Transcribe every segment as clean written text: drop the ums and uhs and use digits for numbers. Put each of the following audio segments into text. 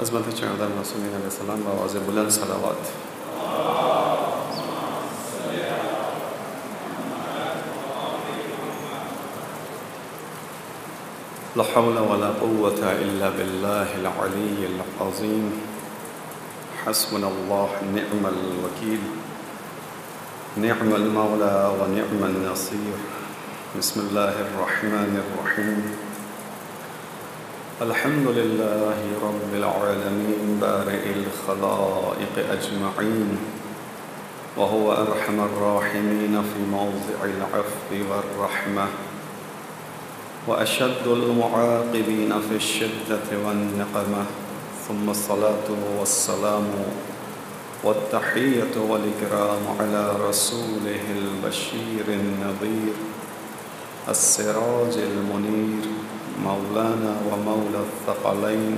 عظمت چاند معصومین علیہ السلام بآواز بلند صلوات۔ لا حول ولا قوة إلا بالله العلي العظيم، حسبنا الله نعم الوكيل، نعم المولى ونعم النصير۔ بسم الله الرحمن الرحيم، الحمد لله رب العالمين بارئ الخلائق أجمعين، وهو أرحم الراحمين في موضع العفو والرحمة، وأشد المعاقبين في الشدة والنقمة، ثم الصلاة والسلام والتحية والإكرام على رسوله البشير النذير السراج المنير، مولانا ومولى الثقلين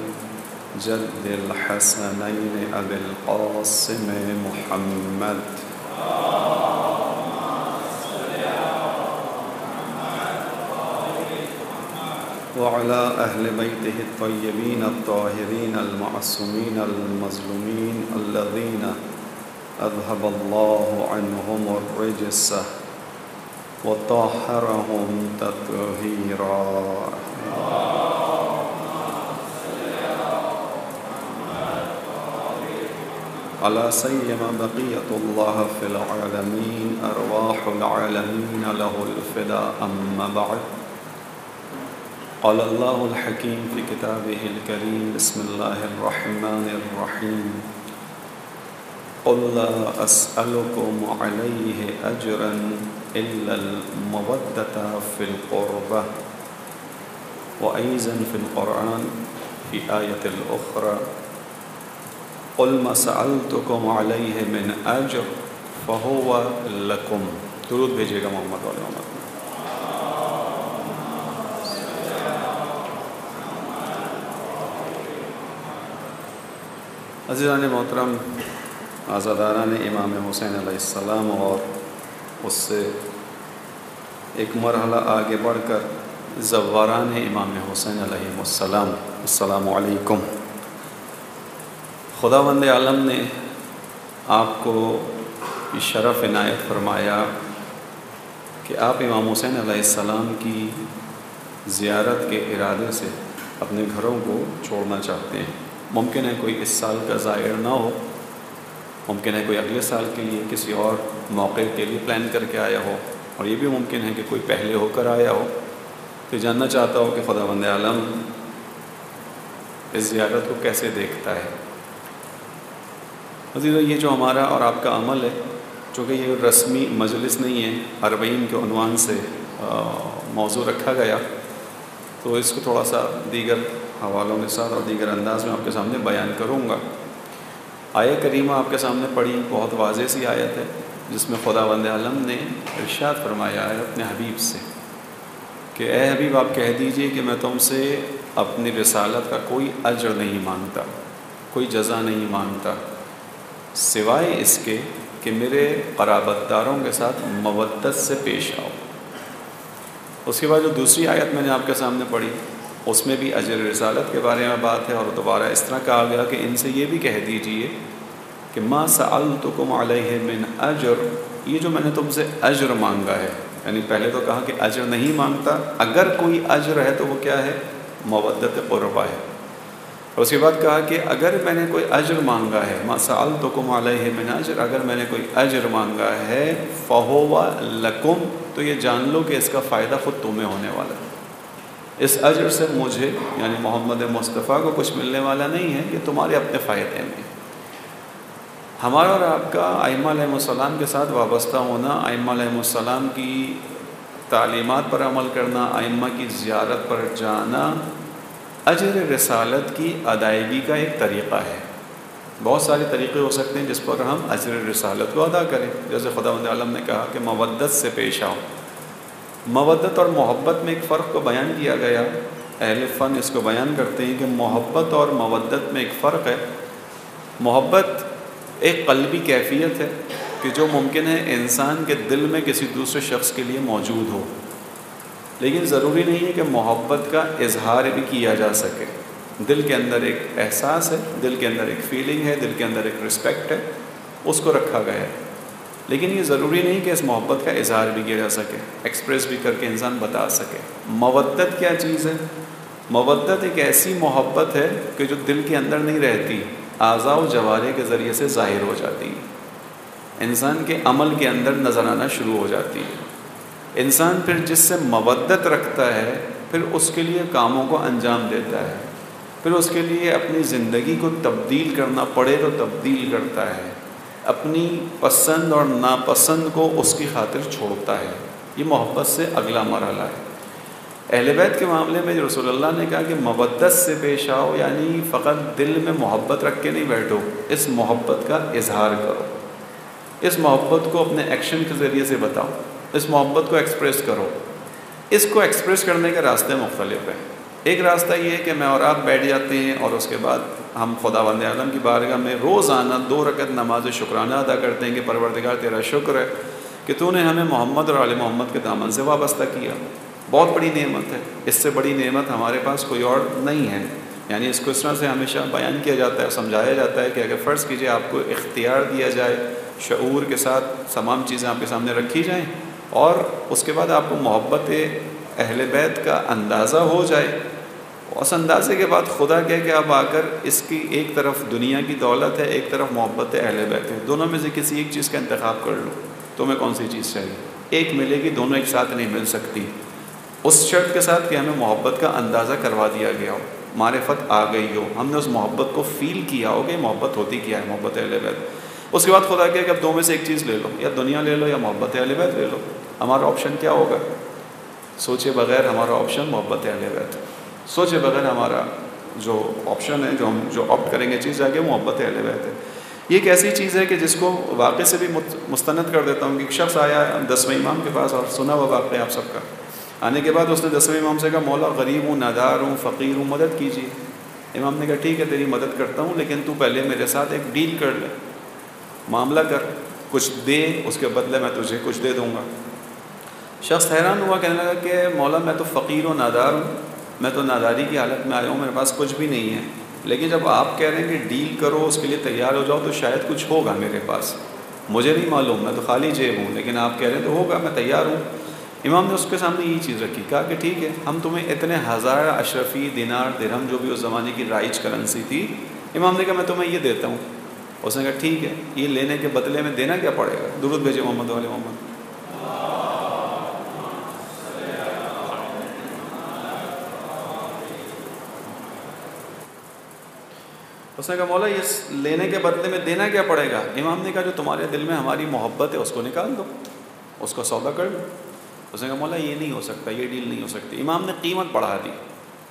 جد الحسنين أبي القاسم محمد وعلى أهل بيته الطيبين الطاهرين المعصومين المظلومين الذين أذهب الله عنهم الرجس وطهرهم تطهيرا۔ على سيما بقية الله في العالمين، أرواح العالمين له الفداء، أما بعد، قال الله الحكيم في كتابه الكريم، بسم الله الرحمن الرحيم، قل لا أسألكم عليه أجرا إلا المودة في القربة۔ وأيضا في القرآن في آية الأخرى، قل ما سألتكم عليه من أجر فهو لكم۔ درود بھیجیے گا محمد و محمد۔ عزیزان محترم، آزاداران امام حسین علیہ السلام اور اس سے ایک مرحلہ آگے بڑھ کر زواران امام حسین علیہ السلام، السلام علیکم۔ خداوند عالم نے آپ کو یہ شرف عنایت فرمایا کہ آپ امام حسین علیہ السلام کی زیارت کے ارادے سے اپنے گھروں کو چھوڑنا چاہتے ہیں۔ ممکن ہے کوئی اس سال کا زائر نہ ہو، ممکن ہے کوئی اگلے سال کے لیے کسی اور موقع کے لیے پلان کر کے آیا ہو، اور یہ بھی ممکن ہے کہ کوئی پہلے ہو کر آیا ہو، تو جاننا چاہتا ہو کہ خداوند عالم اس زیارت کو کیسے دیکھتا ہے۔ عزیزو، یہ جو ہمارا اور آپ کا عمل ہے، چونکہ یہ رسمی مجلس نہیں ہے، اربعین کے عنوان سے موضوع رکھا گیا، تو اس کو تھوڑا سا دیگر حوالوں کے ساتھ اور دیگر انداز میں آپ کے سامنے بیان کروں گا۔ آیہ کریمہ آپ کے سامنے پڑھی، بہت واضح سی آیت ہے، جس میں خداوند عالم نے ارشاد فرمایا ہے اپنے حبیب سے کہ اے حبیب، آپ کہہ دیجئے کہ میں تم سے اپنی رسالت کا کوئی اجر نہیں مانگتا، کوئی جزا نہیں مانگتا، سوائے اس کے کہ میرے قرابت داروں کے ساتھ مودت سے پیش آؤ۔ اس کے بعد جو دوسری آیت میں نے آپ کے سامنے پڑھی، اس میں بھی اجر رسالت کے بارے میں بات ہے، اور دوبارہ اس طرح کہا گیا کہ ان سے یہ بھی کہہ دیجئے کہ ما سألتکم علیہ من اجر، یہ جو میں نے تم سے اجر مانگا ہے، یعنی پہلے تو کہا کہ اجر نہیں مانگتا، اگر کوئی اجر ہے تو وہ کیا ہے؟ مودت قربہ ہے۔ اور اس کے بعد کہا کہ اگر میں نے کوئی اجر مانگا ہے، ما سألتکم علیہ من اجر، اگر میں نے کوئی اجر مانگا ہے، فہو لکم، تو یہ جان لو کہ اس کا فائدہ خود تمہیں ہونے والا ہے۔ اس اجر سے مجھے یعنی محمد مصطفیٰ کو کچھ ملنے والا نہیں ہے، یہ تمہارے اپنے فائدے میں۔ ہمارا اور آپ کا ائمہ علیہ السلام کے ساتھ وابستہ ہونا، ائمہ علیہ السلام کی تعلیمات پر عمل کرنا، ائمہ کی زیارت پر جانا، اجر رسالت کی ادائیگی کا ایک طریقہ ہے۔ بہت سارے طریقے ہو سکتے ہیں جس پر ہم اجر رسالت کو ادا کریں، جیسے خداوند عالم نے کہا کہ مودت سے پیش آؤ۔ مودت اور محبت میں ایک فرق کو بیان کیا گیا، اہل فن اس کو بیان کرتے ہیں کہ محبت اور مودت میں ایک فرق ہے۔ محبت ایک قلبی کیفیت ہے کہ جو ممکن ہے انسان کے دل میں کسی دوسرے شخص کے لیے موجود ہو، لیکن ضروری نہیں ہے کہ محبت کا اظہار بھی کیا جا سکے۔ دل کے اندر ایک احساس ہے، دل کے اندر ایک فیلنگ ہے، دل کے اندر ایک رسپیکٹ ہے، اس کو رکھا گیا ہے۔ لیکن یہ ضروری نہیں کہ اس محبت کا اظہار بھی کیا جا سکے، ایکسپریس بھی کر کے انسان بتا سکے۔ مودت کیا چیز ہے؟ مودت ایک ایسی محبت ہے کہ جو دل کے اندر نہیں رہتی، اعضاء و جوارح کے ذریعے سے ظاہر ہو جاتی ہے، انسان کے عمل کے اندر نظر آنا شروع ہو جاتی ہے۔ انسان پھر جس سے مودت رکھتا ہے پھر اس کے لیے کاموں کو انجام دیتا ہے، پھر اس کے لیے اپنی زندگی کو تبدیل کرنا پڑے تو تبدیل کرتا ہے، اپنی پسند اور ناپسند کو اس کی خاطر چھوڑتا ہے۔ یہ محبت سے اگلا مرحلہ ہے۔ اہل بیت کے معاملے میں رسول اللہ نے کہا کہ مودت سے پیش آؤ، یعنی فقط دل میں محبت رکھ کے نہیں بیٹھو، اس محبت کا اظہار کرو، اس محبت کو اپنے ایکشن کے ذریعے سے بتاؤ، اس محبت کو ایکسپریس کرو۔ اس کو ایکسپریس کرنے کے راستے مختلف ہیں۔ ایک راستہ یہ ہے کہ میں اور آپ بیٹھ جاتے ہیں اور اس کے بعد ہم خداوند عالم کی بارگاہ میں روزانہ 2 رکعت نماز شکرانہ ادا کرتے ہیں کہ پروردگار تیرا شکر ہے کہ تو نے ہمیں محمد اور آل محمد کے دامن سے وابستہ کیا، بہت بڑی نعمت ہے، اس سے بڑی نعمت ہمارے پاس کوئی اور نہیں ہے۔ یعنی اس کو اس طرح سے ہمیشہ بیان کیا جاتا ہے، سمجھایا جاتا ہے کہ اگر فرض کیجئے آپ کو اختیار دیا جائے، شعور کے ساتھ تمام چیزیں آپ کے سامنے رکھی جائیں اور اس کے بعد آپ کو محبت اہل بیت کا اندازہ ہو جائے، اس اندازے کے بعد خدا کہے کہ اب آ کر اس کی ایک طرف دنیا کی دولت ہے، ایک طرف محبت اہل بیت ہے، دونوں میں سے کسی ایک چیز کا انتخاب کر لو، تمہیں کون سی چیز چاہیے؟ ایک ملے گی، دونوں ایک ساتھ نہیں مل سکتی، اس شرط کے ساتھ کہ ہمیں محبت کا اندازہ کروا دیا گیا ہو، معرفت آ گئی ہو، ہم نے اس محبت کو فیل کیا ہو کہ محبت ہوتی کیا ہے، محبت اہل بیت۔ اس کے بعد خدا کہے کہ اب 2 میں سے ایک چیز لے لو، یا دنیا لے لو یا محبت اہل بیت لے لو۔ ہمارا آپشن کیا ہوگا؟ سوچے بغیر ہمارا آپشن محبت اہل بیت ہے، سوچے بغیر ہمارا جو آپشن ہے، جو آپٹ کریں گے چیز آگے، محبت اہل بیت ہے۔ یہ ایک ایسی چیز ہے کہ جس کو واقعے سے بھی مستند کر دیتا ہوں کہ ایک شخص آیا 10ویں امام کے پاس اور سنا وہ واقعہ آپ سب کا۔ آنے کے بعد اس نے 10ویں امام سے کہا مولا غریب ہوں، نادار ہوں، فقیر ہوں، مدد کیجیے۔ امام نے کہا ٹھیک ہے تیری مدد کرتا ہوں، لیکن تو پہلے میرے ساتھ ایک ڈیل کر لے، معاملہ کر، کچھ دے، اس کے بدلے میں تجھے کچھ دے دوں گا۔ شخص حیران ہوا، کہنے لگا کہ مولا میں تو فقیر و نادار ہوں، میں تو ناداری کی حالت میں آیا ہوں، میرے پاس کچھ بھی نہیں ہے، لیکن جب آپ کہہ رہے ہیں کہ ڈیل کرو، اس کے لیے تیار ہو جاؤ، تو شاید کچھ ہوگا میرے پاس، مجھے نہیں معلوم، میں تو خالی جیب ہوں، لیکن آپ کہہ رہے ہیں تو ہوگا، میں تیار ہوں۔ امام نے اس کے سامنے یہی چیز رکھی، کہا کہ ٹھیک ہے، ہم تمہیں اتنے 1000 اشرفی دینار درہم جو بھی اس زمانے کی رائج کرنسی تھی، امام نے کہا میں تمہیں یہ دیتا ہوں۔ اس نے کہا ٹھیک ہے، یہ لینے کے بدلے میں دینا کیا پڑے گا؟ درود بھیجے محمد والے محمد۔ اس نے کہا مولا یہ لینے کے بدلے میں دینا کیا پڑے گا؟ امام نے کہا جو تمہارے دل میں ہماری محبت ہے اس کو نکال دو، اس کو سودا کر لو۔ اس نے کہا مولا یہ نہیں ہو سکتا، یہ ڈیل نہیں ہو سکتی۔ امام نے قیمت بڑھا دی،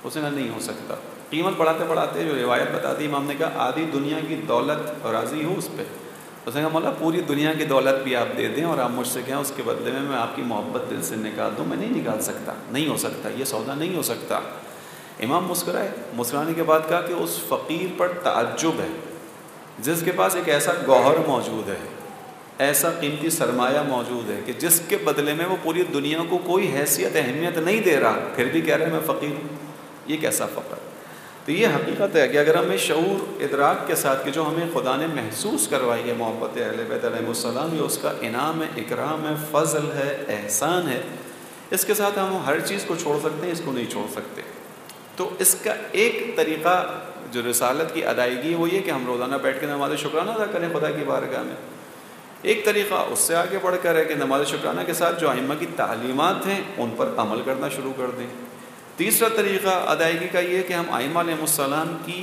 اس نے کہا نہیں ہو سکتا۔ قیمت بڑھاتے بڑھاتے جو روایت بتاتی، امام نے کہا آدھی دنیا کی دولت راضی ہو اس پہ۔ اس نے کہا مولا پوری دنیا کی دولت بھی آپ دے دیں اور آپ مجھ سے کہیں اس کے بدلے میں آپ کی محبت دل سے نکال دوں، میں نہیں نکال سکتا، نہیں ہو سکتا، یہ سودا نہیں ہو سکتا۔ امام مسکرائے، مسکرانے کے بعد کہا کہ اس فقیر پر تعجب ہے جس کے پاس ایک ایسا گوہر موجود ہے، ایسا قیمتی سرمایہ موجود ہے کہ جس کے بدلے میں وہ پوری دنیا کو کوئی حیثیت اہمیت نہیں دے رہا، پھر بھی کہہ رہے ہیں میں فقیر ہوں، یہ کیسا فقر؟ تو یہ حقیقت ہے کہ اگر ہمیں شعور ادراک کے ساتھ کہ جو ہمیں خدا نے محسوس کروائی ہے محبت اہل بیت علیہ السلام، یہ اس کا انعام ہے، اکرام ہے، فضل ہے، احسان ہے، اس کے ساتھ ہم ہر چیز کو چھوڑ سکتے ہیں، اس کو نہیں چھوڑ سکتے۔ تو اس کا ایک طریقہ جو رسالت کی ادائیگی وہ یہ کہ ہم روزانہ بیٹھ کے نماز شکرانہ ادا کریں خدا کی بارگاہ میں۔ ایک طریقہ اس سے آگے بڑھ کر ہے کہ نماز شکرانہ کے ساتھ جو ائمہ کی تعلیمات ہیں ان پر عمل کرنا شروع کر دیں۔ تیسرا طریقہ ادائیگی کا یہ کہ ہم ائمہ علیہ السلام کی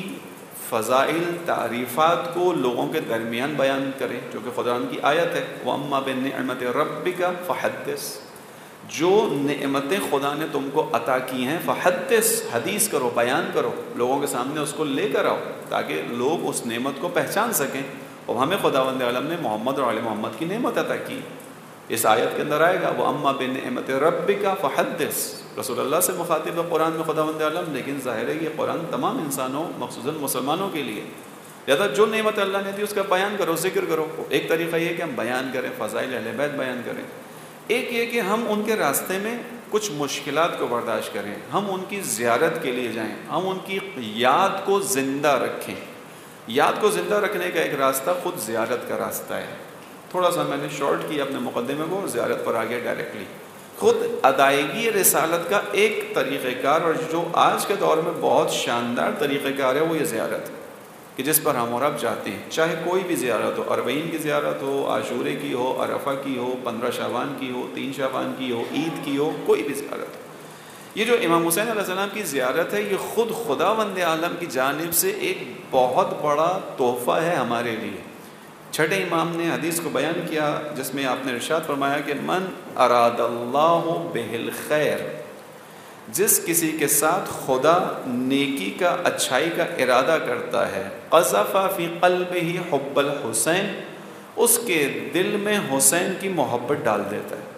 فضائل تعریفات کو لوگوں کے درمیان بیان کریں، جو کہ خدا کی آیت ہے وَأَمَّا بِنِعْمَةِ رَبِّكَ فَحَدِّثْ، جو نعمتیں خدا نے تم کو عطا کی ہیں فحدث، حدیث کرو، بیان کرو، لوگوں کے سامنے اس کو لے کر آؤ تاکہ لوگ اس نعمت کو پہچان سکیں۔ اور ہمیں خداوند عالم نے محمد اور آل محمد کی نعمت عطا کی، اس آیت کے اندر آئے گا وَأَمَّا بِنِعْمَةِ رَبِّكَ فَحَدِّثْ، رسول اللہ سے مخاطب ہے قرآن میں خداوند عالم، لیکن ظاہر ہے یہ قرآن تمام انسانوں مخصوصاً مسلمانوں کے لیے، لہذا جو نعمت اللہ نے دی اس کا بیان کرو، ذکر کرو۔ ایک طریقہ یہ کہ ہم بیان کریں، فضائل اہل بیت بیان کریں۔ ایک یہ کہ ہم ان کے راستے میں کچھ مشکلات کو برداشت کریں، ہم ان کی زیارت کے لیے جائیں، ہم ان کی یاد کو زندہ رکھیں۔ یاد کو زندہ رکھنے کا ایک راستہ خود زیارت کا راستہ ہے۔ تھوڑا سا میں نے شارٹ کیا اپنے مقدمے کو، زیارت پر آگے ڈائریکٹلی۔ خود ادائیگی رسالت کا ایک طریقہ کار، اور جو آج کے دور میں بہت شاندار طریقہ کار ہے، وہ یہ زیارت کہ جس پر ہم اور آپ جاتے ہیں، چاہے کوئی بھی زیارت ہو، اربعین کی زیارت ہو، عاشورے کی ہو، عرفہ کی ہو، 15 شعبان کی ہو، 3 شعبان کی ہو، عید کی ہو، کوئی بھی زیارت ہو۔ یہ جو امام حسین علیہ السلام کی زیارت ہے، یہ خود خداوند عالم کی جانب سے ایک بہت بڑا تحفہ ہے ہمارے لیے۔ چھٹے امام نے حدیث کو بیان کیا جس میں آپ نے ارشاد فرمایا کہ من اراد اللہ بہ الخیر، جس کسی کے ساتھ خدا نیکی کا، اچھائی کا ارادہ کرتا ہے، قذف فی قلبہ حب الحسین، اس کے دل میں حسین کی محبت ڈال دیتا ہے۔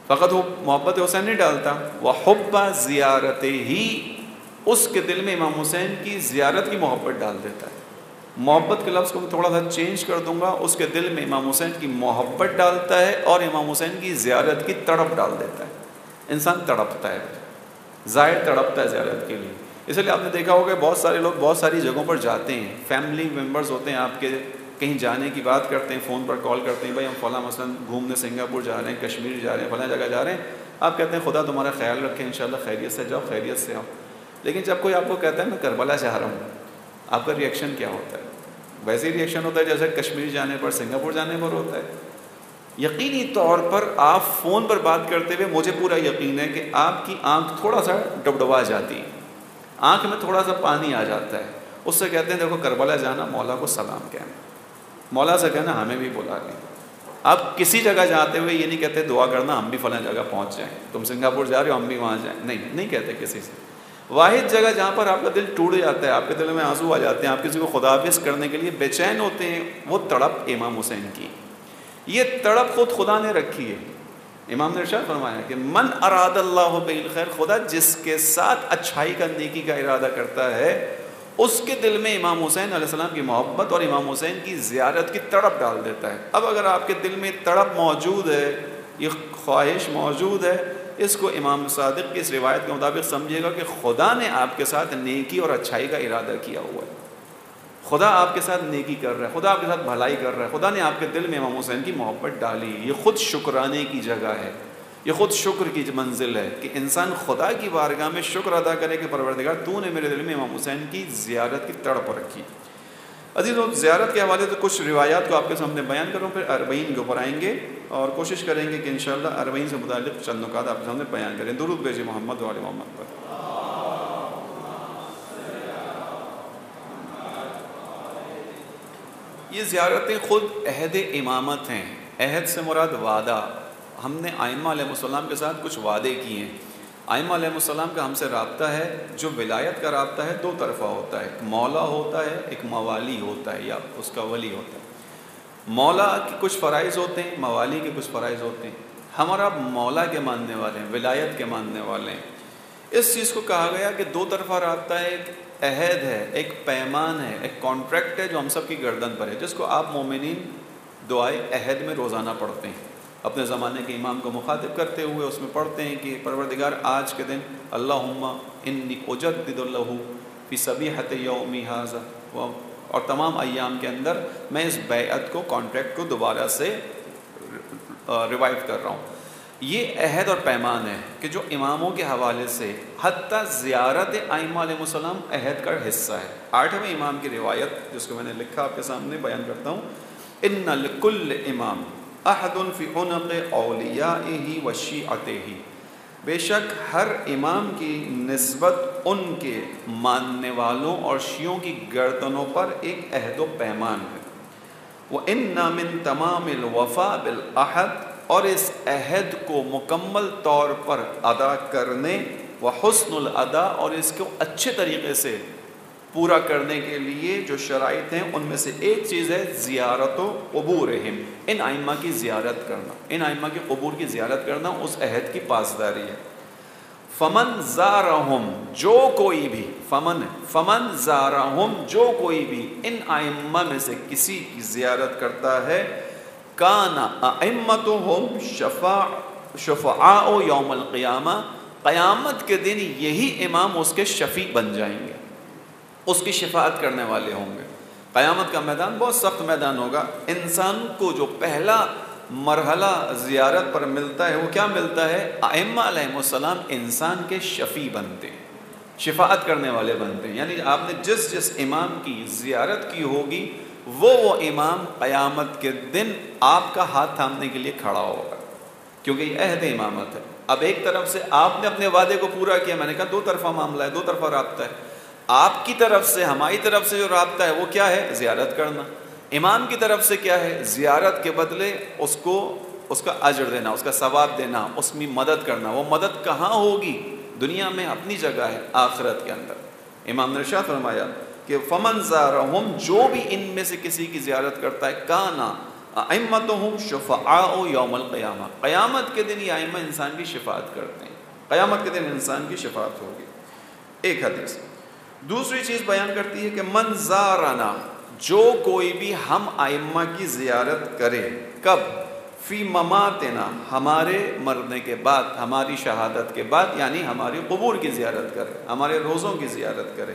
فقط وہ محبت حسین نہیں ڈالتا، وحب زیارتہ ہی، اس کے دل میں امام حسین کی زیارت کی محبت ڈال دیتا ہے۔ محبت کے لفظ کو میں تھوڑا سا چینج کر دوں گا، اس کے دل میں امام حسین کی محبت ڈالتا ہے اور امام حسین کی زیارت کی تڑپ ڈال دیتا ہے۔ انسان تڑپتا ہے، ظاہر تڑپتا ہے زیارت کے لیے۔ اس لیے آپ نے دیکھا ہوگا بہت سارے لوگ بہت ساری جگہوں پر جاتے ہیں، فیملی ممبرز ہوتے ہیں آپ کے، کہیں جانے کی بات کرتے ہیں، فون پر کال کرتے ہیں، بھائی ہم فلاں مثلاً گھومنے سنگاپور جا رہے ہیں، کشمیر جا رہے ہیں، فلاں جگہ جا رہے ہیں، آپ کہتے ہیں خدا تمہارا خیال رکھے، انشاءاللہ خیریت سے جاؤ، خیریت سے آؤ۔ لیکن جب کوئی آپ کو کہتا ہے میں کربلا جا رہا ہوں، آپ کا ریئیکشن کیا ہوتا ہے؟ ویسے ہی ریئیکشن ہوتا ہے جیسے کشمیر جانے پر، سنگاپور جانے پر ہوتا ہے۔ یقینی طور پر آپ فون پر بات کرتے ہوئے مجھے پورا یقین ہے کہ آپ کی آنکھ تھوڑا سا ڈبڈبا جاتی ہے، آنکھ میں تھوڑا سا پانی آ جاتا ہے۔ اس سے کہتے ہیں دیکھو کربلا جانا، مولا کو سلام کہنا، مولا سے کہنا ہمیں بھی بلا لیں۔ آپ کسی جگہ جاتے ہوئے یہ نہیں کہتے دعا کرنا ہم بھی فلاں جگہ پہنچ جائیں، تم سنگاپور جا رہے ہو ہم بھی وہاں جائیں، نہیں کہتے کسی سے۔ واحد جگہ جہاں پر آپ کا دل ٹوٹ جاتا ہے، آپ کے دل میں آنسو آ جاتے ہیں، آپ کسی کو خداحافظ کرنے کے لیے بے چین ہوتے ہیں، وہ تڑپ امام حسین کی، یہ تڑپ خود خدا نے رکھی ہے۔ امام نے ارشاد فرمایا کہ من اراد اللہ بالخیر، خدا جس کے ساتھ اچھائی کا، نیکی کا ارادہ کرتا ہے، اس کے دل میں امام حسین علیہ السلام کی محبت اور امام حسین کی زیارت کی تڑپ ڈال دیتا ہے۔ اب اگر آپ کے دل میں تڑپ موجود ہے، یہ خواہش موجود ہے، اس کو امام صادق کی اس روایت کے مطابق سمجھیے گا کہ خدا نے آپ کے ساتھ نیکی اور اچھائی کا ارادہ کیا ہوا ہے، خدا آپ کے ساتھ نیکی کر رہا ہے، خدا آپ کے ساتھ بھلائی کر رہا ہے، خدا نے آپ کے دل میں امام حسین کی محبت ڈالی۔ یہ خود شکرانے کی جگہ ہے، یہ خود شکر کی منزل ہے کہ انسان خدا کی بارگاہ میں شکر ادا کرے کہ پروردگار تو نے میرے دل میں امام حسین کی زیارت کی تڑپ رکھی۔ عزیزوں، زیارت کے حوالے سے کچھ روایات کو آپ کے سامنے بیان کروں، پھر اربعین کے اوپر آئیں گے اور کوشش کریں گے کہ انشاءاللہ اربعین سے متعلق چند نکات آپ کے سامنے بیان کریں۔ درود بھیجیں محمد و آل محمد پر۔ یہ زیارتیں خود عہد امامت ہیں۔ عہد سے مراد وعدہ۔ ہم نے ائمہ علیہ السلام کے ساتھ کچھ وعدے کیے ہیں۔ ائمہ علیہ السلام کا ہم سے رابطہ ہے، جو ولایت کا رابطہ ہے دو طرفہ ہوتا ہے، ایک مولا ہوتا ہے، ایک موالی ہوتا ہے یا اس کا ولی ہوتا ہے۔ مولا کے کچھ فرائض ہوتے ہیں، موالی کے کچھ فرائض ہوتے ہیں۔ ہم اور آپ مولا کے ماننے والے ہیں، ولایت کے ماننے والے ہیں۔ اس چیز کو کہا گیا کہ دو طرفہ رابطہ ہے، ایک عہد ہے، ایک پیمان ہے، ایک کانٹریکٹ ہے جو ہم سب کی گردن پر ہے، جس کو آپ مومنین دعائے عہد میں روزانہ پڑھتے ہیں۔ اپنے زمانے کے امام کو مخاطب کرتے ہوئے اس میں پڑھتے ہیں کہ پروردگار آج کے دن اللہم انی اجدد لہ فی صبیحۃ یومی ھذا، اور تمام ایام کے اندر میں اس بیعت کو، کانٹریکٹ کو دوبارہ سے ریوائیو کر رہا ہوں۔ یہ عہد اور پیمان ہے کہ جو اماموں کے حوالے سے، حتیٰ زیارت ائمہ علیہ السلام عہد کا حصہ ہے۔ 8ویں امام کی روایت جس کو میں نے لکھا آپ کے سامنے بیان کرتا ہوں۔ ان لکل امام احد فی عنق اولیائہ و شیعتہ، بے شک ہر امام کی نسبت ان کے ماننے والوں اور شیعوں کی گردنوں پر ایک عہد و پیمان ہے۔ وَإِنَّ مِن تَمَامِ الْوَفَاءِ بِالْعَهْدِ، اور اس عہد کو مکمل طور پر ادا کرنے، وحسن الادا، اور اس کو اچھے طریقے سے پورا کرنے کے لیے جو شرائط ہیں ان میں سے ایک چیز ہے زیارت و قبورہم، ان ائمہ کی زیارت کرنا، ان ائمہ کے قبور کی زیارت کرنا اس عہد کی پاسداری ہے۔ فمن زارہم، جو کوئی بھی، فمن زارہم، جو کوئی بھی ان ائمہ میں سے کسی کی زیارت کرتا ہے، کان ائمتہم شفعاء یوم القیامہ، قیامت کے دن یہی امام اس کے شفیع بن جائیں گے، اس کی شفاعت کرنے والے ہوں گے۔ قیامت کا میدان بہت سخت میدان ہوگا۔ انسان کو جو پہلا مرحلہ زیارت پر ملتا ہے وہ کیا ملتا ہے؟ ائمہ علیہم السلام انسان کے شفیع بنتے ہیں، شفاعت کرنے والے بنتے ہیں۔ یعنی آپ نے جس امام کی زیارت کی ہوگی وہ امام قیامت کے دن آپ کا ہاتھ تھامنے کے لیے کھڑا ہوگا، کیونکہ یہ عہد امامت ہے۔ اب ایک طرف سے آپ نے اپنے وعدے کو پورا کیا، میں نے کہا دو طرفہ معاملہ ہے، دو طرفہ رابطہ ہے۔ آپ کی طرف سے، ہماری طرف سے جو رابطہ ہے وہ کیا ہے؟ زیارت کرنا۔ امام کی طرف سے کیا ہے؟ زیارت کے بدلے اس کا اجر دینا، اس کا ثواب دینا، اس میں مدد کرنا۔ وہ مدد کہاں ہوگی؟ دنیا میں اپنی جگہ ہے، آخرت کے اندر۔ امام نے ارشاد فرمایا کہ فمن زارہم، جو بھی ان میں سے کسی کی زیارت کرتا ہے، کانا ائمتہم شفعاء یوم القیامہ، قیامت کے دن یہ ائمہ انسان کی شفاعت کرتے ہیں، قیامت کے دن انسان کی شفاعت ہوگی۔ ایک حدیث۔ دوسری چیز بیان کرتی ہے کہ من زارنا، جو کوئی بھی ہم ائمہ کی زیارت کرے، کب؟ فی مماتنا، ہمارے مرنے کے بعد، ہماری شہادت کے بعد، یعنی ہمارے قبور کی زیارت کرے، ہمارے روزوں کی زیارت کرے۔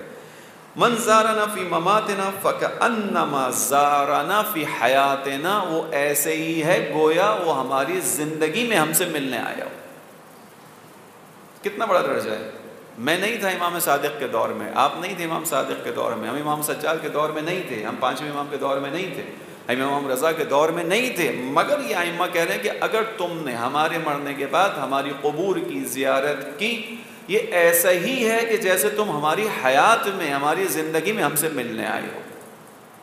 من زارنا فی مماتنا فکأنما زارنا فی حیاتنا، وہ ایسے ہی ہے گویا وہ ہماری زندگی میں ہم سے ملنے آیا ہو۔ کتنا بڑا درجہ ہے۔ میں نہیں تھا امام صادق کے دور میں، آپ نہیں تھے امام صادق کے دور میں، ہم امام سجاد کے دور میں نہیں تھے، ہم پانچویں امام کے دور میں نہیں تھے، ہم امام رضا کے دور میں نہیں تھے، مگر یہ ائمہ کہہ رہے ہیں کہ اگر تم نے ہمارے مرنے کے بعد ہماری قبور کی زیارت کی، یہ ایسا ہی ہے کہ جیسے تم ہماری حیات میں، ہماری زندگی میں ہم سے ملنے آئے ہو۔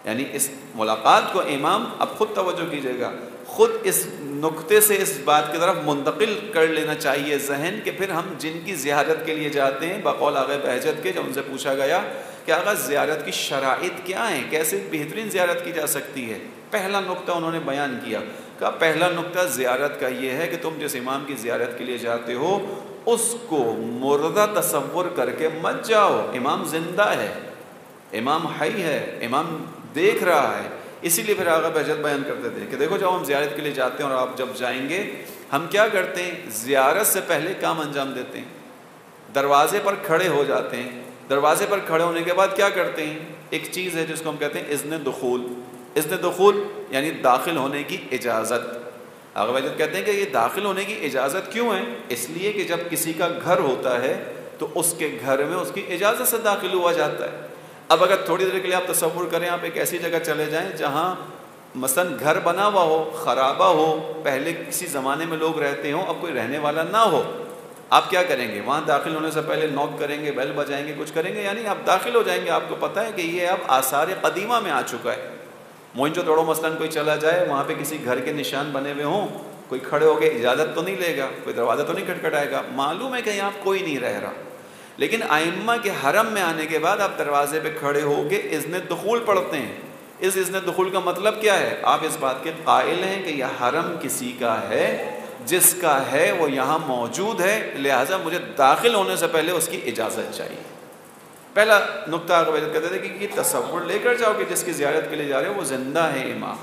یعنی اس ملاقات کو امام، اب خود توجہ کیجئے گا، خود اس نقطے سے اس بات کی طرف منتقل کر لینا چاہیے ذہن کہ پھر ہم جن کی زیارت کے لیے جاتے ہیں، بقول آغا بہجت کے، جب ان سے پوچھا گیا کہ آغا زیارت کی شرائط کیا ہیں، کیسے بہترین زیارت کی جا سکتی ہے، پہلا نقطہ انہوں نے بیان کیا، کہا پہلا نقطہ زیارت کا یہ ہے کہ تم جس امام کی زیارت کے لیے جاتے ہو اس کو مردہ تصور کر کے مت جاؤ، امام زندہ ہے، امام حی ہے، امام دیکھ رہا ہے۔ اسی لیے پھر آغا بہجت بیان کرتے تھے کہ دیکھو جب ہم زیارت کے لیے جاتے ہیں اور آپ جب جائیں گے، ہم کیا کرتے ہیں؟ زیارت سے پہلے کام انجام دیتے ہیں، دروازے پر کھڑے ہو جاتے ہیں، دروازے پر کھڑے ہونے کے بعد کیا کرتے ہیں؟ ایک چیز ہے جس کو ہم کہتے ہیں اذن دخول۔ اذن دخول یعنی داخل ہونے کی اجازت۔ آغا بہجت کہتے ہیں کہ یہ داخل ہونے کی اجازت کیوں ہے؟ اس لیے کہ جب کسی کا گھر ہوتا ہے تو اس کے گھر میں اس کی اجازت سے داخل ہوا جاتا ہے۔ اب اگر تھوڑی دیر کے لیے آپ تصور کریں، آپ ایک ایسی جگہ چلے جائیں جہاں مثلا گھر بنا ہوا ہو، خرابہ ہو، پہلے کسی زمانے میں لوگ رہتے ہوں، اب کوئی رہنے والا نہ ہو، آپ کیا کریں گے؟ وہاں داخل ہونے سے پہلے نوک کریں گے، بیل بجائیں گے، کچھ کریں گے؟ یعنی آپ داخل ہو جائیں گے، آپ کو پتہ ہے کہ یہ اب آثار قدیمہ میں آ چکا ہے۔ موئن جو دڑو مثلاً کوئی چلا جائے، وہاں پہ کسی گھر کے نشان بنے ہوئے ہوں، کوئی کھڑے ہو کے اجازت تو نہیں لے گا، کوئی دروازہ تو نہیں کھٹکھٹائے گا، معلوم ہے کہ یہاں کوئی نہیں رہ رہا۔ لیکن ائمہ کے حرم میں آنے کے بعد آپ دروازے پہ کھڑے ہو کے اذن دخول پڑھتے ہیں۔ اس اذن دخول کا مطلب کیا ہے؟ آپ اس بات کے قائل ہیں کہ یہ حرم کسی کا ہے، جس کا ہے وہ یہاں موجود ہے، لہٰذا مجھے داخل ہونے سے پہلے اس کی اجازت چاہیے۔ پہلا نقطہ آگے بہت کہتے تھے کہ یہ تصور لے کر جاؤ کہ جس کی زیارت کے لیے جا رہے ہو وہ زندہ ہے امام،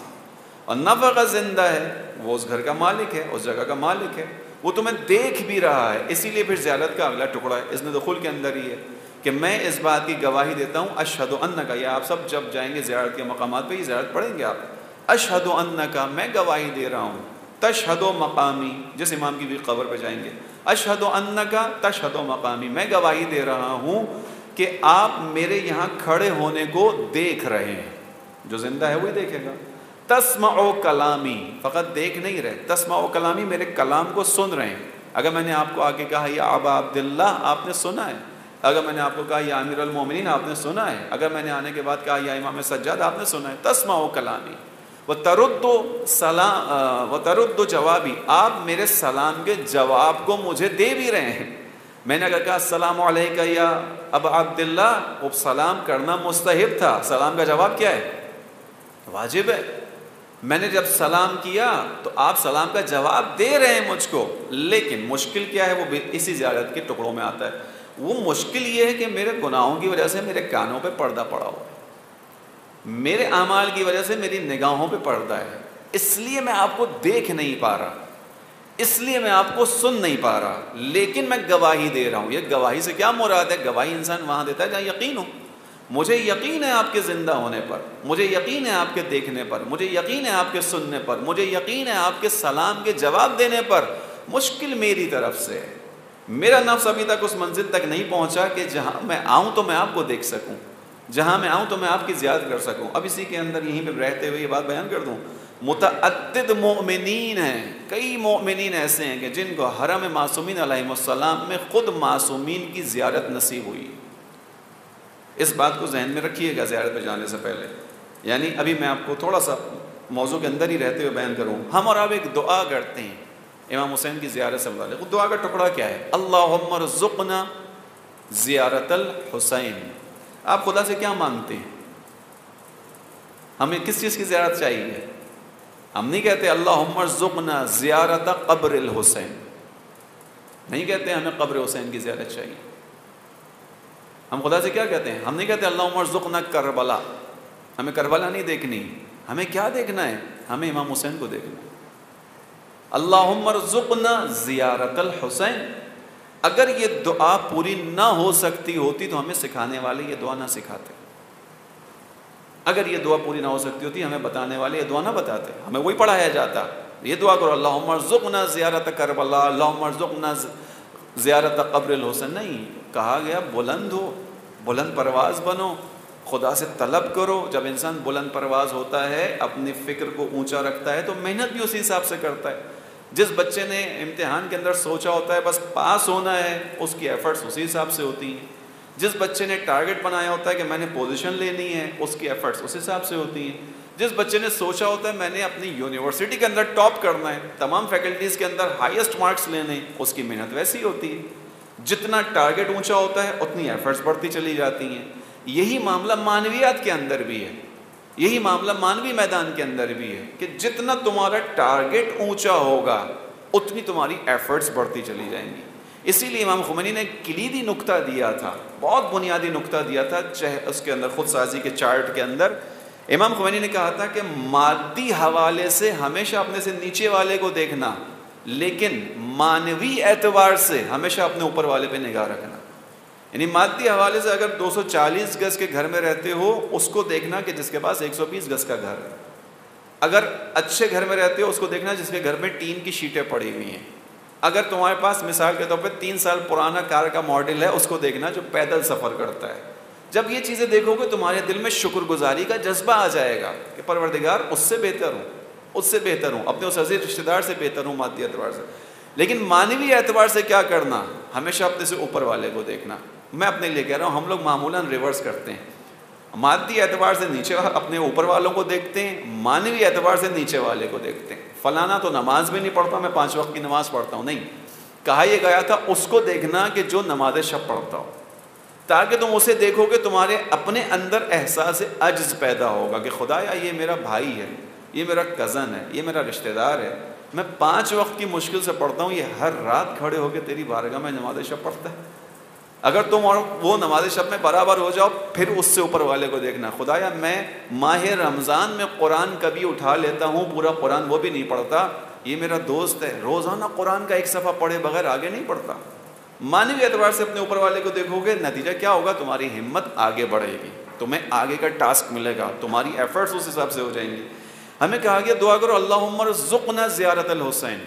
اور نہ فقط زندہ ہے، وہ اس گھر کا مالک ہے، اس جگہ کا مالک ہے، وہ تمہیں دیکھ بھی رہا ہے۔ اسی لیے پھر زیارت کا اگلا ٹکڑا ہے اذن دخول کے اندر ہی ہے کہ میں اس بات کی گواہی دیتا ہوں، اشہد انکا، یہ آپ سب جب جائیں گے زیارت کے مقامات پہ، یہ زیارت پڑھیں گے آپ، اشہد انکا، میں گواہی دے رہا ہوں، تشہد مقامی، جس امام کی بھی قبر پہ جائیں گے، اشہد انکا تشہد مقامی، میں گواہی دے رہا ہوں کہ آپ میرے یہاں کھڑے ہونے کو دیکھ رہے ہیں۔ جو زندہ ہے وہی دیکھے گا۔ تسمع کلامی، فقط دیکھ نہیں رہے، تسمع کلامی، میرے کلام کو سن رہے ہیں۔ اگر میں نے آپ کو آگے کہا یا ابا عبداللہ، آپ نے سنا ہے۔ اگر میں نے آپ کو کہا یا امیر المومنین، آپ نے سنا ہے۔ اگر میں نے آنے کے بعد کہا یا امام سجاد، آپ نے سنا ہے۔ تسمع کلامی وترد جوابی، آپ میرے سلام کے جواب کو مجھے دے بھی رہے ہیں۔ میں نے اگر کہا السلام علیکہ یا ابا عبداللہ، وہ سلام کرنا مستحب تھا، سلام کا جواب کیا ہے؟ واجب ہے۔ میں نے جب سلام کیا تو آپ سلام کا جواب دے رہے ہیں مجھ کو، لیکن مشکل کیا ہے؟ وہ اسی زیارت کے ٹکڑوں میں آتا ہے۔ وہ مشکل یہ ہے کہ میرے گناہوں کی وجہ سے میرے کانوں پہ پردہ پڑا ہوا ہے، میرے اعمال کی وجہ سے میری نگاہوں پہ پردہ ہے، اس لیے میں آپ کو دیکھ نہیں پا رہا، اس لیے میں آپ کو سن نہیں پا رہا، لیکن میں گواہی دے رہا ہوں۔ یہ گواہی سے کیا مراد ہے؟ گواہی انسان وہاں دیتا ہے جہاں یقین ہو۔ مجھے یقین ہے آپ کے زندہ ہونے پر، مجھے یقین ہے آپ کے دیکھنے پر، مجھے یقین ہے آپ کے سننے پر، مجھے یقین ہے آپ کے سلام کے جواب دینے پر، مشکل میری طرف سے ہے۔ میرا نفس ابھی تک اس منزل تک نہیں پہنچا کہ جہاں میں آؤں تو میں آپ کو دیکھ سکوں، جہاں میں آؤں تو میں آپ کی زیارت کر سکوں۔ اب اسی کے اندر یہیں پہ رہتے ہوئے یہ بات بیان کر دوں، متعدد مومنین ہیں، کئی مومنین ایسے ہیں کہ جن کو حرم معصومین علیہ السلام میں خود معصومین کی زیارت نصیب ہوئی۔ اس بات کو ذہن میں رکھیے گا زیارت پہ جانے سے پہلے۔ یعنی ابھی میں آپ کو تھوڑا سا موضوع کے اندر ہی رہتے ہوئے بیان کروں، ہم اور آپ ایک دعا کرتے ہیں امام حسین کی زیارت سے متعلق۔ وہ دعا کا ٹکڑا کیا ہے؟ اللہم ارزقنا زیارت الحسین۔ آپ خدا سے کیا مانگتے ہیں؟ ہمیں کس چیز کی زیارت چاہیے؟ ہم نہیں کہتے اللہم ارزقنا زیارت قبر الحسین، نہیں کہتے ہمیں قبر حسین کی زیارت چاہیے۔ ہم خدا سے کیا کہتے ہیں؟ ہم نہیں کہتے اللہم ارزقنا کربلا، ہمیں کربلا نہیں دیکھنی، ہمیں کیا دیکھنا ہے؟ ہمیں امام حسین کو دیکھنا ہے۔ اللہم ارزقنا زیارت الحسین۔ اگر یہ دعا پوری نہ ہو سکتی ہوتی تو ہمیں سکھانے والے یہ دعا نہ سکھاتے، اگر یہ دعا پوری نہ ہو سکتی ہوتی ہمیں بتانے والے یہ دعا نہ بتاتے، ہمیں وہی پڑھایا جاتا، یہ دعا کرو اللہم ارزقنا زیارت کربلا، اللہم ارزقنا زیارت قبر الحسین۔ نہیں، کہا گیا بلند ہو، بلند پرواز بنو، خدا سے طلب کرو۔ جب انسان بلند پرواز ہوتا ہے، اپنی فکر کو اونچا رکھتا ہے تو محنت بھی اسی حساب سے کرتا ہے۔ جس بچے نے امتحان کے اندر سوچا ہوتا ہے بس پاس ہونا ہے، اس کی ایفرٹس اسی حساب سے ہوتی ہیں۔ جس بچے نے ٹارگٹ بنایا ہوتا ہے کہ میں نے پوزیشن لینی ہے، اس کی ایفرٹس اس حساب سے ہوتی ہیں۔ جس بچے نے سوچا ہوتا ہے میں نے اپنی یونیورسٹی کے اندر ٹاپ کرنا ہے، تمام فیکلٹیز کے اندر ہائیسٹ مارکس لینے ہیں، اس کی محنت ویسی ہوتی ہے۔ جتنا ٹارگٹ اونچا ہوتا ہے اتنی ایفرٹس بڑھتی چلی جاتی ہیں۔ یہی معاملہ معنویات کے اندر بھی ہے، یہی معاملہ معنوی میدان کے اندر بھی ہے کہ جتنا تمہارا ٹارگٹ اونچا ہوگا اتنی تمہاری ایفرٹس بڑھتی چلی جائیں گی۔ اسی لیے امام خمینی نے کلیدی نقطہ دیا تھا، بہت بنیادی نقطہ دیا تھا اس کے اندر، خود سازی کے چارٹ کے اندر امام خمینی نے کہا تھا کہ مادی حوالے سے ہمیشہ اپنے سے نیچے والے کو دیکھنا، لیکن معنوی اعتبار سے ہمیشہ اپنے اوپر والے پہ نگاہ رکھنا۔ یعنی مادی حوالے سے اگر 240 گز کے گھر میں رہتے ہو، اس کو دیکھنا کہ جس کے پاس 120 گز کا گھر ہے۔ اگر اچھے گھر میں رہتے ہو، اس کو دیکھنا جس کے گھر میں ٹین کی شیٹیں پڑی ہوئی ہیں۔ اگر تمہارے پاس مثال کے طور پہ 3 سال پرانا کار کا ماڈل ہے، اس کو دیکھنا جو پیدل سفر کرتا ہے۔ جب یہ چیزیں دیکھو گے تمہارے دل میں شکر گزاری کا جذبہ آ جائے گا کہ پروردگار اس سے بہتر ہوں، اس سے بہتر ہوں، اپنے اس عزیز رشتہ دار سے بہتر ہوں مادی اعتبار سے۔ لیکن معنوی اعتبار سے کیا کرنا؟ ہمیشہ اپنے سے اوپر والے کو دیکھنا۔ میں اپنے لیے کہہ رہا ہوں، ہم لوگ معمولاً ریورس کرتے ہیں، مادی اعتبار سے نیچے اپنے اوپر والوں کو دیکھتے ہیں، معنوی اعتبار سے نیچے والے کو دیکھتے ہیں۔ فلانا تو نماز بھی نہیں پڑھتا، میں 5 وقت کی نماز پڑھتا ہوں، نہیں، کہا یہ گیا تھا اس کو دیکھنا کہ جو نماز شب پڑھتا ہو، تاکہ تم اسے دیکھو کہ تمہارے اپنے اندر احساس عجز پیدا ہوگا کہ خدایا یہ میرا بھائی ہے، یہ میرا کزن ہے، یہ میرا رشتہ دار ہے، میں 5 وقت کی مشکل سے پڑھتا ہوں، یہ ہر رات کھڑے ہو کے تیری بارگاہ میں نماز شب پڑھتا ہے۔ اگر تم اور وہ نماز شب میں برابر ہو جاؤ، پھر اس سے اوپر والے کو دیکھنا، خدایا میں ماہ رمضان میں قرآن کبھی اٹھا لیتا ہوں، پورا قرآن وہ بھی نہیں پڑھتا، یہ میرا دوست ہے، روزانہ قرآن کا 1 صفحہ پڑھے بغیر آگے نہیں پڑھتا۔ معنوی اعتبار سے اپنے اوپر والے کو دیکھو گے، نتیجہ کیا ہوگا؟ تمہاری ہمت آگے بڑھے گی، تمہیں آگے کا ٹاسک ملے گا، تمہاری ایفرٹس اس حساب سے ہو جائیں گی۔ ہمیں کہا گیا دعا کرو اللہم ارزقنا زیارت الحسین،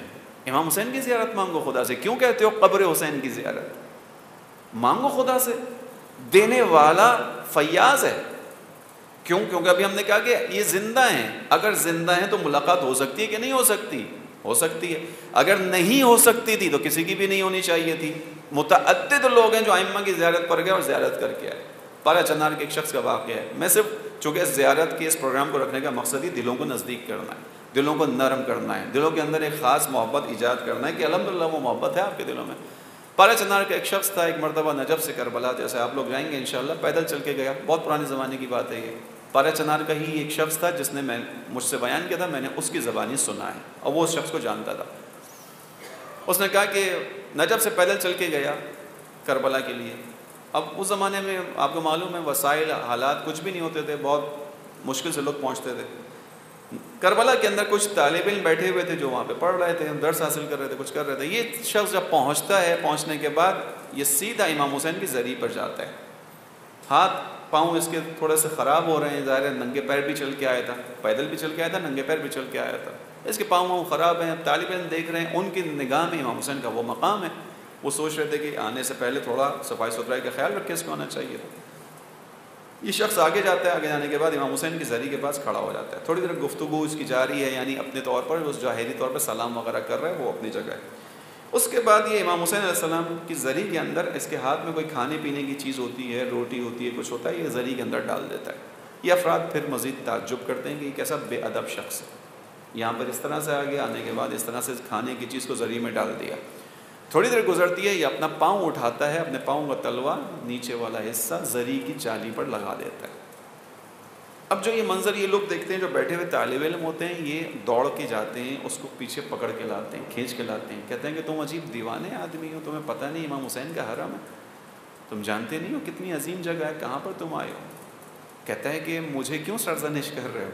امام حسین کی زیارت مانگو خدا سے۔ کیوں کہتے ہو قبر حسین کی زیارت؟ مانگو خدا سے، دینے والا فیاض ہے۔ کیوں؟ کیونکہ ابھی ہم نے کہا کہ یہ زندہ ہیں، اگر زندہ ہیں تو ملاقات ہو سکتی ہے کہ نہیں ہو سکتی؟ ہو سکتی ہے۔ اگر نہیں ہو سکتی تھی تو کسی کی بھی نہیں ہونی چاہیے تھی۔ متعدد لوگ ہیں جو ائمہ کی زیارت پر گئے اور زیارت کر کے آئے۔ پارا چنار کے ایک شخص کا واقعہ ہے، میں صرف چونکہ زیارت کے اس پروگرام کو رکھنے کا مقصد ہی دلوں کو نزدیک کرنا ہے، دلوں کو نرم کرنا ہے، دلوں کے اندر ایک خاص محبت ایجاد کرنا ہے کہ الحمدللہ وہ محبت ہے آپ کے دلوں میں۔ پارا چنار کا ایک شخص تھا، ایک مرتبہ نجف سے کربلا، جیسے آپ لوگ جائیں گے انشاءاللہ، پیدل چل کے گیا، بہت پرانے زمانے کی بات ہے یہ۔ پارا چنار کا ہی ایک شخص تھا جس نے مجھ سے بیان کیا تھا، میں نے اس کی زبانی سنا ہے اور وہ اس شخص کو جانتا تھا۔ اس نے کہا کہ نجف سے پیدل چل کے گیا کربلا کے لیے۔ اب اس زمانے میں آپ کو معلوم ہے وسائل، حالات کچھ بھی نہیں ہوتے تھے، بہت مشکل سے لوگ پہنچتے تھے۔ کربلا کے اندر کچھ طالب علم بیٹھے ہوئے تھے جو وہاں پہ پڑھ رہے تھے، درس حاصل کر رہے تھے، کچھ کر رہے تھے. یہ شخص جب پہنچتا ہے، پہنچنے کے بعد یہ سیدھا امام حسین کی زری پر جاتا ہے. ہاتھ پاؤں اس کے تھوڑے سے خراب ہو رہے ہیں، ظاہر ہے ننگے پیر بھی چل کے آیا تھا، پیدل بھی چل کے آیا تھا، ننگے پیر بھی چل کے آیا تھا، اس کے پاؤں خراب ہیں. اب طالب علم دیکھ رہے ہیں، ان کی نگاہ میں امام حسین کا وہ مقام ہے، وہ سوچ رہے تھے کہ آنے سے پہلے تھوڑا صفائی ستھرائی کا خیال رکھ کے اس کو آنا چاہیے تھا. یہ شخص آگے جاتا ہے، آگے جانے کے بعد امام حسین کی زری کے پاس کھڑا ہو جاتا ہے. تھوڑی دیر گفتگو اس کی جاری ہے، یعنی اپنے طور پر اس ظاہری طور پر سلام وغیرہ کر رہا ہے، وہ اپنی جگہ ہے. اس کے بعد یہ امام حسین علیہ السلام کی زری کے اندر اس کے ہاتھ میں کوئی کھانے پینے کی چیز ہوتی ہے، روٹی ہوتی ہے، کچھ ہوتا ہے، یہ زری کے اندر ڈال دیتا ہے. یہ افراد پھر مزید تعجب کرتے ہیں کہ یہ کیسا بے ادب شخص ہے، یہاں پر اس طرح سے آگے آنے کے بعد اس طرح سے کھانے کی چیز کو زری میں ڈال دیا. تھوڑی دیر گزرتی ہے، یہ اپنا پاؤں اٹھاتا ہے، اپنے پاؤں کا تلوا نیچے والا حصہ زری کی جالی پر لگا دیتا ہے. اب جو یہ منظر یہ لوگ دیکھتے ہیں، جو بیٹھے ہوئے طالب علم ہوتے ہیں، یہ دوڑ کے جاتے ہیں، اس کو پیچھے پکڑ کے لاتے ہیں، کھینچ کے لاتے ہیں. کہتے ہیں کہ تم عجیب دیوانے آدمی ہو، تمہیں پتہ نہیں امام حسین کا حرم ہے، تم جانتے نہیں ہو کتنی عظیم جگہ ہے، کہاں پر تم آئے ہو. کہتا ہے کہ مجھے کیوں سرزنش کر رہے ہو،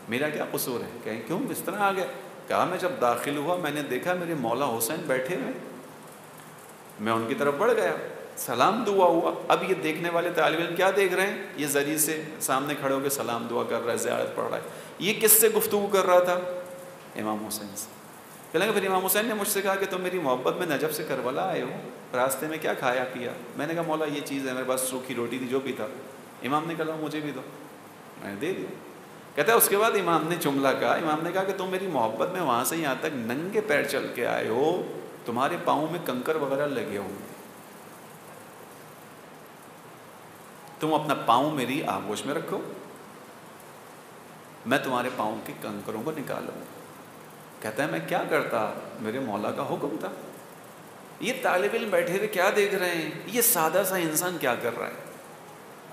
میرا کیا قصور ہے. کہیں کیوں اس طرح آ گئے. کہا میں جب داخل ہوا میں نے دیکھا میرے مولا حسین بیٹھے ہوئے، میں ان کی طرف بڑھ گیا، سلام دعا ہوا. اب یہ دیکھنے والے طالب علم کیا دیکھ رہے ہیں، یہ ذریعے سے سامنے کھڑے ہو کے سلام دعا کر رہا ہے، زیارت پڑھ رہا ہے. یہ کس سے گفتگو کر رہا تھا؟ امام حسین سے. کہنے لگا پھر امام حسین نے مجھ سے کہا کہ تم میری محبت میں نجف سے کربلا آئے ہو، راستے میں کیا کھایا پیا؟ میں نے کہا مولا یہ چیز ہے، میرے پاس سوکھی روٹی تھی، جو بھی تھا. امام نے کہا مجھے بھی دو، میں نے دے دیا. کہتا ہے اس کے بعد امام نے جملہ کہا، امام نے کہا کہ تم میری محبت میں وہاں سے یہاں تک ننگے پیر چل کے آئے ہو، تمہارے پاؤں میں کنکر وغیرہ لگے ہوں، تم اپنا پاؤں میری آغوش میں رکھو، میں تمہارے پاؤں کے کنکروں کو نکالوں. کہتا ہے میں کیا کرتا، میرے مولا کا حکم تھا. یہ طالب علم بیٹھے ہوئے کیا دیکھ رہے ہیں، یہ سادہ سا انسان کیا کر رہا ہے.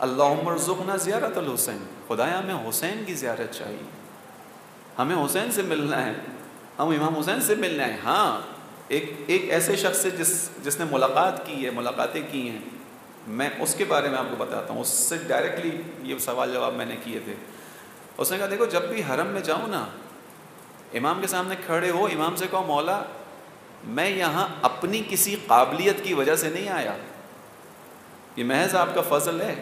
اللہم ارزقنا زیارت الحسین، خدایا ہمیں حسین کی زیارت چاہیے، ہمیں حسین سے ملنا ہے، ہم امام حسین سے ملنا ہے. ہاں ایک ایسے شخص سے جس نے ملاقات کی ہے، ملاقاتیں کی ہیں، میں اس کے بارے میں آپ کو بتاتا ہوں. اس سے ڈائریکٹلی یہ سوال جواب میں نے کیے تھے. اس نے کہا دیکھو جب بھی حرم میں جاؤں نا، امام کے سامنے کھڑے ہو، امام سے کہو مولا میں یہاں اپنی کسی قابلیت کی وجہ سے نہیں آیا، یہ محض آپ کا فضل ہے،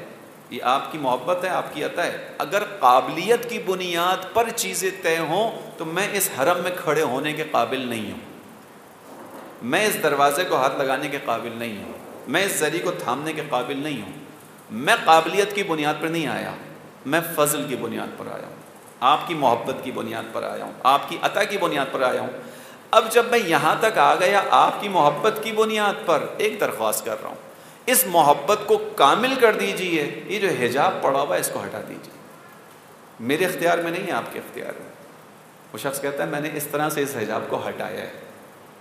یہ آپ کی محبت ہے، آپ کی عطا ہے. اگر قابلیت کی بنیاد پر چیزیں طے ہوں تو میں اس حرم میں کھڑے ہونے کے قابل نہیں ہوں، میں اس دروازے کو ہاتھ لگانے کے قابل نہیں ہوں، میں اس زری کو تھامنے کے قابل نہیں ہوں. میں قابلیت کی بنیاد پر نہیں آیا، میں فضل کی بنیاد پر آیا ہوں، آپ کی محبت کی بنیاد پر آیا ہوں، آپ کی عطا کی بنیاد پر آیا ہوں. اب جب میں یہاں تک آ گیا آپ کی محبت کی بنیاد پر، ایک درخواست کر رہا ہوں، اس محبت کو کامل کر دیجئے، یہ جو حجاب پڑا ہوا ہے اس کو ہٹا دیجئے، میرے اختیار میں نہیں ہے، آپ کے اختیار میں. وہ شخص کہتا ہے میں نے اس طرح سے اس حجاب کو ہٹایا ہے،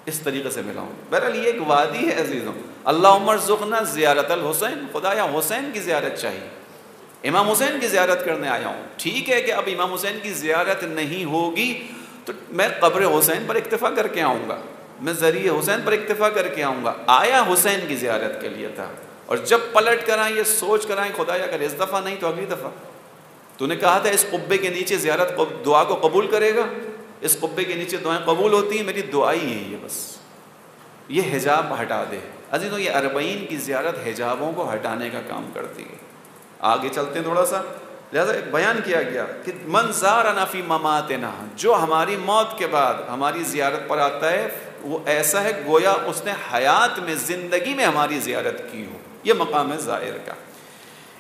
اس طریقے سے ملا ہوں. بہرحال یہ ایک وادی ہے عزیزوں. اللہم ارزقنا زیارت الحسین، خدایا حسین کی زیارت چاہیے، امام حسین کی زیارت کرنے آیا ہوں. ٹھیک ہے کہ اب امام حسین کی زیارت نہیں ہوگی تو میں قبر حسین پر اکتفا کر کے آؤں گا، میں ذریعہ حسین پر اکتفا کر کے آؤں گا. آیا حسین کی زیارت کے لیے تھا، اور جب پلٹ کر آئیں یہ سوچ کر آئیں خدایا اگر اس دفعہ نہیں تو اگلی دفعہ. تو نے کہا تھا اس قبے کے نیچے زیارت دعا کو قبول کرے گا، اس قبے کے نیچے دعائیں قبول ہوتی ہیں، میری دعا ہی یہی ہے بس، یہ حجاب ہٹا دے. عزیزوں یہ 40 کی زیارت حجابوں کو ہٹانے کا کام کرتی ہے. آگے چلتے ہیں تھوڑا سا. لہذا ایک بیان کیا گیا کہ من زارنا فی مماتنا، جو ہماری موت کے بعد ہماری زیارت پر آتا ہے وہ ایسا ہے گویا اس نے حیات میں، زندگی میں ہماری زیارت کی ہو. یہ مقام ہے زائر کا.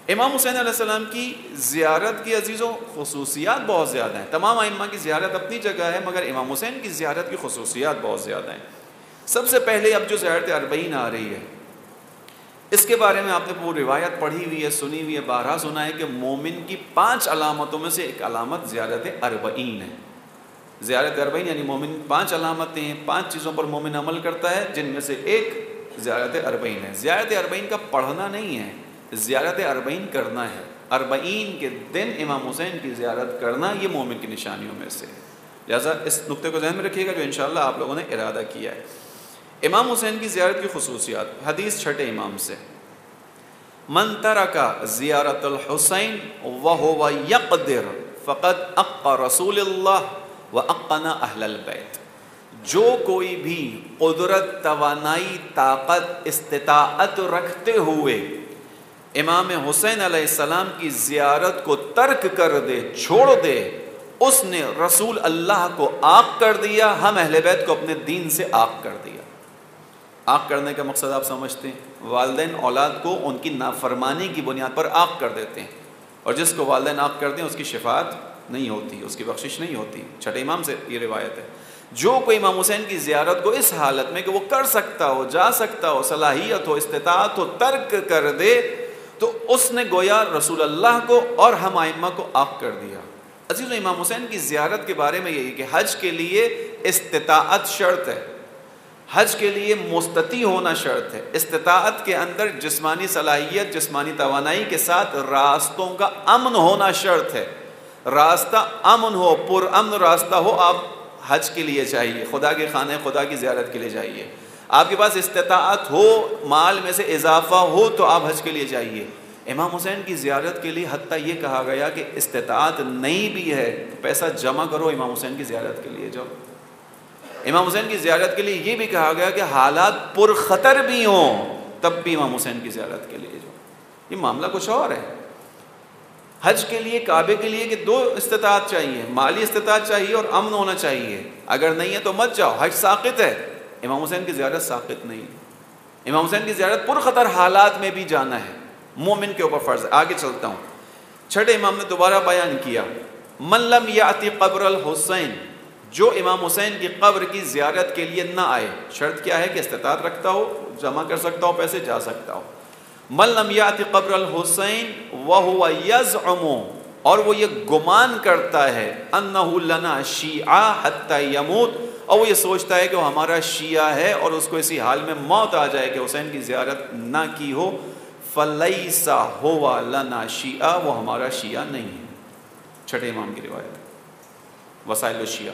امام حسین علیہ السلام کی زیارت کی عزیزوں خصوصیات بہت زیادہ ہیں. تمام ائمہ کی زیارت اپنی جگہ ہے، مگر امام حسین کی زیارت کی خصوصیات بہت زیادہ ہیں. سب سے پہلے اب جو زیارت 40 آ رہی ہے اس کے بارے میں آپ نے پوری روایت پڑھی ہوئی ہے، سنی ہوئی ہے، بارہا سنا ہے کہ مومن کی 5 علامتوں میں سے ایک علامت زیارت 40 ہے. زیارت 40 یعنی مومن 5 علامتیں ہیں، 5 چیزوں پر مومن عمل کرتا ہے، جن میں سے ایک زیارت 40 ہے. زیارت 40 کا پڑھنا نہیں ہے، زیارت 40 کرنا ہے. 40 کے دن امام حسین کی زیارت کرنا یہ مومن کی نشانیوں میں سے. لہذا اس نقطے کو ذہن میں رکھیے گا جو انشاءاللہ آپ لوگوں نے ارادہ کیا ہے. امام حسین کی زیارت کی خصوصیات. حدیث چھٹے امام سے، من ترک زیارت الحسین وہو یقدر فقد اق رسول اللہ واقنا اہل البیت. جو کوئی بھی قدرت، توانائی، طاقت، استطاعت رکھتے ہوئے امام حسین علیہ السلام کی زیارت کو ترک کر دے، چھوڑ دے، اس نے رسول اللہ کو عاق کر دیا، ہم اہل بیت کو اپنے دین سے عاق کر دیا. عاق کرنے کا مقصد آپ سمجھتے ہیں، والدین اولاد کو ان کی نافرمانی کی بنیاد پر عاق کر دیتے ہیں، اور جس کو والدین عاق کرتے ہیں اس کی شفاعت نہیں ہوتی، اس کی بخشش نہیں ہوتی. چھٹے امام سے یہ روایت ہے. جو کوئی امام حسین کی زیارت کو اس حالت میں کہ وہ کر سکتا ہو، جا سکتا ہو، صلاحیت ہو، استطاعت ہو، ترک کر دے، تو اس نے گویا رسول اللہ کو اور ہم ائمہ کو عاق کر دیا. عزیزو، امام حسین کی زیارت کے بارے میں یہی کہ حج کے لیے استطاعت شرط ہے، حج کے لیے مستطیع ہونا شرط ہے. استطاعت کے اندر جسمانی صلاحیت، جسمانی توانائی کے ساتھ راستوں کا امن ہونا شرط ہے. راستہ امن ہو، پر امن راستہ ہو، آپ حج کے لیے چاہیے، خدا کے خانہ خدا کی زیارت کے لیے جائیے. آپ کے پاس استطاعت ہو، مال میں سے اضافہ ہو، تو آپ حج کے لیے جائیے. امام حسین کی زیارت کے لیے حتیٰ یہ کہا گیا کہ استطاعت نہیں بھی ہے تو پیسہ جمع کرو، امام حسین کی زیارت کے لیے جاؤ. امام حسین کی زیارت کے لیے یہ بھی کہا گیا کہ حالات پرخطر بھی ہوں تب بھی امام حسین کی زیارت کے لیے جاؤ. یہ معاملہ کچھ اور ہے. حج کے لیے، کعبے کے لیے کہ دو استطاعت چاہیے، مالی استطاعت چاہیے اور امن ہونا چاہیے. اگر نہیں ہے تو مت جاؤ، حج ساقط ہے. امام حسین کی زیارت ساقط نہیں. امام حسین کی زیارت پرخطر حالات میں بھی جانا ہے، مومن کے اوپر فرض ہے. آگے چلتا ہوں. چھٹے امام نے دوبارہ بیان کیا، من لم یاتی قبر الحسین، جو امام حسین کی قبر کی زیارت کے لیے نہ آئے. شرط کیا ہے کہ استطاعت رکھتا ہو، جمع کر سکتا ہو پیسے، جا سکتا ہو. من لم یاتی قبر الحسین وہو یزعم، اور وہ یہ گمان کرتا ہے، انہ لنا شیعہ حتی یموت، اور وہ یہ سوچتا ہے کہ وہ ہمارا شیعہ ہے اور اس کو اسی حال میں موت آ جائے کہ حسین کی زیارت نہ کی ہو، فلیس ہوا لنا شیعہ، وہ ہمارا شیعہ نہیں ہے. چھٹے امام کی روایت وسائل الشیعہ.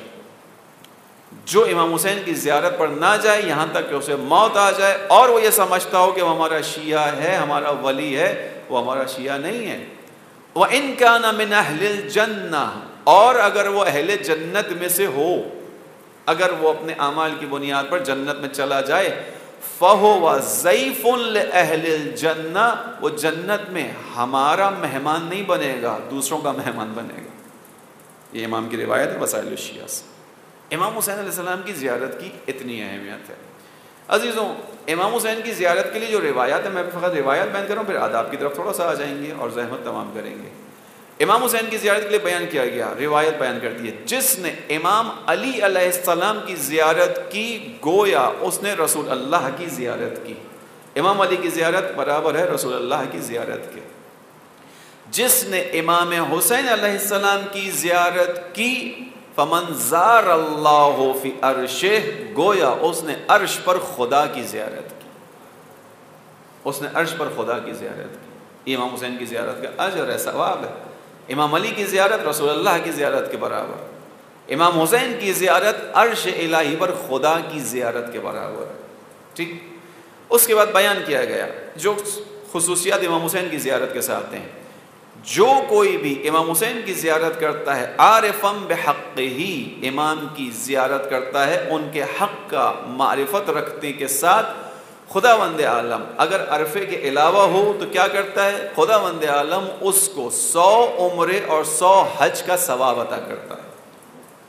جو امام حسین کی زیارت پر نہ جائے یہاں تک کہ اسے موت آ جائے اور وہ یہ سمجھتا ہو کہ وہ ہمارا شیعہ ہے، ہمارا ولی ہے، وہ ہمارا شیعہ نہیں ہے. وَإِن كَانَ مِنْ أَهْلِ الْجَنَّةِ، اور اگر وہ اہل جنت میں سے ہو، اگر وہ اپنے اعمال کی بنیاد پر جنت میں چلا جائے، فَهُوَ ضَيْفٌ لِأَهْلِ الْجَنَّةِ، وہ جنت میں ہمارا مہمان نہیں بنے گا، دوسروں کا مہمان بنے گا. یہ امام کی روایت ہے وسائل الشیعہ سے. امام حسین علیہ السلام کی زیارت کی اتنی اہمیت ہے. عزیزوں، امام حسین کی زیارت کے لیے جو روایات ہے، میں فقط روایات بیان کر رہا ہوں، پھر آداب کی طرف تھوڑا سا آ جائیں گے اور زحمت تمام کریں گے. امام حسین کی زیارت کے لیے بیان کیا گیا، روایت بیان کرتی ہے، جس نے امام علی علیہ السلام کی زیارت کی گویا اس نے رسول اللہ کی زیارت کی. امام علی کی زیارت برابر ہے رسول اللہ کی زیارت کے. جس نے امام حسین علیہ السلام کی زیارت کی، فمن زار اللہ فی عرشہ، گویا اس نے عرش پر خدا کی زیارت کی. اس نے عرش پر خدا کی زیارت کی. امام حسین کی زیارت کا اجر ہے، ثواب ہے. امام علی کی زیارت رسول اللہ کی زیارت کے برابر. امام حسین کی زیارت عرش الہی پر خدا کی زیارت کے برابر. ٹھیک. اس کے بعد بیان کیا گیا جو خصوصیات امام حسین کی زیارت کے ساتھ ہیں. جو کوئی بھی امام حسین کی زیارت کرتا ہے، عارفم بحق ہی، امام کی زیارت کرتا ہے ان کے حق کا معرفت رکھتے کے ساتھ، خداوند عالم اگر عرفے کے علاوہ ہو تو کیا کرتا ہے، خداوند عالم اس کو 100 عمرے اور 100 حج کا ثواب عطا کرتا ہے.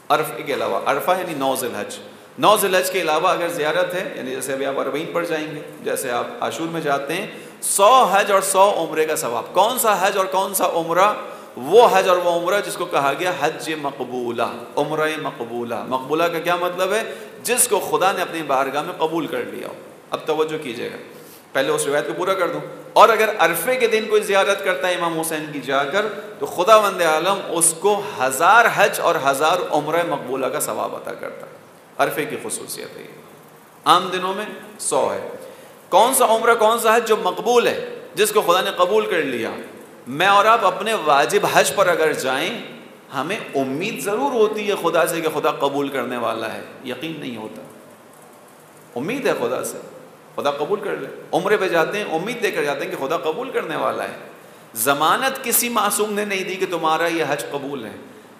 عرفے کے علاوہ، عرفہ یعنی 9 ذی الحج، 9 ذی الحج کے علاوہ اگر زیارت ہے، یعنی جیسے ابھی آپ اربعین پر جائیں گے، جیسے آپ عاشور میں جاتے ہیں، 100 حج اور 100 عمرے کا ثواب. کون سا حج اور کون سا عمرہ؟ وہ حج اور وہ عمرہ جس کو کہا گیا حج مقبولہ، عمرہ مقبولہ. مقبولہ کا کیا مطلب ہے؟ جس کو خدا نے اپنی بارگاہ میں قبول کر لیا ہو. اب توجہ کیجئے گا، پہلے اس روایت کو پورا کر دوں. اور اگر عرفے کے دن کوئی زیارت کرتا ہے امام حسین کی جا کر، تو خداوند عالم اس کو 1000 حج اور 1000 عمرہ مقبولہ کا ثواب عطا کرتا ہے. عرفے کی خصوصیت ہے. عام دنوں میں 100 ہے. کون سا عمرہ کون سا حج؟ جو مقبول ہے، جس کو خدا نے قبول کر لیا. میں اور آپ اپنے واجب حج پر اگر جائیں، ہمیں امید ضرور ہوتی ہے خدا سے کہ خدا قبول کرنے والا ہے، یقین نہیں ہوتا. امید ہے خدا سے، خدا قبول کر لے. عمرے پہ جاتے ہیں امید دے کر جاتے ہیں کہ خدا قبول کرنے والا ہے. ضمانت کسی معصوم نے نہیں دی کہ تمہارا یہ حج قبول ہے.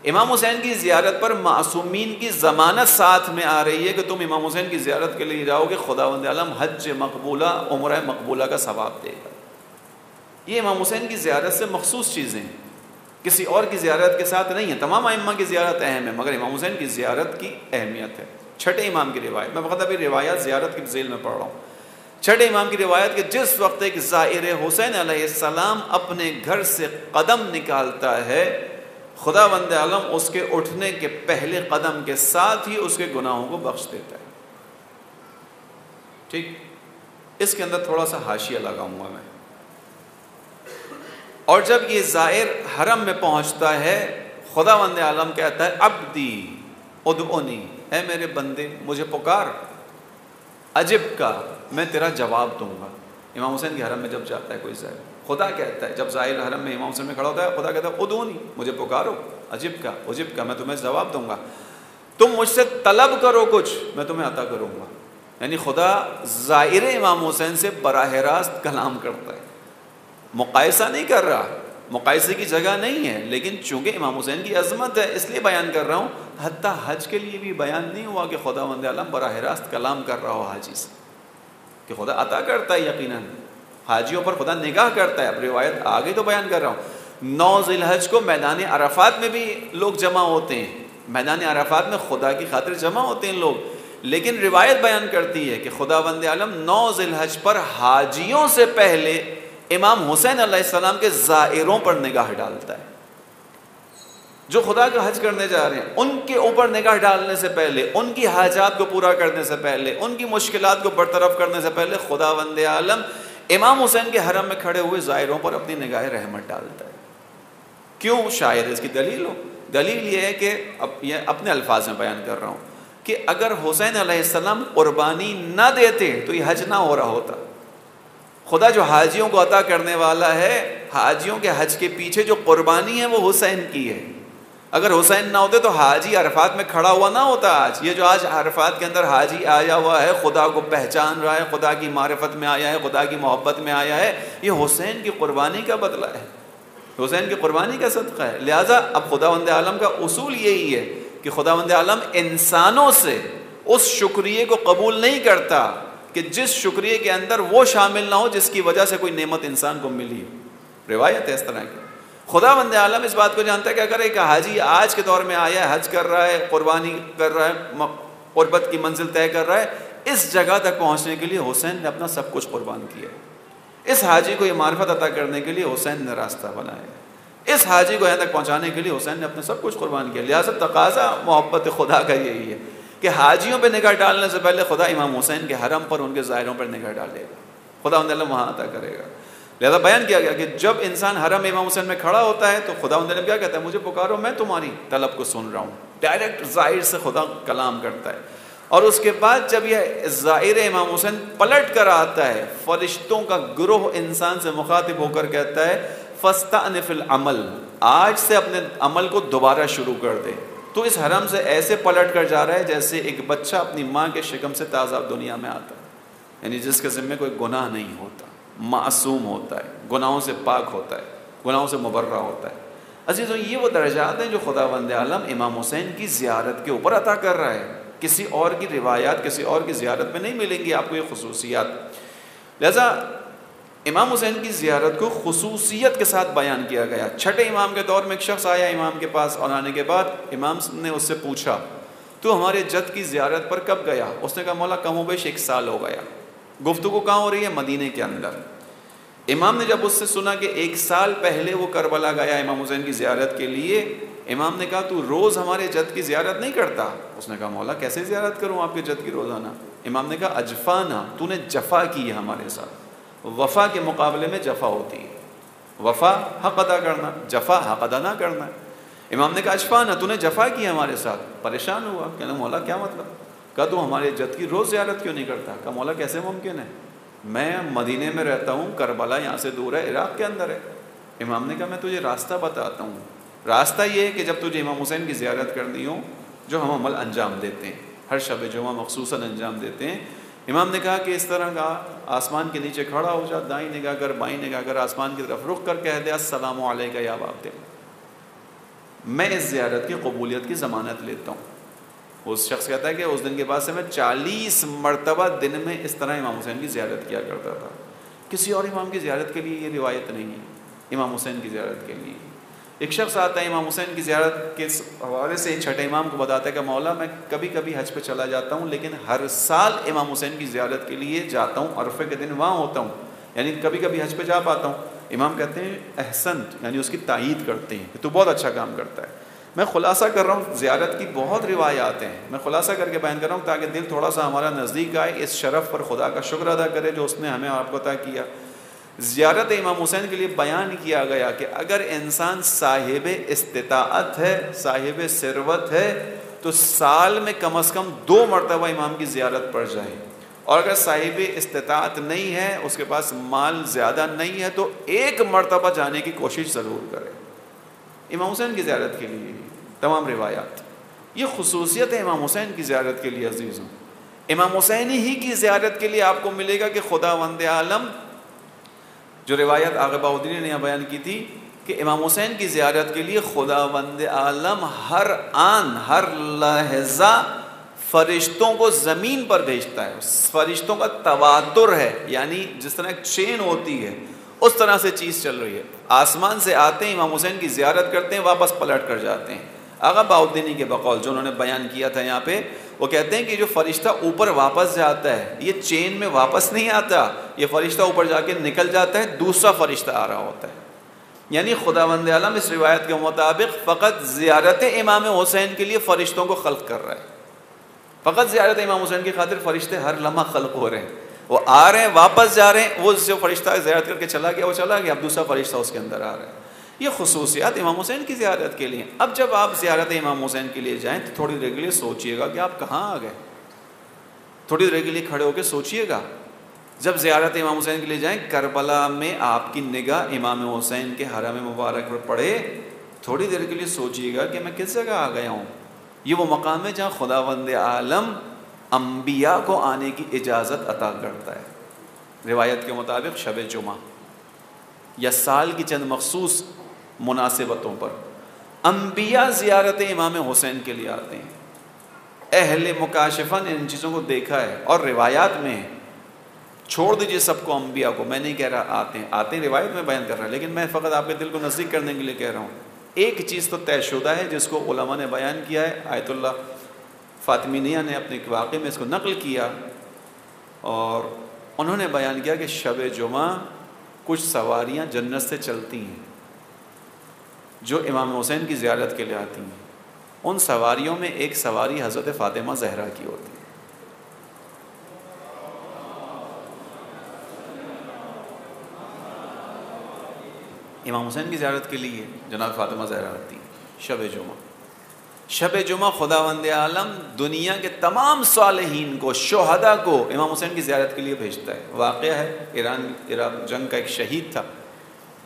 امام حسین کی زیارت پر معصومین کی ضمانت ساتھ میں آ رہی ہے کہ تم امام حسین کی زیارت کے لیے جاؤ گے, خداوند عالم حج مقبولہ, عمرہ مقبولہ کا ثواب دے گا. یہ امام حسین کی زیارت سے مخصوص چیزیں ہیں, کسی اور کی زیارت کے ساتھ نہیں ہیں. تمام ائمہ کی زیارت اہم ہے مگر امام حسین کی زیارت کی اہمیت ہے. چھٹے امام کی روایت, میں بخدا بھی روایات زیارت کی ذیل میں پڑھ رہا ہوں. چھٹے امام کی روایت کہ جس وقت ایک زائر حسین علیہ السلام اپنے گھر سے قدم نکالتا ہے, خداوند عالم اس کے اٹھنے کے پہلے قدم کے ساتھ ہی اس کے گناہوں کو بخش دیتا ہے. ٹھیک, اس کے اندر تھوڑا سا حاشیہ لگاؤں گا میں. اور جب یہ زائر حرم میں پہنچتا ہے, خداوند عالم کہتا ہے عبدی ادعونی, اے میرے بندے مجھے پکار, عجب کا میں تیرا جواب دوں گا. امام حسین کے حرم میں جب جاتا ہے کوئی زائر, خدا کہتا ہے, جب زائر حرم میں امام حسین میں کھڑا ہوتا ہے, خدا کہتا ہے ادعونی, مجھے پکارو, عجب کا میں تمہیں جواب دوں گا. تم مجھ سے طلب کرو کچھ, میں تمہیں عطا کروں گا. یعنی خدا زائر امام حسین سے براہ راست کلام کرتا ہے, مقایسہ نہیں کر رہا, مقایسے کی جگہ نہیں ہے, لیکن چونکہ امام حسین کی عظمت ہے اس لیے بیان کر رہا ہوں. حتیٰ حج کے لیے بھی بیان نہیں ہوا کہ خداوند عالم براہ راست کلام کر رہا ہو حاجی سے, کہ خدا عطا کرتا ہے, یقیناً حاجیوں پر خدا نگاہ کرتا ہے. اب روایت آگے تو بیان کر رہا ہوں. 9 ذی الحج کو میدان عرفات میں بھی لوگ جمع ہوتے ہیں, میدان عرفات میں خدا کی خاطر جمع ہوتے ہیں لوگ, لیکن روایت بیان کرتی ہے کہ خداوند عالم 9 ذی الحج پر حاجیوں سے پہلے امام حسین علیہ السلام کے زائروں پر نگاہ ڈالتا ہے. جو خدا کا حج کرنے جا رہے ہیں ان کے اوپر نگاہ ڈالنے سے پہلے, ان کی حاجات کو پورا کرنے سے پہلے, ان کی مشکلات کو برطرف کرنے سے پہلے خداوند عالم امام حسین کے حرم میں کھڑے ہوئے زائروں پر اپنی نگاہ رحمت ڈالتا ہے. کیوں؟ شاید اس کی دلیل ہو. دلیل یہ ہے کہ یہ اپنے الفاظ میں بیان کر رہا ہوں کہ اگر حسین علیہ السلام قربانی نہ دیتے تو یہ حج نہ ہو رہا ہوتا. خدا جو حاجیوں کو عطا کرنے والا ہے, حاجیوں کے حج کے پیچھے جو قربانی ہے وہ حسین کی ہے. اگر حسین نہ ہوتے تو حاجی عرفات میں کھڑا ہوا نہ ہوتا. آج یہ جو آج عرفات کے اندر حاجی آیا ہوا ہے, خدا کو پہچان رہا ہے, خدا کی معرفت میں آیا ہے, خدا کی محبت میں آیا ہے, یہ حسین کی قربانی کا بدلہ ہے, حسین کی قربانی کا صدقہ ہے. لہٰذا اب خداوند عالم کا اصول یہی ہے کہ خداوند عالم انسانوں سے اس شکریہ کو قبول نہیں کرتا کہ جس شکریہ کے اندر وہ شامل نہ ہو جس کی وجہ سے کوئی نعمت انسان کو ملی ہو. روایت ہے اس طرح کی. خداوند عالم اس بات کو جانتا ہے کہ اگر ایک حاجی آج کے دور میں آیا ہے, حج کر رہا ہے, قربانی کر رہا ہے, قربت کی منزل طے کر رہا ہے, اس جگہ تک پہنچنے کے لیے حسین نے اپنا سب کچھ قربان کیا ہے. اس حاجی کو یہ معرفت عطا کرنے کے لیے حسین نے راستہ بنایا ہے. اس حاجی کو یہاں تک پہنچانے کے لیے حسین نے اپنا سب کچھ قربان کیا. لہٰذا تقاضا محبت خدا کا یہی ہے کہ حاجیوں پہ نگاہ ڈالنے سے پہلے خدا امام حسین کے حرم پر, ان کے زائروں پر نگاہ ڈالے گا, خداوند عالم وہاں عطا کرے گا. لہذا بیان کیا گیا کہ جب انسان حرم امام حسین میں کھڑا ہوتا ہے تو خداوند عالم کیا کہتا ہے, مجھے پکارو, میں تمہاری طلب کو سن رہا ہوں. ڈائریکٹ زائر سے خدا کلام کرتا ہے. اور اس کے بعد جب یہ زائر امام حسین پلٹ کر آتا ہے, فرشتوں کا گروہ انسان سے مخاطب ہو کر کہتا ہے فاستأنف العمل, آج سے اپنے عمل کو دوبارہ شروع کر دے. تو اس حرم سے ایسے پلٹ کر جا رہا ہے جیسے ایک بچہ اپنی ماں کے شکم سے تازہ دنیا میں آتا ہے, یعنی جس کے ذمہ کوئی گناہ نہیں ہوتا, معصوم ہوتا ہے, گناہوں سے پاک ہوتا ہے, گناہوں سے مبرہ ہوتا ہے. عزیزوں, یہ وہ درجات ہیں جو خداوند عالم امام حسین کی زیارت کے اوپر عطا کر رہا ہے. کسی اور کی روایات, کسی اور کی زیارت میں نہیں ملیں گی آپ کو یہ خصوصیات. لہذا امام حسین کی زیارت کو خصوصیت کے ساتھ بیان کیا گیا. چھٹے امام کے دور میں ایک شخص آیا امام کے پاس, اور آنے کے بعد امام نے اس سے پوچھا تو ہمارے جد کی زیارت پر کب گیا؟ اس نے کہا مولا کم و بیش 1 سال ہو گیا. گفتگو کہاں ہو رہی ہے؟ مدینے کے اندر. امام نے جب اس سے سنا کہ 1 سال پہلے وہ کربلا گیا امام حسین کی زیارت کے لیے, امام نے کہا تو روز ہمارے جد کی زیارت نہیں کرتا؟ اس نے کہا مولا کیسے زیارت کروں آپ کے جد کی روزانہ؟ امام نے کہا اجفانا, تو نے جفا کی ہے ہمارے ساتھ. وفا کے مقابلے میں جفا ہوتی ہے. وفا حق ادا کرنا, جفا حق ادا نہ کرنا. امام نے کہا اجفانا, تو نے جفا کی ہے ہمارے ساتھ. پریشان ہوا, کہنا مولا کیا مطلب؟ کہا تو ہمارے جد کی روز زیارت کیوں نہیں کرتا؟ کہا مولا کیسے ممکن ہے, میں مدینے میں رہتا ہوں, کربلا یہاں سے دور ہے, عراق کے اندر ہے. امام نے کہا میں تجھے راستہ بتاتا ہوں. راستہ یہ ہے کہ جب تجھے امام حسین کی زیارت کرنی ہو, جو ہم عمل انجام دیتے ہیں, ہر شب جمعہ مخصوصاً انجام دیتے ہیں. امام نے کہا کہ اس طرح کا آسمان کے نیچے کھڑا ہو جا، دائیں نگاہ کر بائیں نگاہ کر، آسمان کی طرف رخ کر کہہ دے السلام علیک یا ابا عبداللہ، میں اس زیارت کی قبولیت کی ضمانت لیتا ہوں۔ اس شخص کہتا ہے کہ اس دن کے بعد سے میں 40 مرتبہ دن میں اس طرح امام حسین کی زیارت کیا کرتا تھا۔ کسی اور امام کی زیارت کے لیے یہ روایت نہیں ہے، امام حسین کی زیارت کے لیے۔ ایک شخص آتا ہے امام حسین کی زیارت کے حوالے سے چھٹے امام کو بتاتا ہے کہ مولا میں کبھی کبھی حج پہ چلا جاتا ہوں، لیکن ہر سال امام حسین کی زیارت کے لیے جاتا ہوں، عرفے کے دن وہاں ہوتا ہوں، یعنی کبھی کبھی حج پہ جا پاتا ہوں۔ امام کہتے ہیں احسنت، یعنی اس کی تائید کرتے ہیں کہ تو بہت اچھا کام کرتا ہے۔ میں خلاصہ کر رہا ہوں، زیارت کی بہت روایات ہیں، میں خلاصہ کر کے بیان کر رہا ہوں تاکہ دل تھوڑا سا ہمارا نزدیک آئے، اس شرف پر خدا کا شکر ادا کرے جو اس نے ہمیں آپ کو عطا کیا۔ زیارت امام حسین کے لیے بیان کیا گیا کہ اگر انسان صاحب استطاعت ہے، صاحب ثروت ہے، تو سال میں کم از کم 2 مرتبہ امام کی زیارت پڑ جائے، اور اگر صاحب استطاعت نہیں ہے، اس کے پاس مال زیادہ نہیں ہے، تو 1 مرتبہ جانے کی کوشش ضرور کرے امام حسین کی زیارت کے لیے۔ تمام روایات، یہ خصوصیت ہے امام حسین کی زیارت کے لیے عزیزوں۔ امام حسین ہی کی زیارت کے لیے آپ کو ملے گا کہ خداوند عالم، جو روایت آغا بہاؤالدین نے یہاں بیان کی تھی کہ امام حسین کی زیارت کے لیے خداوند عالم ہر آن ہر لحظہ فرشتوں کو زمین پر بھیجتا ہے۔ فرشتوں کا تواتر ہے، یعنی جس طرح ایک چین ہوتی ہے اس طرح سے چیز چل رہی ہے۔ آسمان سے آتے ہیں، امام حسین کی زیارت کرتے ہیں، واپس پلٹ کر جاتے ہیں۔ آغا بہاؤالدین کے بقول جو انہوں نے بیان کیا تھا یہاں پہ، وہ کہتے ہیں کہ جو فرشتہ اوپر واپس جاتا ہے یہ چین میں واپس نہیں آتا، یہ فرشتہ اوپر جا کے نکل جاتا ہے، دوسرا فرشتہ آ رہا ہوتا ہے۔ یعنی خداوند عالم اس روایت کے مطابق فقط زیارت امام حسین کے لیے فرشتوں کو خلق کر رہا ہے، فقط زیارت امام حسین کی خاطر فرشتے ہر لمحہ خلق ہو رہے ہیں، وہ آ رہے ہیں واپس جا رہے ہیں، وہ جو فرشتہ زیارت کر کے چلا گیا وہ چلا گیا، اب دوسرا فرشتہ اس کے اندر آ رہا ہے۔ یہ خصوصیات امام حسین کی زیارت کے لیے۔ اب جب آپ زیارت امام حسین کے لیے جائیں تو تھوڑی دیر کے لیے سوچئے گا کہ آپ کہاں آ گئے، تھوڑی دیر کے لیے کھڑے ہو کے سوچئے گا۔ جب زیارت امام حسین کے لیے جائیں، کربلا میں آپ کی نگاہ امام حسین کے حرم مبارک پر پڑے، تھوڑی دیر کے لیے سوچئے گا کہ میں کس جگہ آ گیا ہوں۔ یہ وہ مقام ہے جہاں خداوند عالم انبیاء کو آنے کی اجازت عطا کرتا ہے۔ روایت کے مطابق شب جمعہ یا سال کی چند مخصوص مناسبتوں پر انبیاء زیارت امام حسین کے لیے آتے ہیں۔ اہل مکاشفہ نے ان چیزوں کو دیکھا ہے اور روایات میں ہے۔ چھوڑ دیجئے سب کو، انبیاء کو میں نہیں کہہ رہا آتے ہیں روایت میں بیان کر رہا ہے، لیکن میں فقط آپ کے دل کو نزدیک کرنے کے لیے کہہ رہا ہوں۔ ایک چیز تو طے شدہ ہے جس کو علماء نے بیان کیا ہے، آیت اللہ فاطمیہ نے اپنے ایک واقعے میں اس کو نقل کیا، اور انہوں نے بیان کیا کہ شب جمعہ کچھ سواریاں جنت سے چلتی ہیں جو امام حسین کی زیارت کے لیے آتی ہیں۔ ان سواریوں میں ایک سواری حضرت فاطمہ زہرا کی ہوتی ہے۔ امام حسین کی زیارت کے لیے جناب فاطمہ زہرا آتی ہیں شب جمعہ۔ شب جمعہ خداوند عالم دنیا کے تمام صالحین کو، شہداء کو امام حسین کی زیارت کے لیے بھیجتا ہے۔ واقعہ ہے عراق جنگ کا ایک شہید تھا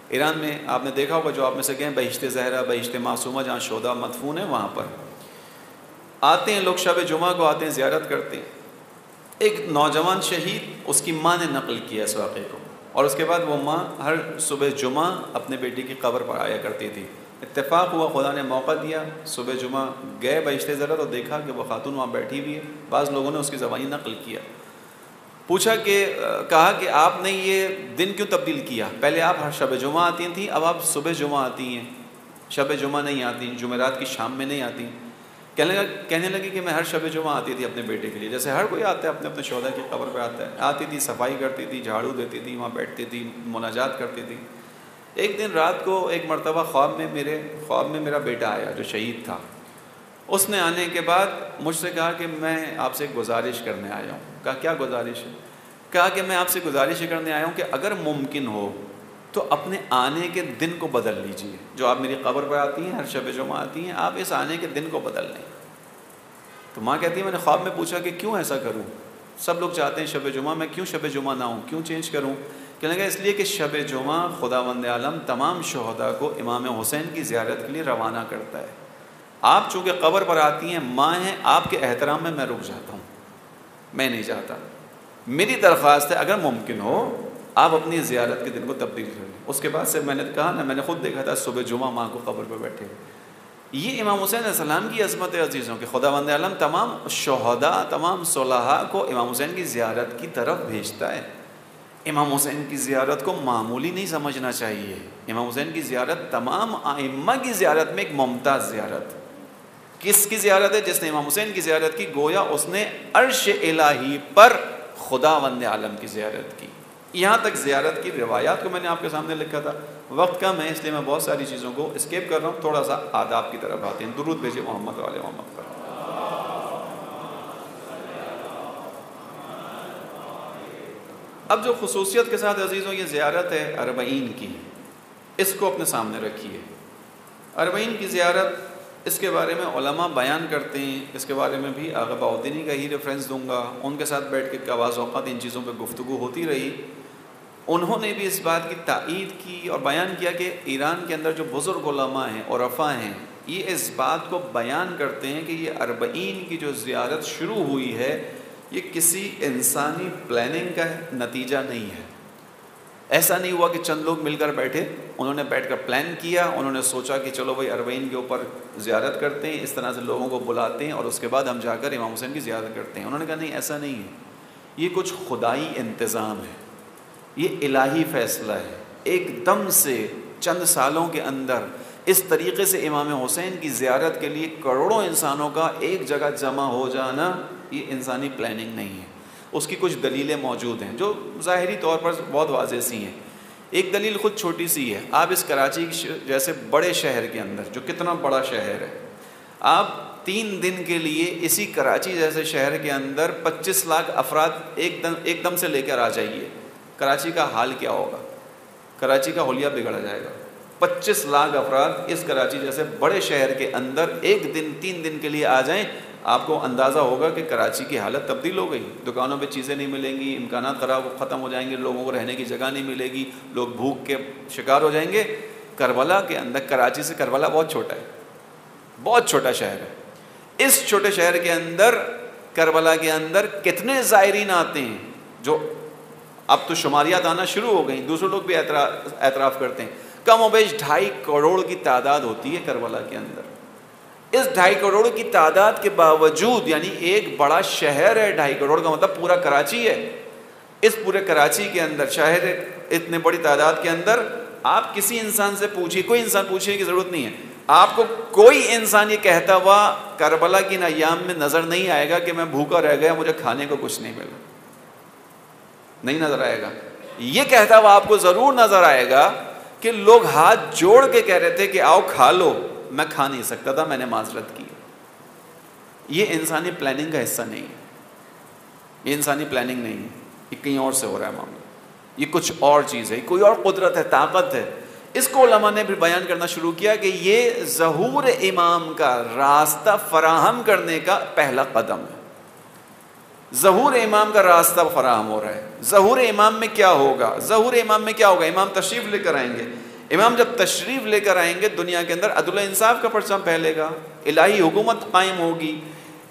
ایران میں، آپ نے دیکھا ہوگا جو آپ میں سے گئے بہشت زہرا، بہشت معصومہ جہاں شہداء مدفون ہیں، وہاں پر آتے ہیں لوگ، شب جمعہ کو آتے ہیں، زیارت کرتے ہیں۔ ایک نوجوان شہید، اس کی ماں نے نقل کیا اس واقعے کو، اور اس کے بعد وہ ماں ہر صبح جمعہ اپنے بیٹی کی قبر پر آیا کرتی تھی۔ اتفاق ہوا، خدا نے موقع دیا، صبح جمعہ گئے بہشت زہرا تو دیکھا کہ وہ خاتون وہاں بیٹھی ہوئی ہے۔ بعض لوگوں نے اس کی زبانی نقل کیا، پوچھا کہ کہا کہ آپ نے یہ دن کیوں تبدیل کیا؟ پہلے آپ ہر شب جمعہ آتی تھیں، اب آپ صبح جمعہ آتی ہیں، شب جمعہ نہیں آتی، جمعرات کی شام میں نہیں آتی۔ کہنے لگی کہ میں ہر شب جمعہ آتی تھی اپنے بیٹے کے لیے، جیسے ہر کوئی آتا ہے اپنے اپنے شہداء کی قبر پہ آتا ہے، آتی تھی، صفائی کرتی تھی، جھاڑو دیتی تھی، وہاں بیٹھتی تھی، مناجات کرتی تھی۔ ایک دن رات کو ایک مرتبہ خواب میں میرا بیٹا آیا جو شہید تھا۔ اس نے آنے کے بعد مجھ سے کہا کہ میں آپ سے گزارش کرنے آیا ہوں۔ کہا کیا گزارش ہے؟ کہا کہ میں آپ سے گزارش کرنے آیا ہوں کہ اگر ممکن ہو تو اپنے آنے کے دن کو بدل لیجئے، جو آپ میری قبر پر آتی ہیں، ہر شب جمعہ آتی ہیں، آپ اس آنے کے دن کو بدل لیں۔ تو ماں کہتی ہے میں نے خواب میں پوچھا کہ کیوں ایسا کروں، سب لوگ چاہتے ہیں شب جمعہ، میں کیوں شب جمعہ نہ ہوں، کیوں چینج کروں؟ کہنے لگا اس لیے کہ شب جمعہ خداوند عالم تمام شہداء کو امام حسین کی زیارت کے لیے روانہ کرتا ہے۔ آپ چونکہ قبر پر آتی ہیں، ماں ہیں، آپ کے احترام میں رک جاتا ہوں، میں نہیں جاتا۔ میری درخواست ہے اگر ممکن ہو آپ اپنی زیارت کے دن کو تبدیل کر لیں. اس کے بعد سے میں نے کہا نا، میں نے خود دیکھا تھا صبح جمعہ ماں کو قبر پہ بیٹھے. یہ امام حسین علیہ السلام کی عظمت عزیزوں کہ خداوند عالم تمام شہداء، تمام صلحاء کو امام حسین کی زیارت کی طرف بھیجتا ہے. امام حسین کی زیارت کو معمولی نہیں سمجھنا چاہیے. امام حسین کی زیارت تمام ائمہ کی زیارت میں ایک ممتاز زیارت. کس کی زیارت ہے؟ جس نے امام حسین کی زیارت کی گویا اس نے عرش الہی پر خداوند عالم کی زیارت کی. یہاں تک زیارت کی روایات کو میں نے آپ کے سامنے لکھا تھا. وقت کم ہے اس لیے میں بہت ساری چیزوں کو اسکیپ کر رہا ہوں. تھوڑا سا آداب کی طرف آتے ہیں. درود بھیجے محمد والے محمد پر. اب جو خصوصیت کے ساتھ عزیزوں یہ زیارت ہے اربعین کی، اس کو اپنے سامنے رکھیے. اربعین کی زیارت، اس کے بارے میں علماء بیان کرتے ہیں. اس کے بارے میں بھی آغا بہاؤالدین کا ہی ریفرنس دوں گا. ان کے ساتھ بیٹھ کے بعض اوقات ان چیزوں پہ گفتگو ہوتی رہی. انہوں نے بھی اس بات کی تائید کی اور بیان کیا کہ ایران کے اندر جو بزرگ علماء ہیں اور عرفاء ہیں، یہ اس بات کو بیان کرتے ہیں کہ یہ اربعین کی جو زیارت شروع ہوئی ہے یہ کسی انسانی پلاننگ کا نتیجہ نہیں ہے. ایسا نہیں ہوا کہ چند لوگ مل کر بیٹھے، انہوں نے بیٹھ کر پلان کیا، انہوں نے سوچا کہ چلو بھائی اربعین کے اوپر زیارت کرتے ہیں، اس طرح سے لوگوں کو بلاتے ہیں اور اس کے بعد ہم جا کر امام حسین کی زیارت کرتے ہیں. انہوں نے کہا نہیں، ایسا نہیں ہے. یہ کچھ خدائی انتظام ہے، یہ الہی فیصلہ ہے. ایک دم سے چند سالوں کے اندر اس طریقے سے امام حسین کی زیارت کے لیے کروڑوں انسانوں کا ایک جگہ جمع ہو جانا یہ انسانی پلاننگ نہیں ہے. اس کی کچھ دلیلیں موجود ہیں جو ظاہری طور پر بہت واضح سی ہیں. ایک دلیل خود چھوٹی سی ہے. آپ اس کراچی جیسے بڑے شہر کے اندر، جو کتنا بڑا شہر ہے، آپ 3 دن کے لیے اسی کراچی جیسے شہر کے اندر 25 لاکھ افراد ایک دم سے لے کر آ جائیے. کراچی کا حال کیا ہوگا؟ کراچی کا حلیہ بگڑ جائے گا. 25 لاکھ افراد اس کراچی جیسے بڑے شہر کے اندر ایک دن 3 دن کے لیے آ جائیں، آپ کو اندازہ ہوگا کہ کراچی کی حالت تبدیل ہو گئی. دکانوں پہ چیزیں نہیں ملیں گی، امکانات ختم ہو جائیں گے، لوگوں کو رہنے کی جگہ نہیں ملے گی، لوگ بھوک کے شکار ہو جائیں گے. کربلا کے اندر، کراچی سے کربلا بہت چھوٹا ہے، بہت چھوٹا شہر ہے. اس چھوٹے شہر کے اندر، کربلا کے اندر کتنے زائرین آتے ہیں، جو اب تو شماریات آنا شروع ہو گئیں، دوسرے لوگ بھی اعتراف کرتے ہیں. کم و بیش 2.5 کروڑ کی تعداد ہوتی ہے کربلا کے اندر. اس 2.5 کروڑ کی تعداد کے باوجود، یعنی ایک بڑا شہر ہے، 2.5 کروڑ کا مطلب پورا کراچی ہے. اس پورے کراچی کے اندر، شہر اتنے بڑی تعداد کے اندر، آپ کسی انسان سے پوچھیے، کوئی انسان پوچھنے کی ضرورت نہیں ہے، آپ کو کوئی انسان یہ کہتا ہوا کربلا کی ان ایام میں نظر نہیں آئے گا کہ میں بھوکا رہ گیا، مجھے کھانے کو کچھ نہیں ملا. نہیں نظر آئے گا. یہ کہتا ہوا آپ کو ضرور نظر آئے گا کہ لوگ ہاتھ جوڑ کے کہہ رہے تھے کہ آؤ کھا لو، میں کھا نہیں سکتا تھا، میں نے معذرت کی. یہ انسانی پلاننگ کا حصہ نہیں ہے، یہ انسانی پلاننگ نہیں ہے، یہ کہیں اور سے ہو رہا ہے معاملہ. یہ کچھ اور چیز ہے، کوئی اور قدرت ہے، طاقت ہے. اس کو علماء نے بھی بیان کرنا شروع کیا کہ یہ ظہور امام کا راستہ فراہم کرنے کا پہلا قدم ہے. ظہور امام کا راستہ فراہم ہو رہا ہے. ظہور امام میں کیا ہوگا؟ ظہور امام میں کیا ہوگا؟ امام تشریف لے کر آئیں گے. امام جب تشریف لے کر آئیں گے، دنیا کے اندر عدل و انصاف کا پرچم پھیلے گا، الہی حکومت قائم ہوگی.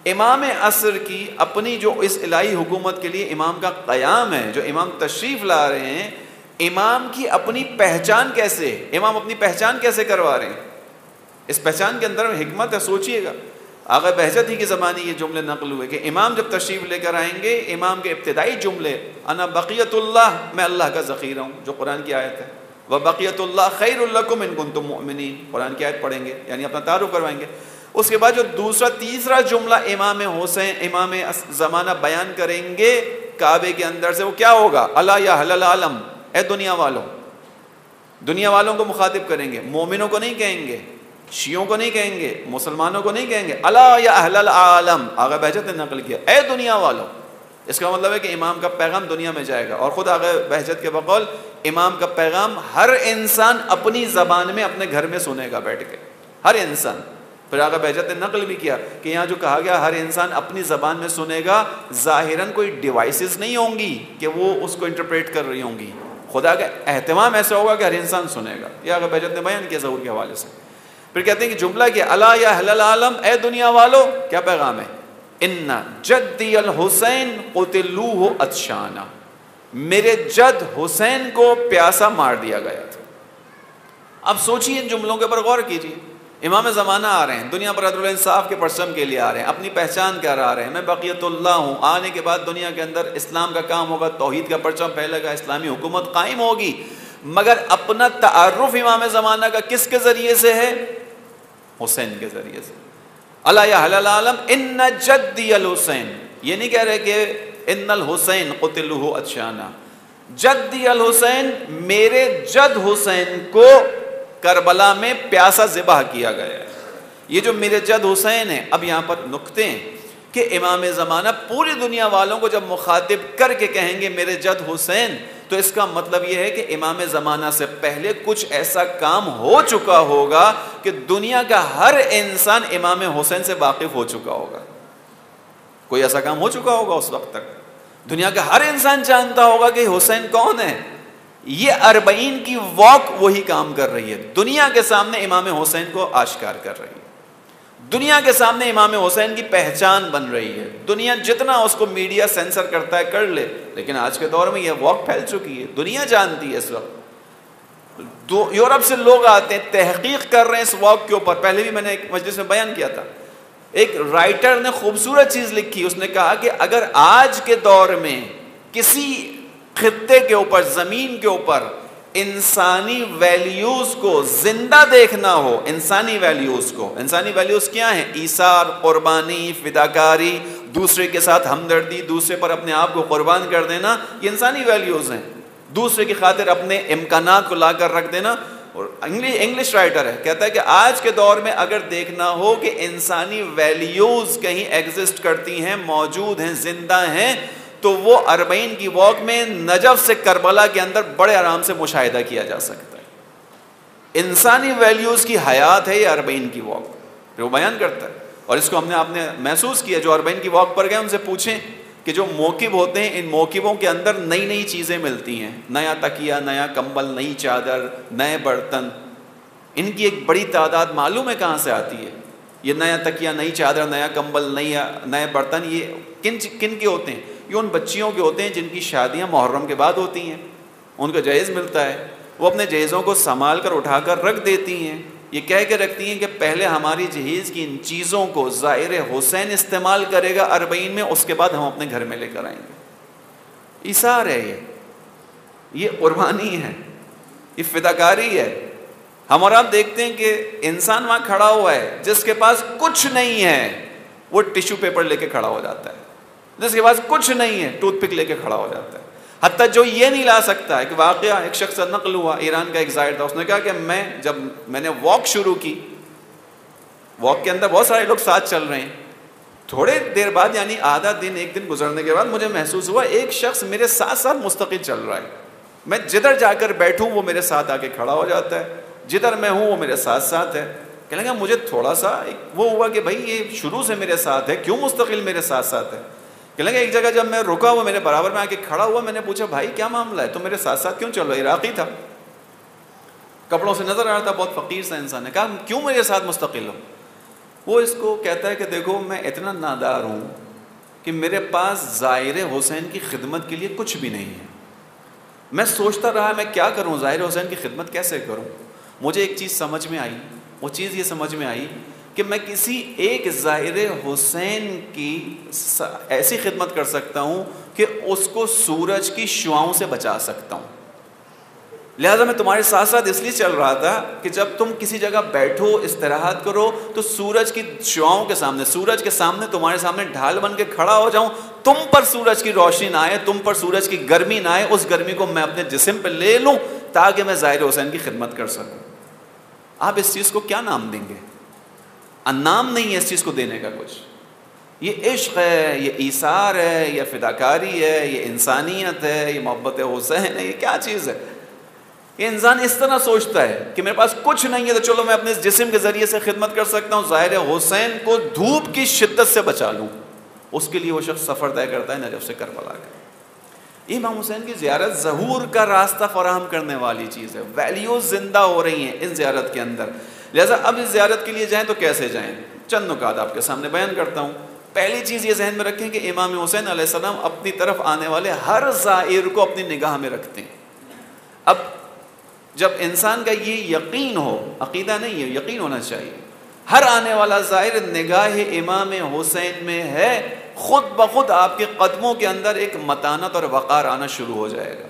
امام عصر کی اپنی جو اس الہی حکومت کے لیے امام کا قیام ہے، جو امام تشریف لا رہے ہیں، امام کی اپنی پہچان کیسے، امام اپنی پہچان کیسے کروا رہے ہیں؟ اس پہچان کے اندر حکمت ہے. سوچئے گا، آغا بہجت ہی کی زمانے یہ جملے نقل ہوئے کہ امام جب تشریف لے کر آئیں گے، امام کے ابتدائی جملے، انا بقیت اللہ، میں اللہ کا ذخیرہ ہوں، جو قرآن کی آیت ہے. وَبَقِيَةُ اللَّهِ خَيْرٌ لَكُمْ إِن كُنتُم مُؤْمِنِينَ، قرآن کی آیت پڑھیں گے، یعنی اپنا تعارف کروائیں گے. اس کے بعد جو دوسرا تیسرا جملہ امام حسین، امام زمانہ بیان کریں گے کعبے کے اندر سے، وہ کیا ہوگا؟ الا یا اہل العالم، اے دنیا والوں. دنیا والوں کو مخاطب کریں گے، مومنوں کو نہیں کہیں گے، شیعوں کو نہیں کہیں گے، مسلمانوں کو نہیں کہیں گے. الا یا اہل العالم، آغا بہجت نے نقل کیا، اے دنیا والوں. اس کا مطلب ہے کہ امام کا پیغام دنیا میں جائے گا. اور خود آغا بہجت کے بقول امام کا پیغام ہر انسان اپنی زبان میں اپنے گھر میں سنے گا بیٹھ کے، ہر انسان. پھر آغا بہجت نے نقل بھی کیا کہ یہاں جو کہا گیا ہر انسان اپنی زبان میں سنے گا، ظاہراً کوئی ڈیوائسز نہیں ہوں گی کہ وہ اس کو انٹرپریٹ کر رہی ہوں گی. خدا کا اہتمام ایسا ہوگا کہ ہر انسان سنے گا. یہ آغا بہجت نے بیان کیا ظہور کے حوالے سے. پھر کہتے ہیں کہ جملہ کیا؟ الا یا اہل العالم، اے دنیا والو. کیا پیغام ہے؟ ان جدی الحسین قتلوہ عطشانا، میرے جد حسین کو پیاسا مار دیا گیا تھا۔ اب سوچیے ان جملوں کے اوپر غور کیجیے۔ امام زمانہ آ رہے ہیں، دنیا پر عدل و انصاف کے پرچم کے لیے آ رہے ہیں، اپنی پہچان کر آ رہے ہیں، میں بقیت اللہ ہوں، آنے کے بعد دنیا کے اندر اسلام کا کام ہوگا، توحید کا پرچم پھیلے گا، اسلامی حکومت قائم ہوگی، مگر اپنا تعارف امام زمانہ کا کس کے ذریعے سے ہے؟ حسین کے ذریعے سے۔ الا یا اہل العالم ان جدی الحسین، یہ نہیں کہہ رہے کہ ان الحسین قتلوہ عطشانا، جدی الحسین، میرے جد حسین کو کربلا میں پیاسا ذبح کیا گیا ہے۔ یہ جو میرے جد حسین ہے، اب یہاں پر نکتے ہیں کہ امام زمانہ پوری دنیا والوں کو جب مخاطب کر کے کہیں گے میرے جد حسین، تو اس کا مطلب یہ ہے کہ امام زمانہ سے پہلے کچھ ایسا کام ہو چکا ہوگا کہ دنیا کا ہر انسان امام حسین سے واقف ہو چکا ہوگا۔ کوئی ایسا کام ہو چکا ہوگا اس وقت تک، دنیا کا ہر انسان جانتا ہوگا کہ حسین کون ہے۔ یہ 40 کی واک وہی کام کر رہی ہے، دنیا کے سامنے امام حسین کو آشکار کر رہی ہے، دنیا کے سامنے امام حسین کی پہچان بن رہی ہے۔ دنیا جتنا اس کو میڈیا سینسر کرتا ہے کر لے، لیکن آج کے دور میں یہ واک پھیل چکی ہے، دنیا جانتی ہے اس وقت۔ یورپ سے لوگ آتے ہیں، تحقیق کر رہے ہیں اس واک کے اوپر۔ پہلے بھی میں نے ایک مجلس میں بیان کیا تھا، ایک رائٹر نے خوبصورت چیز لکھی، اس نے کہا کہ اگر آج کے دور میں کسی خطے کے اوپر، زمین کے اوپر انسانی ویلیوز کو زندہ دیکھنا ہو، انسانی ویلیوز کو، انسانی ویلیوز کیا ہیں؟ ایثار، قربانی، فداکاری، دوسرے کے ساتھ ہمدردی، دوسرے پر اپنے آپ کو قربان کر دینا، یہ انسانی ویلیوز ہیں۔ دوسرے کی خاطر اپنے امکانات کو لا کر رکھ دینا۔ اور انگلش رائٹر ہے، کہتا ہے کہ آج کے دور میں اگر دیکھنا ہو کہ انسانی ویلیوز کہیں ایگزسٹ کرتی ہیں، موجود ہیں، زندہ ہیں، تو وہ 40 کی واک میں نجف سے کربلا کے اندر بڑے آرام سے مشاہدہ کیا جا سکتا ہے۔ انسانی ویلیوز کی حیات ہے یہ 40 کی واک، پھر وہ بیان کرتا ہے۔ اور اس کو ہم نے آپ نے محسوس کیا، جو 40 کی واک پر گئے ان سے پوچھیں کہ جو موکب ہوتے ہیں، ان موکبوں کے اندر نئی نئی چیزیں ملتی ہیں، نیا تکیہ، نیا کمبل، نئی چادر، نئے برتن، ان کی ایک بڑی تعداد معلوم ہے کہاں سے آتی ہے۔ یہ نیا تکیہ، نئی چادر، نیا کمبل، نئے برتن، یہ کن کے ہوتے ہیں؟ یہ ان بچیوں کے ہوتے ہیں جن کی شادیاں محرم کے بعد ہوتی ہیں، ان کا جہیز ملتا ہے، وہ اپنے جہیزوں کو سنبھال کر اٹھا کر رکھ دیتی ہیں، یہ کہہ کے رکھتی ہیں کہ پہلے ہماری جہیز کی ان چیزوں کو زائر حسین استعمال کرے گا 40 میں، اس کے بعد ہم اپنے گھر میں لے کر آئیں گے۔ ایثار ہے یہ قربانی ہے، یہ فداکاری ہے۔ ہم اور آپ دیکھتے ہیں کہ انسان وہاں کھڑا ہوا ہے، جس کے پاس کچھ نہیں ہے وہ ٹیشو پیپر لے کے کھڑا ہو جاتا ہے، جس کے پاس کچھ نہیں ہے ٹوتھ پک لے کے کھڑا ہو جاتا ہے۔ حتیٰ جو یہ نہیں لا سکتا ہے، کہ واقعہ ایک شخص سے نقل ہوا، ایران کا ایک زائر تھا، اس نے کہا کہ جب میں نے واک شروع کی، واک کے اندر بہت سارے لوگ ساتھ چل رہے ہیں، تھوڑے دیر بعد یعنی آدھا دن، ایک دن گزرنے کے بعد مجھے محسوس ہوا ایک شخص میرے ساتھ ساتھ مستقل چل رہا ہے، میں جدھر جا کر بیٹھوں وہ میرے ساتھ آ کے کھڑا ہو جاتا ہے، جدھر میں ہوں وہ میرے ساتھ ساتھ ہے۔ کہنے لگا مجھے تھوڑا سا وہ ہوا کہ بھائی یہ شروع سے میرے ساتھ ہے، کیوں مستقل میرے ساتھ ساتھ ہے؟ کہنے لگا ایک جگہ جب میں رکا، وہ میرے برابر میں آ کے کھڑا ہوا، میں نے پوچھا بھائی کیا معاملہ ہے، تو میرے ساتھ ساتھ کیوں چل رہا ہے؟ عراقی تھا، کپڑوں سے نظر آ رہا تھا، بہت فقیر سا انسان ہے۔ کہا کیوں میرے ساتھ مستقل ہو؟ وہ اس کو کہتا ہے کہ دیکھو میں اتنا نادار ہوں کہ میرے پاس زائر حسین کی خدمت کے لیے کچھ بھی نہیں ہے، میں سوچتا رہا میں کیا کروں، زائر حسین کی خدمت کیسے کروں۔ مجھے ایک چیز سمجھ میں آئی، وہ چیز یہ سمجھ میں آئی کہ میں کسی ایک زائر حسین کی ایسی خدمت کر سکتا ہوں کہ اس کو سورج کی شعاؤں سے بچا سکتا ہوں۔ لہٰذا میں تمہارے ساتھ ساتھ اس لیے چل رہا تھا کہ جب تم کسی جگہ بیٹھو، استراحت کرو، تو سورج کی شعاؤں کے سامنے، سورج کے سامنے تمہارے سامنے ڈھال بن کے کھڑا ہو جاؤں، تم پر سورج کی روشنی نہ آئے، تم پر سورج کی گرمی نہ آئے، اس گرمی کو میں اپنے جسم پہ لے لوں تاکہ میں زائر حسین کی خدمت کر سکوں۔ آپ اس چیز کو کیا نام دیں گے؟ نام نہیں ہے اس چیز کو دینے کا کچھ۔ یہ عشق ہے، یہ ایثار ہے، یہ فداکاری ہے، یہ انسانیت ہے، یہ محبت حسین ہے، یہ کیا چیز ہے؟ یہ انسان اس طرح سوچتا ہے کہ میرے پاس کچھ نہیں ہے تو چلو میں اپنے جسم کے ذریعے سے خدمت کر سکتا ہوں، ظاہر حسین کو دھوپ کی شدت سے بچا لوں۔ اس کے لیے وہ شخص سفر طے کرتا ہے نجف سے کربلا کا۔ امام حسین کی زیارت ظہور کا راستہ فراہم کرنے والی چیز ہے، ویلیوز زندہ ہو رہی ہیں ان زیارت کے اندر۔ لہٰذا اب اس زیارت کے لیے جائیں تو کیسے جائیں؟ چند نکات آپ کے سامنے بیان کرتا ہوں۔ پہلی چیز یہ ذہن میں رکھیں کہ امام حسین علیہ السلام اپنی طرف آنے والے ہر زائر کو اپنی نگاہ میں رکھتے ہیں۔ اب جب انسان کا یہ یقین ہو، عقیدہ نہیں ہے، یقین ہونا چاہیے، ہر آنے والا زائر نگاہ امام حسین میں ہے، خود بخود آپ کے قدموں کے اندر ایک متانت اور وقار آنا شروع ہو جائے گا،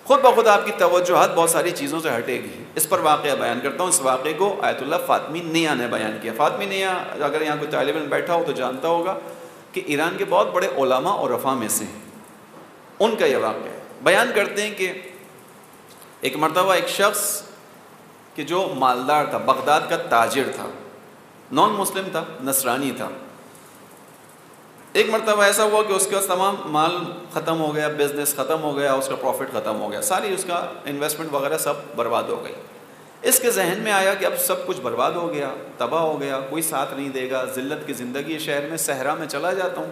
خود بخود آپ کی توجہات بہت ساری چیزوں سے ہٹے گی۔ اس پر واقعہ بیان کرتا ہوں۔ اس واقعے کو آیت اللہ فاطمی نیا نے بیان کیا۔ فاطمی نیا اگر یہاں کوئی طالب علم بیٹھا ہو تو جانتا ہوگا کہ ایران کے بہت بڑے علماء اور رفاع میں سے ہیں۔ ان کا یہ واقعہ بیان کرتے ہیں کہ ایک مرتبہ ایک شخص کہ جو مالدار تھا، بغداد کا تاجر تھا، نان مسلم تھا، نصرانی تھا، ایک مرتبہ ایسا ہوا کہ اس کا تمام مال ختم ہو گیا، بزنس ختم ہو گیا، اس کا پروفٹ ختم ہو گیا، ساری اس کا انویسٹمنٹ وغیرہ سب برباد ہو گئی۔ اس کے ذہن میں آیا کہ اب سب کچھ برباد ہو گیا، تباہ ہو گیا، کوئی ساتھ نہیں دے گا، ذلت کی زندگی ہے، شہر میں صحرا میں چلا جاتا ہوں،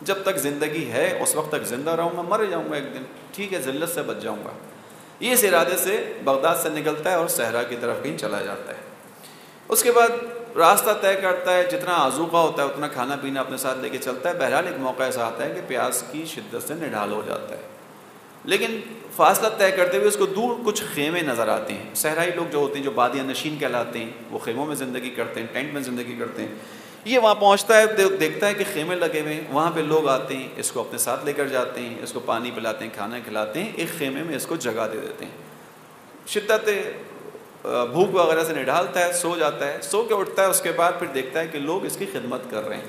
جب تک زندگی ہے اس وقت تک زندہ رہوں گا، مر جاؤں گا ایک دن، ٹھیک ہے ذلت سے بچ جاؤں گا۔ یہ اس ارادے سے بغداد سے نکلتا ہے اور صحرا کی طرف کہیں چلا جاتا ہے۔ اس کے بعد راستہ طے کرتا ہے، جتنا آذوقہ ہوتا ہے اتنا کھانا پینا اپنے ساتھ لے کے چلتا ہے۔ بہرحال ایک موقع ایسا آتا ہے کہ پیاس کی شدت سے نڈھال ہو جاتا ہے، لیکن فاصلہ طے کرتے ہوئے اس کو دور کچھ خیمے نظر آتے ہیں۔ صحرائی لوگ جو ہوتے ہیں، جو بادیہ نشین کہلاتے ہیں، وہ خیموں میں زندگی کرتے ہیں، ٹینٹ میں زندگی کرتے ہیں۔ یہ وہاں پہنچتا ہے، دیکھتا ہے کہ خیمے لگے ہوئے ہیں، وہاں پہ لوگ آتے ہیں، اس کو اپنے ساتھ لے کر جاتے ہیں، اس کو پانی پلاتے ہیں، کھانا کھلاتے ہیں، ایک خیمے میں اس کو جگہ دے دیتے ہیں۔ شدت بھوک وغیرہ سے نڈھالتا ہے، سو جاتا ہے، سو کے اٹھتا ہے، اس کے بعد پھر دیکھتا ہے کہ لوگ اس کی خدمت کر رہے ہیں۔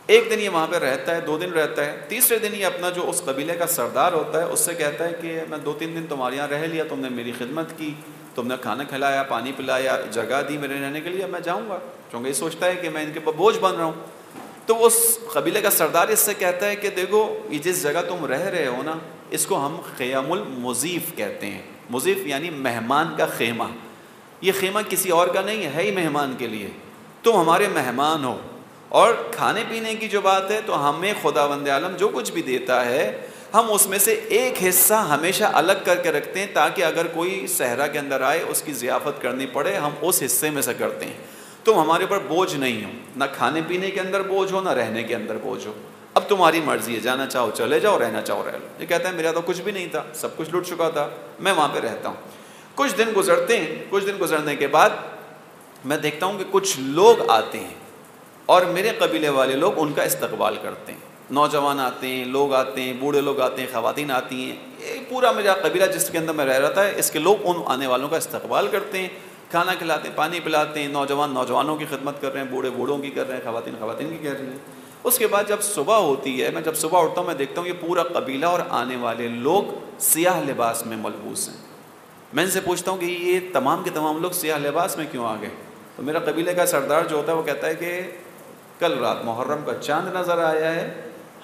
ایک دن یہ وہاں پہ رہتا ہے، 2 دن رہتا ہے، تیسرے دن یہ اپنا جو اس قبیلے کا سردار ہوتا ہے اس سے کہتا ہے کہ میں 2-3 دن تمہارے یہاں رہ لیا، تم نے میری خدمت کی، تم نے کھانا کھلایا، پانی پلایا، جگہ دی میرے رہنے کے لیے، میں جاؤں گا، کیونکہ یہ سوچتا ہے کہ میں ان کے بوجھ بن رہا ہوں۔ تو اس قبیلے کا سردار اس سے کہتا ہے کہ دیکھو یہ جس جگہ تم رہ رہے ہو نا، اس کو ہم خیام المضیف کہتے ہیں۔ مضیف یعنی مہمان کا خیمہ۔ یہ خیمہ کسی اور کا نہیں ہے ہی مہمان کے لیے، تم ہمارے مہمان ہو۔ اور کھانے پینے کی جو بات ہے تو ہمیں خداوند عالم جو کچھ بھی دیتا ہے ہم اس میں سے ایک حصہ ہمیشہ الگ کر کے رکھتے ہیں، تاکہ اگر کوئی صحرا کے اندر آئے اس کی ضیافت کرنی پڑے ہم اس حصے میں سے کرتے ہیں۔ تم ہمارے اوپر بوجھ نہیں ہو، نہ کھانے پینے کے اندر بوجھ ہو، نہ رہنے کے اندر بوجھ ہو۔ اب تمہاری مرضی ہے، جانا چاہو چلے جاؤ، رہنا چاہو رہ لو۔ یہ کہتا ہے میرا تو کچھ بھی نہیں تھا، سب کچھ لٹ چکا تھا، میں وہاں پہ رہتا ہوں۔ کچھ دن گزرتے ہیں، کچھ دن گزرنے کے بعد میں دیکھتا ہوں کہ کچھ لوگ آتے ہیں اور میرے قبیلے والے لوگ ان کا استقبال کرتے ہیں۔ نوجوان آتے ہیں، لوگ آتے ہیں، بوڑھے لوگ آتے ہیں، خواتین آتی ہیں، یہ پورا میرا قبیلہ جس کے اندر میں رہ رہا تھا اس کے لوگ ان آنے والوں کا استقبال کرتے ہیں، کھانا کھلاتے ہیں، پانی پلاتے ہیں، نوجوان نوجوانوں کی خدمت کر رہے ہیں، بوڑھے بوڑھوں کی کر رہے ہیں، خواتین خواتین کی کر رہی ہیں۔ اس کے بعد جب صبح ہوتی ہے، میں جب صبح اٹھتا ہوں میں دیکھتا ہوں یہ پورا قبیلہ اور آنے والے لوگ سیاہ لباس میں ملبوس ہیں۔ میں ان سے پوچھتا ہوں کہ یہ تمام کے تمام لوگ سیاہ لباس میں کیوں آ گئے؟ تو میرا قبیلے کا سردار جو ہوتا ہے وہ کہتا ہے کہ کل رات محرم کا چاند نظر آیا ہے،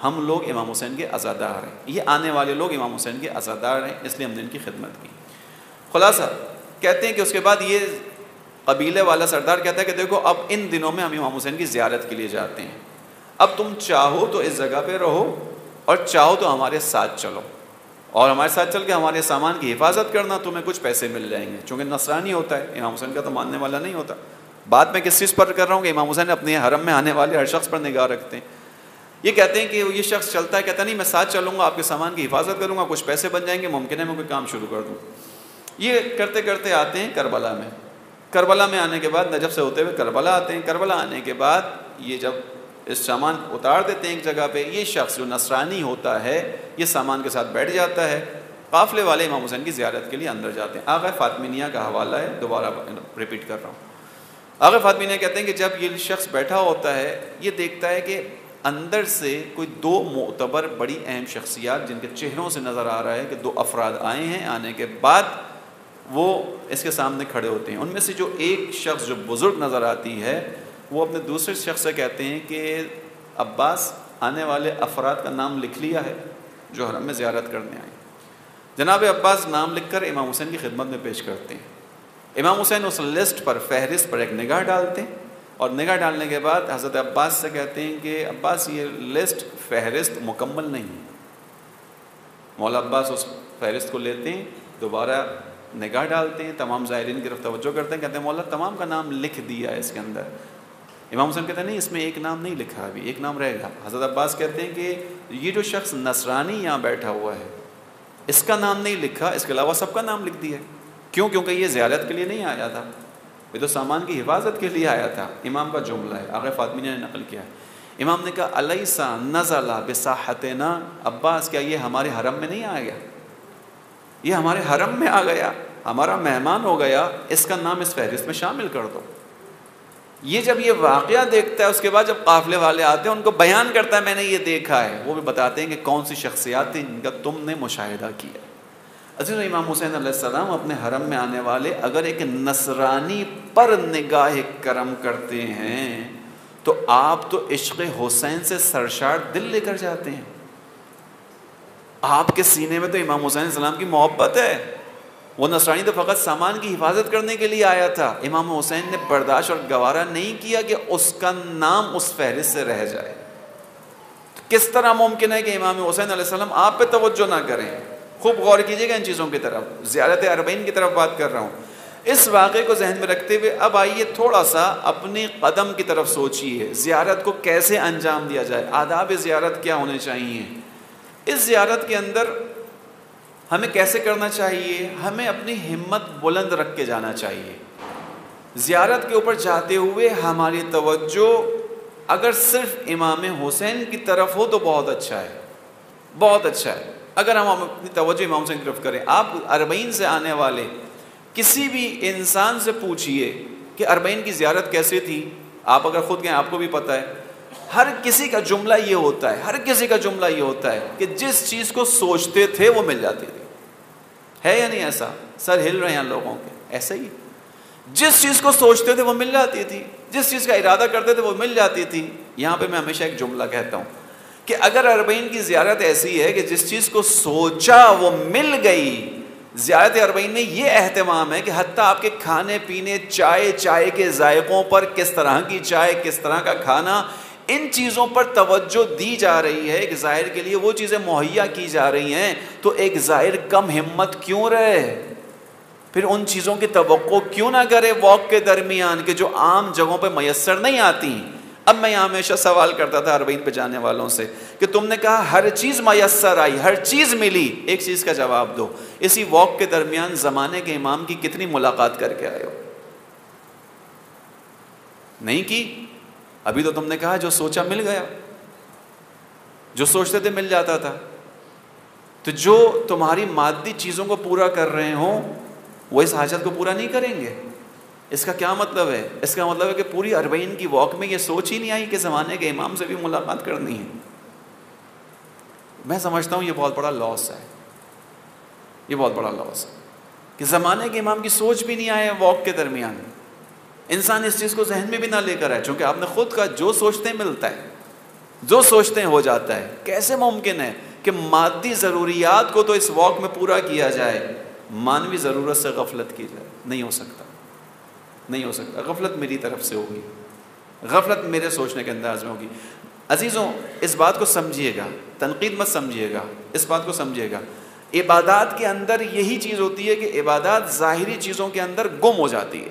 ہم لوگ امام حسین کے عزادار ہیں، یہ آنے والے لوگ امام حسین کے عزادار ہیں، اس لیے ہم نے ان کی خدمت کی۔ خلاصہ کہتے ہیں کہ اس کے بعد یہ قبیلے والا سردار کہتا ہے کہ دیکھو اب ان دنوں میں ہم امام حسین کی زیارت کے لیے جاتے ہیں، اب تم چاہو تو اس جگہ پہ رہو اور چاہو تو ہمارے ساتھ چلو اور ہمارے ساتھ چل کے ہمارے سامان کی حفاظت کرنا، تمہیں کچھ پیسے مل جائیں گے، چونکہ نصرانی ہوتا ہے، امام حسین کا تو ماننے والا نہیں ہوتا۔ بات میں کس چیز پر کر رہا ہوں کہ امام حسین اپنے حرم میں آنے والے ہر شخص پر نگاہ رکھتے ہیں۔ یہ کہتے ہیں کہ یہ شخص چلتا ہے، کہتا نہیں میں ساتھ چلوں گا، آپ کے سامان کی حفاظت کروں گا، کچھ پیسے بن جائیں گے، ممکن ہے میں کوئی کام شروع کر دوں۔ یہ کرتے کرتے آتے ہیں کربلا میں۔ کربلا میں آنے کے بعد نجف سے ہوتے ہوئے کربلا آتے ہیں۔ کربلا آنے کے بعد یہ جب اس سامان اتار دیتے ہیں ایک جگہ پہ، یہ شخص جو نصرانی ہوتا ہے یہ سامان کے ساتھ بیٹھ جاتا ہے۔ قافلے والے امام حسین کی زیارت کے لیے اندر جاتے ہیں۔ آغا فاطمیہ کا حوالہ ہے، دوبارہ ریپیٹ کر رہا ہوں۔ آغا فاطمیہ کہتے ہیں کہ جب یہ شخص بیٹھا ہوتا ہے یہ دیکھتا ہے کہ اندر سے کوئی 2 معتبر بڑی اہم شخصیات جن کے چہروں سے نظر آ رہا ہے کہ 2 افراد آئے ہیں، آنے کے بعد وہ اس کے سامنے کھڑے ہوتے ہیں۔ ان میں سے جو ایک شخص جو بزرگ نظر آتی ہے وہ اپنے دوسرے شخص سے کہتے ہیں کہ عباس آنے والے افراد کا نام لکھ لیا ہے جو حرم میں زیارت کرنے آئے۔ جناب عباس نام لکھ کر امام حسین کی خدمت میں پیش کرتے ہیں۔ امام حسین اس لسٹ پر، فہرست پر ایک نگاہ ڈالتے ہیں اور نگاہ ڈالنے کے بعد حضرت عباس سے کہتے ہیں کہ عباس یہ لسٹ فہرست مکمل نہیں ہے۔ مولا عباس اس فہرست کو لیتے ہیں، دوبارہ نگاہ ڈالتے ہیں، تمام زائرین کی طرف توجہ کرتے ہیں، کہتے ہیں مولا تمام کا نام لکھ دیا ہے اس کے اندر، امام حسین کہتے ہیں نہیں، اس میں ایک نام نہیں لکھا، ابھی ایک نام رہے گا۔ حضرت عباس کہتے ہیں کہ یہ جو شخص نصرانی یہاں بیٹھا ہوا ہے اس کا نام نہیں لکھا، اس کے علاوہ سب کا نام لکھ دیا۔ کیوں؟ کیونکہ یہ زیارت کے لیے نہیں آیا تھا، یہ تو سامان کی حفاظت کے لیے آیا تھا۔ امام کا جملہ ہے، آغا فاطمی نے نقل کیا ہے۔ امام نے کہا الیس نزل بساحتنا، عباس کیا یہ ہمارے حرم میں نہیں آ گیا؟ یہ ہمارے حرم میں آ گیا، ہمارا مہمان ہو گیا، اس کا نام اس فہرست میں شامل کر دو۔ یہ جب یہ واقعہ دیکھتا ہے، اس کے بعد جب قافلے والے آتے ہیں ان کو بیان کرتا ہے میں نے یہ دیکھا ہے، وہ بھی بتاتے ہیں کہ کون سی شخصیات تھیں جن کا تم نے مشاہدہ کیا۔ عزیز امام حسین علیہ السلام اپنے حرم میں آنے والے اگر ایک نصرانی پر نگاہ کرم کرتے ہیں تو آپ تو عشق حسین سے سرشار دل لے کر جاتے ہیں۔ آپ کے سینے میں تو امام حسین علیہ السلام کی محبت ہے۔ وہ نصرانی تو فقط سامان کی حفاظت کرنے کے لیے آیا تھا، امام حسین نے برداشت اور گوارا نہیں کیا کہ اس کا نام اس فہرست سے رہ جائے۔ کس طرح ممکن ہے کہ امام حسین علیہ السلام آپ پہ توجہ نہ کریں؟ خوب غور کیجئے گا ان چیزوں کی طرف، زیارت اربعین کی طرف بات کر رہا ہوں۔ اس واقعے کو ذہن میں رکھتے ہوئے اب آئیے تھوڑا سا اپنی قدم کی طرف سوچئے، زیارت کو کیسے انجام دیا جائے، آداب زیارت کیا ہونے چاہیے۔ اس زیارت کے اندر ہمیں کیسے کرنا چاہیے؟ ہمیں اپنی ہمت بلند رکھ کے جانا چاہیے۔ زیارت کے اوپر جاتے ہوئے ہماری توجہ اگر صرف امام حسین کی طرف ہو تو بہت اچھا ہے، بہت اچھا ہے۔ اگر ہم اپنی توجہ امام حسین کی طرف کریں، آپ اربعین سے آنے والے کسی بھی انسان سے پوچھئے کہ اربعین کی زیارت کیسے تھی، آپ اگر خود گئے آپ کو بھی پتہ ہے، ہر کسی کا جملہ یہ ہوتا ہے، ہر کسی کا جملہ یہ ہوتا ہے کہ جس چیز کو سوچتے تھے وہ مل جاتی تھی۔ ہے یا نہیں ایسا؟ سر ہل رہے ہیں لوگوں کے، ایسا ہی جس چیز کو سوچتے تھے وہ مل جاتی تھی، جس چیز کا ارادہ کرتے تھے وہ مل جاتی تھی۔ یہاں پہ میں ہمیشہ ایک جملہ کہتا ہوں کہ اگر اربعین کی زیارت ایسی ہے کہ جس چیز کو سوچا وہ مل گئی، زیارت اربعین میں یہ اہتمام ہے کہ حتیٰ آپ کے کھانے پینے، چائے کے ذائقوں پر، کس طرح کی چائے، کس طرح کا کھانا، ان چیزوں پر توجہ دی جا رہی ہے کہ ظاہر کے لیے وہ چیزیں مہیا کی جا رہی ہیں، تو ایک ظاہر کم ہمت کیوں رہے؟ پھر ان چیزوں کی توقع کیوں نہ کرے واک کے درمیان کہ جو عام جگہوں پہ میسر نہیں آتی۔ اب میں یہاں ہمیشہ سوال کرتا تھا اربعین پہ جانے والوں سے کہ تم نے کہا ہر چیز میسر آئی، ہر چیز ملی، ایک چیز کا جواب دو، اسی واک کے درمیان زمانے کے امام کی کتنی ملاقات کر کے آئے ہو؟ نہیں کی؟ ابھی تو تم نے کہا جو سوچا مل گیا، جو سوچتے تھے مل جاتا تھا۔ تو جو تمہاری مادی چیزوں کو پورا کر رہے ہوں وہ اس حاجت کو پورا نہیں کریں گے۔ اس کا کیا مطلب ہے؟ اس کا مطلب ہے کہ پوری اربعین کی واک میں یہ سوچ ہی نہیں آئی کہ زمانے کے امام سے بھی ملاقات کرنی ہے۔ میں سمجھتا ہوں یہ بہت بڑا لاس ہے، یہ بہت بڑا لاس ہے کہ زمانے کے امام کی سوچ بھی نہیں آئے واک کے درمیان۔ انسان اس چیز کو ذہن میں بھی نہ لے کر آئے، چونکہ آپ نے خود کہا جو سوچتے ہیں ملتا ہے، جو سوچتے ہیں ہو جاتا ہے۔ کیسے ممکن ہے کہ مادی ضروریات کو تو اس واک میں پورا کیا جائے، مانوی ضرورت سے غفلت کی جائے؟ نہیں ہو سکتا، نہیں ہو سکتا۔ غفلت میری طرف سے ہوگی، غفلت میرے سوچنے کے انداز میں ہوگی۔ عزیزوں اس بات کو سمجھیے گا، تنقید مت سمجھیے گا، اس بات کو سمجھیے گا، عبادات کے اندر یہی چیز ہوتی ہے کہ عبادات ظاہری چیزوں کے اندر گم ہو جاتی ہے۔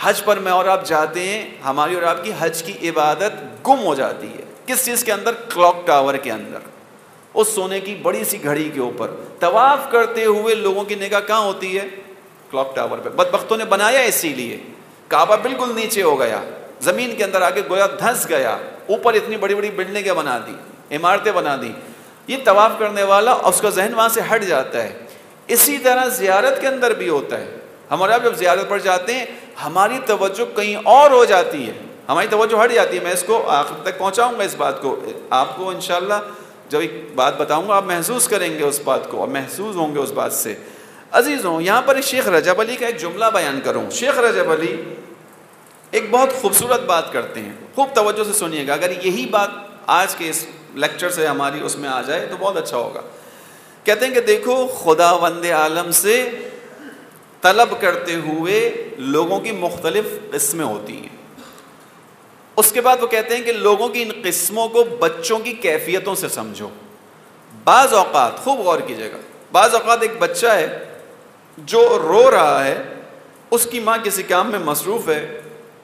حج پر میں اور آپ جاتے ہیں، ہماری اور آپ کی حج کی عبادت گم ہو جاتی ہے۔ کس چیز کے اندر؟ کلاک ٹاور کے اندر، اس سونے کی بڑی سی گھڑی کے اوپر طواف کرتے ہوئے لوگوں کی نگاہ کہاں ہوتی ہے؟ کلاک ٹاور پہ۔ بدبختوں نے بنایا اسی لیے، کعبہ بالکل نیچے ہو گیا، زمین کے اندر آ کے گویا دھنس گیا، اوپر اتنی بڑی بڑی بلڈنگیں بنا دی، عمارتیں بنا دی۔ یہ طواف کرنے والا اس کا ذہن وہاں سے ہٹ جاتا ہے۔ اسی طرح زیارت کے اندر بھی ہوتا ہے۔ ہمارے آپ جب زیارت پر جاتے ہیں ہماری توجہ کہیں اور ہو جاتی ہے، ہماری توجہ ہٹ جاتی ہے۔ میں اس کو آخر تک پہنچاؤں گا، اس بات کو آپ کو انشاءاللہ جب ایک بات بتاؤں گا آپ محسوس کریں گے اس بات کو اور محسوس ہوں گے اس بات سے۔ عزیزوں یہاں پر شیخ رجب علی کا ایک جملہ بیان کروں۔ شیخ رجب علی ایک بہت خوبصورت بات کرتے ہیں، خوب توجہ سے سنیے گا۔ اگر یہی بات آج کے اس لیکچر سے ہماری اس میں آ جائے تو بہت اچھا ہوگا۔ کہتے ہیں کہ دیکھو خداوند عالم سے طلب کرتے ہوئے لوگوں کی مختلف قسمیں ہوتی ہیں۔ اس کے بعد وہ کہتے ہیں کہ لوگوں کی ان قسموں کو بچوں کی کیفیتوں سے سمجھو۔ بعض اوقات، خوب غور کیجیے گا، بعض اوقات ایک بچہ ہے جو رو رہا ہے، اس کی ماں کسی کام میں مصروف ہے،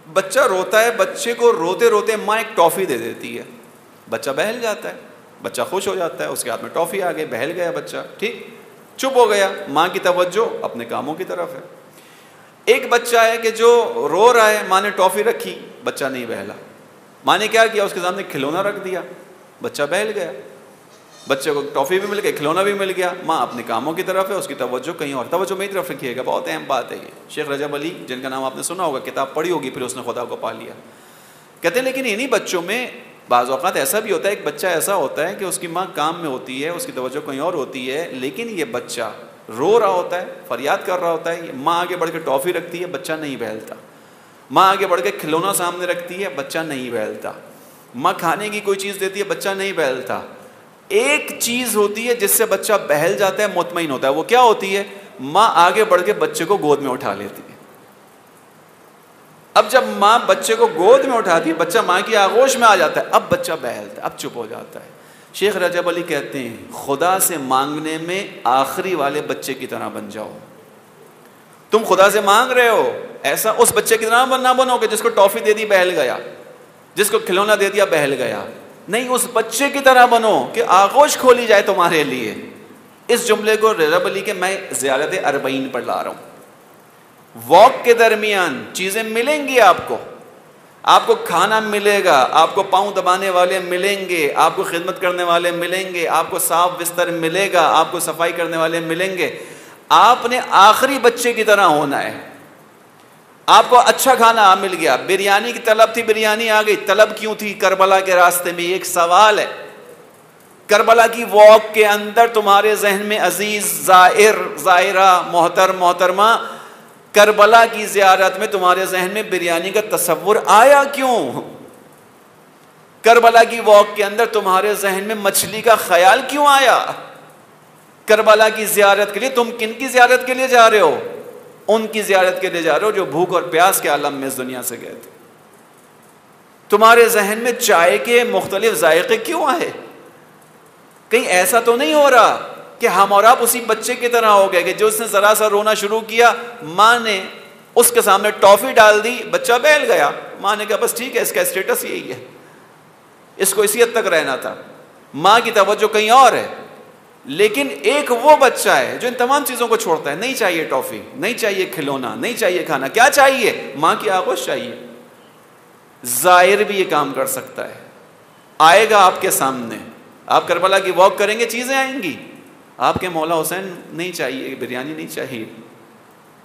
بچہ روتا ہے، بچے کو روتے روتے ماں ایک ٹافی دے دیتی ہے، بچہ بہل جاتا ہے، بچہ خوش ہو جاتا ہے، اس کے ہاتھ میں ٹافی آ گئی، بہل گیا بچہ، ٹھیک، چپ ہو گیا، ماں کی توجہ اپنے کاموں کی طرف ہے۔ ایک بچہ ہے کہ جو رو رہا ہے، ماں نے ٹافی رکھی، بچہ نہیں بہلا، ماں نے کیا کیا، اس کے سامنے کھلونا رکھ دیا، بچہ بہل گیا، بچے کو ٹافی بھی مل گئی، کھلونا بھی مل گیا، ماں اپنے کاموں کی طرف ہے، اس کی توجہ کہیں اور۔ توجہ میری طرف رکھیے گا، بہت اہم بات ہے یہ۔ شیخ رجب علی، جن کا نام آپ نے سنا ہوگا، کتاب پڑھی ہوگی، پھر اس نے خدا کو پا لیا، کہتے ہیں لیکن انہی بچوں میں بعض اوقات ایسا بھی ہوتا ہے، ایک بچہ ایسا ہوتا ہے کہ اس کی ماں کام میں ہوتی ہے، اس کی توجہ کہیں اور ہوتی ہے، لیکن یہ بچہ رو رہا ہوتا ہے، فریاد کر رہا ہوتا ہے، ماں آگے بڑھ کے ٹافی رکھتی ہے، بچہ نہیں بہلتا، ماں آگے بڑھ کے کھلونا سامنے رکھتی ہے، بچہ نہیں بہلتا، ماں کھانے کی کوئی چیز دیتی ہے، بچہ نہیں بہلتا۔ ایک چیز ہوتی ہے جس سے بچہ بہل جاتا ہے، مطمئن ہوتا ہے، وہ کیا ہوتی ہے؟ ماں آگے بڑھ کے بچے کو گود میں اٹھا لیتی ہے۔ اب جب ماں بچے کو گود میں اٹھاتی ہے، بچہ ماں کی آغوش میں آ جاتا ہے، اب بچہ بہلتا ہے، اب چپ ہو جاتا ہے۔ شیخ رجب علی کہتے ہیں خدا سے مانگنے میں آخری والے بچے کی طرح بن جاؤ۔ تم خدا سے مانگ رہے ہو، ایسا اس بچے کی طرح نہ بنو کہ جس کو ٹافی دے دی بہل گیا، جس کو کھلونا دے دیا بہل گیا، نہیں، اس بچے کی طرح بنو کہ آغوش کھولی جائے تمہارے لیے۔ اس جملے کو رجب علی کے میں زیارت اربعین پر لا رہا ہوں۔ واک کے درمیان چیزیں ملیں گی آپ کو کھانا ملے گا، آپ کو پاؤں دبانے والے ملیں گے، آپ کو خدمت کرنے والے ملیں گے، آپ کو صاف بستر ملے گا، آپ کو صفائی کرنے والے ملیں گے، آپ نے آخری بچے کی طرح ہونا ہے۔ آپ کو اچھا کھانا مل گیا، بریانی کی طلب تھی، بریانی آ گئی، طلب کیوں تھی؟ کربلا کے راستے میں۔ ایک سوال ہے، کربلا کی واک کے اندر تمہارے ذہن میں عزیز، زائرہ، محترمہ، کربلا کی زیارت میں تمہارے ذہن میں بریانی کا تصور آیا کیوں؟ کربلا کی واک کے اندر تمہارے ذہن میں مچھلی کا خیال کیوں آیا؟ کربلا کی زیارت کے لیے تم کن کی زیارت کے لیے جا رہے ہو؟ ان کی زیارت کے لیے جا رہے ہو جو بھوک اور پیاس کے عالم میں اس دنیا سے گئے تھے۔ تمہارے ذہن میں چائے کے مختلف ذائقے کیوں آئے؟ کہیں ایسا تو نہیں ہو رہا کہ ہم اور آپ اسی بچے کی طرح ہو گئے کہ جو اس نے ذرا سا رونا شروع کیا، ماں نے اس کے سامنے ٹافی ڈال دی، بچہ بہل گیا، ماں نے کہا بس ٹھیک ہے، اس کا اسٹیٹس یہی ہے، اس کو اسی حد تک رہنا تھا، ماں کی توجہ کہیں اور ہے۔ لیکن ایک وہ بچہ ہے جو ان تمام چیزوں کو چھوڑتا ہے، نہیں چاہیے ٹافی، نہیں چاہیے کھلونا، نہیں چاہیے کھانا، کیا چاہیے؟ ماں کی آغوش چاہیے۔ زائر بھی یہ کام کر سکتا ہے، آئے گا آپ کے سامنے، آپ کربلا کی واک کریں گے، چیزیں آئیں گی، آپ کے مولا حسین نہیں چاہیے، بریانی نہیں چاہیے،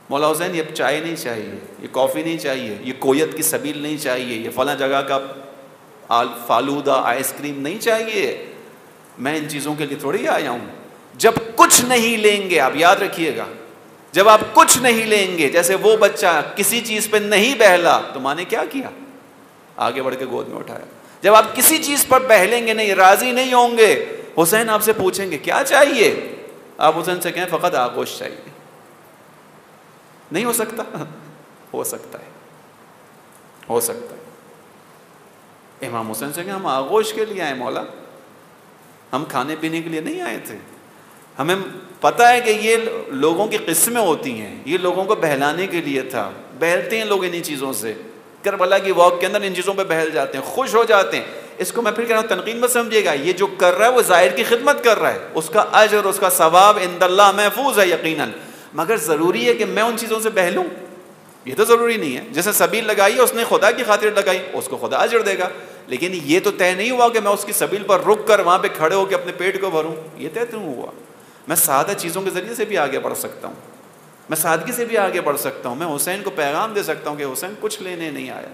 مولا حسین یہ چائے نہیں چاہیے، یہ کافی نہیں چاہیے، یہ کویت کی سبیل نہیں چاہیے، یہ فلاں جگہ کا فالودہ آئس کریم نہیں چاہیے، میں ان چیزوں کے لیے تھوڑی آیا ہوں۔ جب کچھ نہیں لیں گے، آپ یاد رکھیے گا، جب آپ کچھ نہیں لیں گے، جیسے وہ بچہ کسی چیز پہ نہیں بہلا تو ماں نے کیا کیا؟ آگے بڑھ کے گود میں اٹھایا۔ جب آپ کسی چیز پر بہلیں گے نہیں، راضی نہیں ہوں گے، حسین آپ سے پوچھیں گے کیا چاہیے، آپ حسین سے کہیں فقط آغوش چاہیے۔ نہیں ہو سکتا؟ ہو سکتا ہے، ہو سکتا ہے۔ امام حسین سے کہیں ہم آغوش کے لیے آئے مولا، ہم کھانے پینے کے لیے نہیں آئے تھے، ہمیں پتہ ہے کہ یہ لوگوں کی قسمیں ہوتی ہیں، یہ لوگوں کو بہلانے کے لیے تھا، بہلتے ہیں لوگ انہی چیزوں سے، کربلا کی واک کے اندر ان چیزوں پہ بہل جاتے ہیں، خوش ہو جاتے ہیں۔ اس کو میں پھر کہہ رہا ہوں، تنقید مت سمجھیے گا، یہ جو کر رہا ہے وہ ظاہر کی خدمت کر رہا ہے، اس کا اجر، اس کا ثواب عند اللہ محفوظ ہے یقیناً، مگر ضروری ہے کہ میں ان چیزوں سے بہلوں؟ یہ تو ضروری نہیں ہے۔ جیسے سبیل لگائی ہے، اس نے خدا کی خاطر لگائی، اس کو خدا اجر دے گا، لیکن یہ تو طے نہیں ہوا کہ میں اس کی سبیل پر رک کر وہاں پہ کھڑے ہو کے اپنے پیٹ کو بھروں، یہ طے نہیں ہوا۔ میں سادہ چیزوں کے ذریعے سے بھی آگے بڑھ سکتا ہوں، میں سادگی سے بھی آگے بڑھ سکتا ہوں، میں حسین کو پیغام دے سکتا ہوں کہ حسین کچھ لینے نہیں آیا،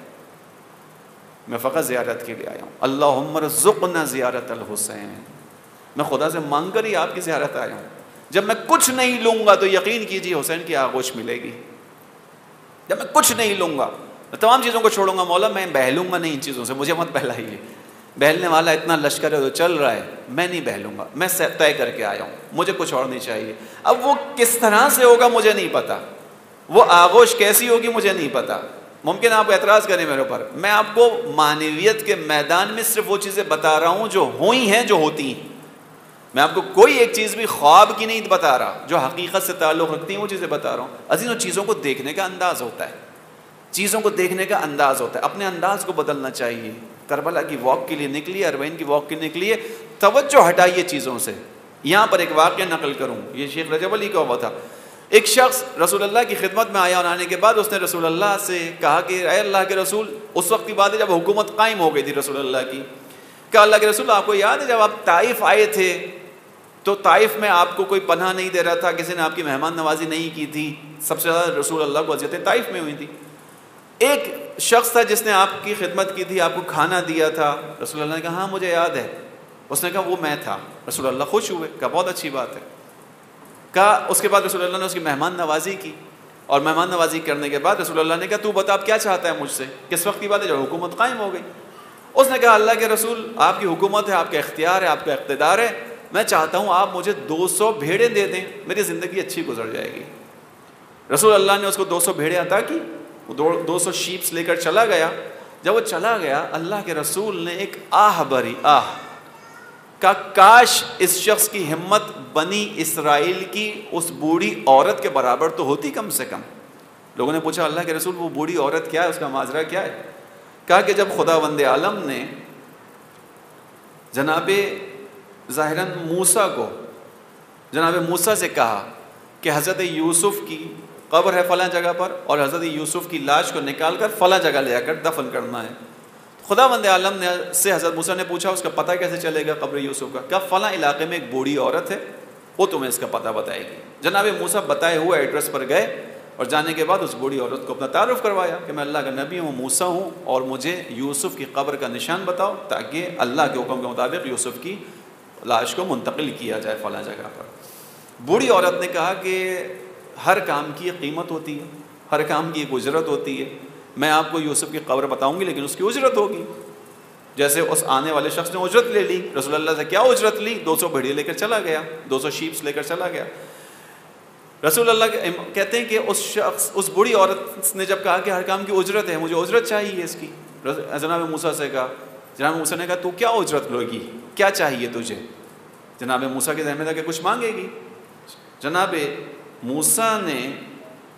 میں فقط زیارت کے لیے آیا ہوں، اللہم ارزقنا زیارت الحسین، میں خدا سے مانگ کر ہی آپ کی زیارت آیا ہوں۔ جب میں کچھ نہیں لوں گا تو یقین کیجیے حسین کی آغوش ملے گی۔ جب میں کچھ نہیں لوں گا، میں تمام چیزوں کو چھوڑوں گا، مولا میں بہلوں گا نہیں ان چیزوں سے، مجھے مت بہلائیے، بہلنے والا اتنا لشکر ہے تو چل رہا ہے، میں نہیں بہلوں گا، میں طے کر کے آیا ہوں، مجھے کچھ اور نہیں چاہیے۔ اب وہ کس طرح سے ہوگا مجھے نہیں پتا، وہ آغوش کیسی ہوگی مجھے نہیں پتا، ممکن آپ اعتراض کریں میرے اوپر، میں آپ کو معنویت کے میدان میں صرف وہ چیزیں بتا رہا ہوں جو ہوئی ہیں، جو ہوتی ہیں، میں آپ کو کوئی ایک چیز بھی خواب کی نہیں بتا رہا، جو حقیقت سے تعلق رکھتی ہیں وہ چیزیں بتا رہا ہوں۔ عزیز، ان چیزوں کو دیکھنے کا انداز ہوتا ہے، چیزوں کو دیکھنے کا انداز ہوتا ہے، اپنے انداز کو بدلنا چاہیے. کربلا کی واک کے لیے نکلی، اربعین کی واک کے لیے نکلی ہے، توجہ ہٹائیے چیزوں سے. یہاں پر ایک واقعہ نقل کروں، یہ شیخ رجب علی کا ہوا تھا. ایک شخص رسول اللہ کی خدمت میں آیا اور آنے کے بعد اس نے رسول اللہ سے کہا کہ اے اللہ کے رسول، اس وقت کی بات ہے جب حکومت قائم ہو گئی تھی رسول اللہ کی، کہا اللہ کے رسول آپ کو یاد ہے جب آپ طائف آئے تھے تو طائف میں آپ کو کوئی پناہ نہیں دے رہا تھا، کسی نے آپ کی مہمان نوازی نہیں کی تھی، سب سے زیادہ رسول اللہ کو اذیتیں طائف میں ہوئی تھی. ایک شخص تھا جس نے آپ کی خدمت کی تھی، آپ کو کھانا دیا تھا. رسول اللہ نے کہا ہاں مجھے یاد ہے. اس نے کہا وہ میں تھا. رسول اللہ خوش ہوئے، کہا بہت اچھی بات ہے. کہا اس کے بعد رسول اللہ نے اس کی مہمان نوازی کی، اور مہمان نوازی کرنے کے بعد رسول اللہ نے کہا تو بتا آپ کیا چاہتا ہے مجھ سے، کس وقت کی بات ہے جب حکومت قائم ہو گئی. اس نے کہا اللہ کے رسول آپ کی حکومت ہے، آپ کا اختیار ہے، آپ کا اقتدار ہے، میں چاہتا ہوں آپ مجھے 200 بھیڑیں دے دیں، میری زندگی اچھی گزر جائے گی. رسول اللہ نے اس کو 200 بھیڑیں عطا کی، وہ 200 شیپس لے کر چلا گیا. جب وہ چلا گیا اللہ کے رسول نے ایک آہ بھری آہ، کہ کاش اس شخص کی ہمت بنی اسرائیل کی اس بوڑھی عورت کے برابر تو ہوتی کم سے کم. لوگوں نے پوچھا اللہ کے رسول وہ بوڑھی عورت کیا ہے، اس کا ماجرا کیا ہے؟ کہا کہ جب خداوند عالم نے جناب ظاہراً موسیٰ کو، جناب موسیٰ سے کہا کہ حضرت یوسف کی قبر ہے فلاں جگہ پر اور حضرت یوسف کی لاش کو نکال کر فلاں جگہ لے جا کر دفن کرنا ہے، خداوند عالم نے سے حضرت موسیٰ نے پوچھا اس کا پتہ کیسے چلے گا قبر یوسف کا؟ کہا فلاں علاقے میں ایک بوڑھی عورت ہے، وہ تمہیں اس کا پتہ بتائے گی. جناب موسیٰ بتائے ہوئے ایڈریس پر گئے اور جانے کے بعد اس بوڑھی عورت کو اپنا تعارف کروایا کہ میں اللہ کا نبی ہوں، موسیٰ ہوں، اور مجھے یوسف کی قبر کا نشان بتاؤ تاکہ اللہ کے حکم کے مطابق یوسف کی لاش کو منتقل کیا جائے فلاں جگہ پر. بوڑھی عورت نے کہا کہ ہر کام کی ایک قیمت ہوتی ہے، ہر کام کی ایک اجرت ہوتی ہے، میں آپ کو یوسف کی قبر بتاؤں گی لیکن اس کی اجرت ہوگی. جیسے اس آنے والے شخص نے اجرت لے لی. رسول اللہ سے کیا اجرت لی؟ 200 بھیڑیے لے کر چلا گیا، 200 شیپس لے کر چلا گیا. رسول اللہ کہتے ہیں کہ اس بوڑھی عورت نے جب کہا کہ ہر کام کی اجرت ہے، مجھے اجرت چاہیے اس کی، جناب موسیٰ سے کہا. جناب موسیٰ نے کہا تو کیا اجرت لو گی، کیا چاہیے تجھے؟ جناب موسیٰ کے ذہن میں تھا کہ کچھ مانگے گی. جناب موسیٰ نے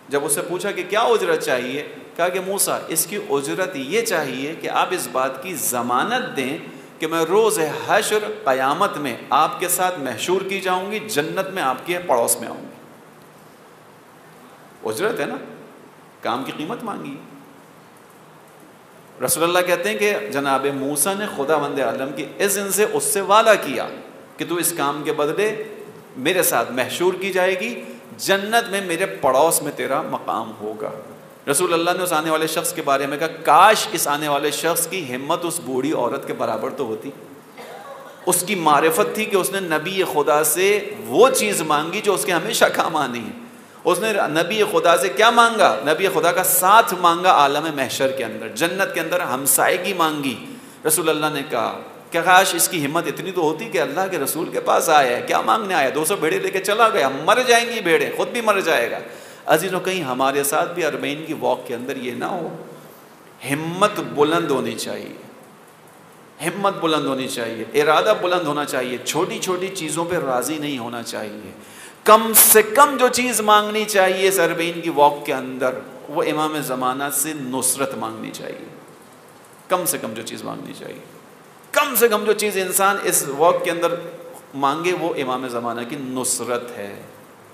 جب اس سے پوچھا کہ کیا اجرت چاہیے، کہا کہ موسیٰ اس کی اجرت یہ چاہیے کہ آپ اس بات کی ضمانت دیں کہ میں روز حشر قیامت میں آپ کے ساتھ محشور کی جاؤں گی، جنت میں آپ کے پڑوس میں آؤں گی. اجرت ہے نا، کام کی قیمت مانگی. رسول اللہ کہتے ہیں کہ جناب موسیٰ نے خداوند عالم کی اذن سے اس سے وعدہ کیا کہ تو اس کام کے بدلے میرے ساتھ محشور کی جائے گی، جنت میں میرے پڑوس میں تیرا مقام ہوگا. رسول اللہ نے اس آنے والے شخص کے بارے میں کہا کاش اس آنے والے شخص کی ہمت اس بوڑھی عورت کے برابر تو ہوتی. اس کی معرفت تھی کہ اس نے نبی خدا سے وہ چیز مانگی جو اس کے ہمیشہ کام آنی ہے. اس نے نبی خدا سے کیا مانگا؟ نبی خدا کا ساتھ مانگا عالم محشر کے اندر، جنت کے اندر ہمسائیگی مانگی. رسول اللہ نے کہا کہ کاش اس کی ہمت اتنی تو ہوتی کہ اللہ کے رسول کے پاس آیا ہے، کیا مانگنے آیا؟ 200 بھیڑیں لے کے چلا گیا، مر جائیں گی بھیڑیں، خود بھی مر جائے گا. عزیزوں کہیں ہمارے ساتھ بھی اربعین کی واک کے اندر یہ نہ ہو. ہمت بلند ہونی چاہیے، ہمت بلند ہونی چاہیے، ارادہ بلند ہونا چاہیے. چھوٹی چھوٹی چیزوں پہ راضی نہیں ہونا چاہیے. کم سے کم جو چیز مانگنی چاہیے اس اربعین کی واک کے اندر وہ امام زمانہ سے نصرت مانگنی چاہیے. کم سے کم جو چیز مانگنی چاہیے، کم سے کم جو چیز انسان اس واک کے اندر مانگے وہ امام زمانہ کی نصرت ہے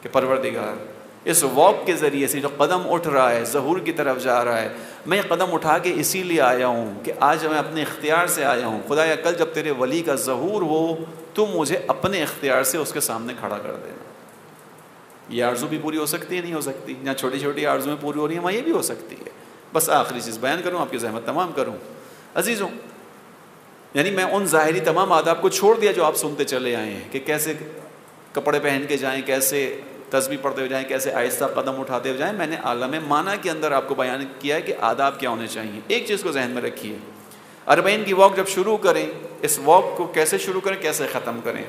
کہ پروردگار اس واک کے ذریعے سے جو قدم اٹھ رہا ہے، ظہور کی طرف جا رہا ہے، میں قدم اٹھا کے اسی لیے آیا ہوں کہ آج میں اپنے اختیار سے آیا ہوں. خدایا کل جب تیرے ولی کا ظہور ہو تو مجھے اپنے اختیار سے اس کے سامنے کھڑا کر دینا. یہ آرزو بھی پوری ہو سکتی ہے، نہیں ہو سکتی؟ جہاں چھوٹی چھوٹی آرزویں پوری ہو رہی ہیں وہاں یہ بھی ہو سکتی ہے. بس آخری چیز بیان کروں، آپ کی زحمت تمام کروں. عزیزوں یعنی میں ان ظاہری تمام آداب کو چھوڑ دیا جو آپ سنتے چلے آئے ہیں کہ کیسے کپڑے پہن کے جائیں، کیسے تسبیح پڑھتے ہوئے جائیں، کیسے آہستہ قدم اٹھاتے ہوئے جائیں. میں نے عالم معنی کے اندر آپ کو بیان کیا ہے کہ آداب کیا ہونے چاہیے. ایک چیز کو ذہن میں رکھیے، اربعین کی واک جب شروع کریں، اس واک کو کیسے شروع کریں، کیسے ختم کریں؟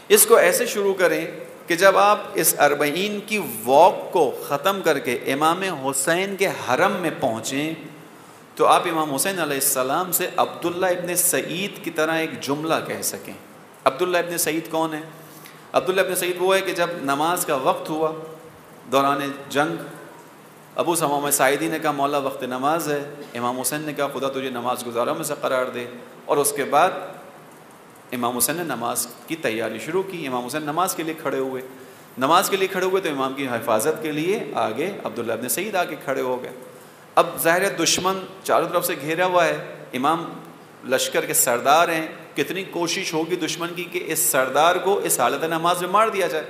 اس کو ایسے شروع کریں کہ جب آپ اس اربعین کی واک کو ختم کر کے امام حسین کے حرم میں پہنچیں تو آپ امام حسین علیہ السلام سے عبداللہ ابن سعید کی طرح ایک جملہ کہہ سکیں. عبداللہ ابن سعید کون ہے؟ عبداللہ ابن سعید وہ ہے کہ جب نماز کا وقت ہوا دوران جنگ ابو ثمامہ ساعدی نے کہا مولا وقت نماز ہے. امام حسین نے کہا خدا تجھے نماز گزاروں میں سے قرار دے. اور اس کے بعد امام حسین نے نماز کی تیاری شروع کی. امام حسین نماز کے لیے کھڑے ہوئے. نماز کے لیے کھڑے ہوئے تو امام کی حفاظت کے لیے آگے عبداللہ ابن سعید آ کے کھڑے ہو گئے. اب ظاہر ہے دشمن چاروں طرف سے گھیرا ہوا ہے, امام لشکر کے سردار ہیں, کتنی کوشش ہوگی دشمن کی کہ اس سردار کو اس حالت نماز میں مار دیا جائے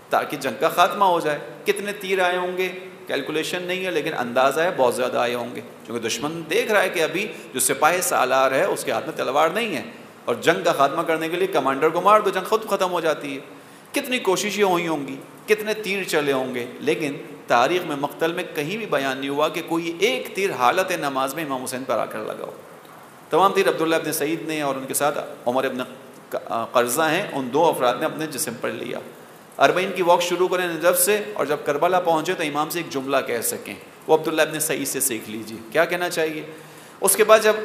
تاکہ جنگ کا خاتمہ ہو جائے. کتنے تیر آئے ہوں گے کیلکولیشن نہیں ہے, لیکن اندازہ ہے بہت زیادہ آئے ہوں گے, کیونکہ دشمن دیکھ رہا ہے کہ ابھی جو سپاہی سالار ہے اس کے ہاتھ میں تلوار نہیں ہے, اور جنگ کا خاتمہ کرنے کے لیے کمانڈر کو مار دو, جنگ خود ختم ہو جاتی ہے. کتنی کوششیں ہوئی ہوں گی, کتنے تیر چلے ہوں گے, لیکن تاریخ میں مقتل میں کہیں بھی بیان نہیں ہوا کہ کوئی ایک تیر حالت نماز میں امام حسین پر آ کر لگا ہو. تمام تیر عبداللہ ابن سعید نے اور ان کے ساتھ عمر ابن قرظہ ہیں, ان دو افراد نے اپنے جسم پر لیا. 40 کی واک شروع کریں نجف سے, اور جب کربلا پہنچے تو امام سے ایک جملہ کہہ سکیں, وہ عبداللہ ابن سعید سے سیکھ لیجیے کیا کہنا چاہیے. اس کے بعد جب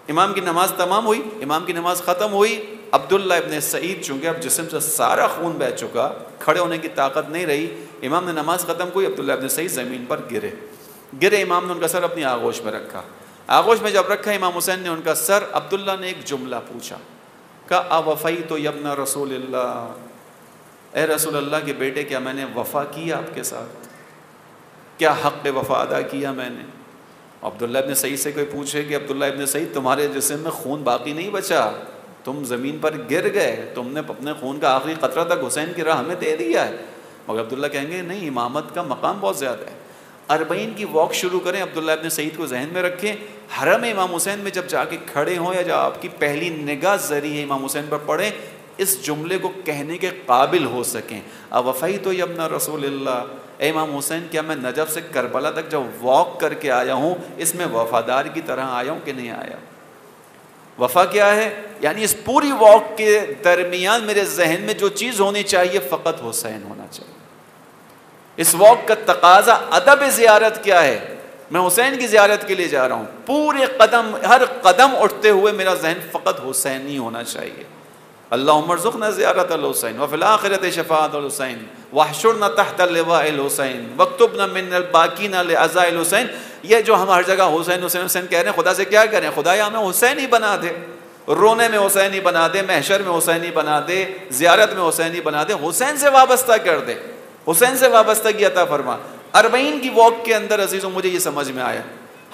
امام کی نماز تمام ہوئی, امام کی نماز ختم ہوئی, عبداللہ ابن سعید چونکہ اب جسم سے سارا خون بہہ چکا, کھڑے ہونے کی طاقت نہیں رہی, امام نے نماز ختم کی, عبداللہ ابن سعید زمین پر گرے. امام نے ان کا سر اپنی آغوش میں رکھا. آغوش میں جب رکھا امام حسین نے ان کا سر, عبداللہ نے ایک جملہ پوچھا, کہا اوفیت یا ابن رسول اللہ, اے رسول اللہ کے بیٹے کیا میں نے وفا کیا آپ کے ساتھ, کیا حق وفا ادا کیا میں نے. عبداللہ ابن سعید سے کوئی پوچھے کہ عبداللہ ابن سعید تمہارے جسم میں خون باقی نہیں بچا, تم زمین پر گر گئے, تم نے اپنے خون کا آخری قطرہ تک حسین کی راہ میں دے دیا ہے. مگر عبداللہ کہیں گے نہیں, امامت کا مقام بہت زیادہ ہے. 40 کی واک شروع کریں, عبداللہ ابن سعید کو ذہن میں رکھیں, حرم امام حسین میں جب جا کے کھڑے ہوں یا جب آپ کی پہلی نگاہ ذریعے امام حسین پر پڑیں, اس جملے کو کہنے کے قابل ہو سکیں, اوفیت یا ابن رسول اللہ, اے امام حسین کیا میں نجف سے کربلا تک جب واک کر کے آیا ہوں اس میں وفادار کی طرح آیا ہوں کہ نہیں آیا. وفا کیا ہے, یعنی اس پوری واک کے درمیان میرے ذہن میں جو چیز ہونی چاہیے فقط حسین ہونا چاہیے. اس واک کا تقاضا ادب زیارت کیا ہے, میں حسین کی زیارت کے لیے جا رہا ہوں, پورے قدم ہر قدم اٹھتے ہوئے میرا ذہن فقط حسین ہی ہونا چاہیے. اللہم ارزقنا زیارت الحسین وفی الآخرۃ شفاعت الحسین واحشرنا تحت لواء الحسین واکتبنا من الباکین لعزاء الحسین. یہ جو ہم ہر جگہ حسین حسین حسین کہہ رہے ہیں, خدا سے کیا کریں, خدایا ہمیں حسین ہی بنا دے, رونے میں حسین ہی بنا دے, محشر میں حسین ہی بنا دے, زیارت میں حسین ہی بنا دے, حسین سے وابستہ کر دے, حسین سے وابستگی عطا فرما. 40 کی واک کے اندر عزیزوں مجھے یہ سمجھ میں آیا,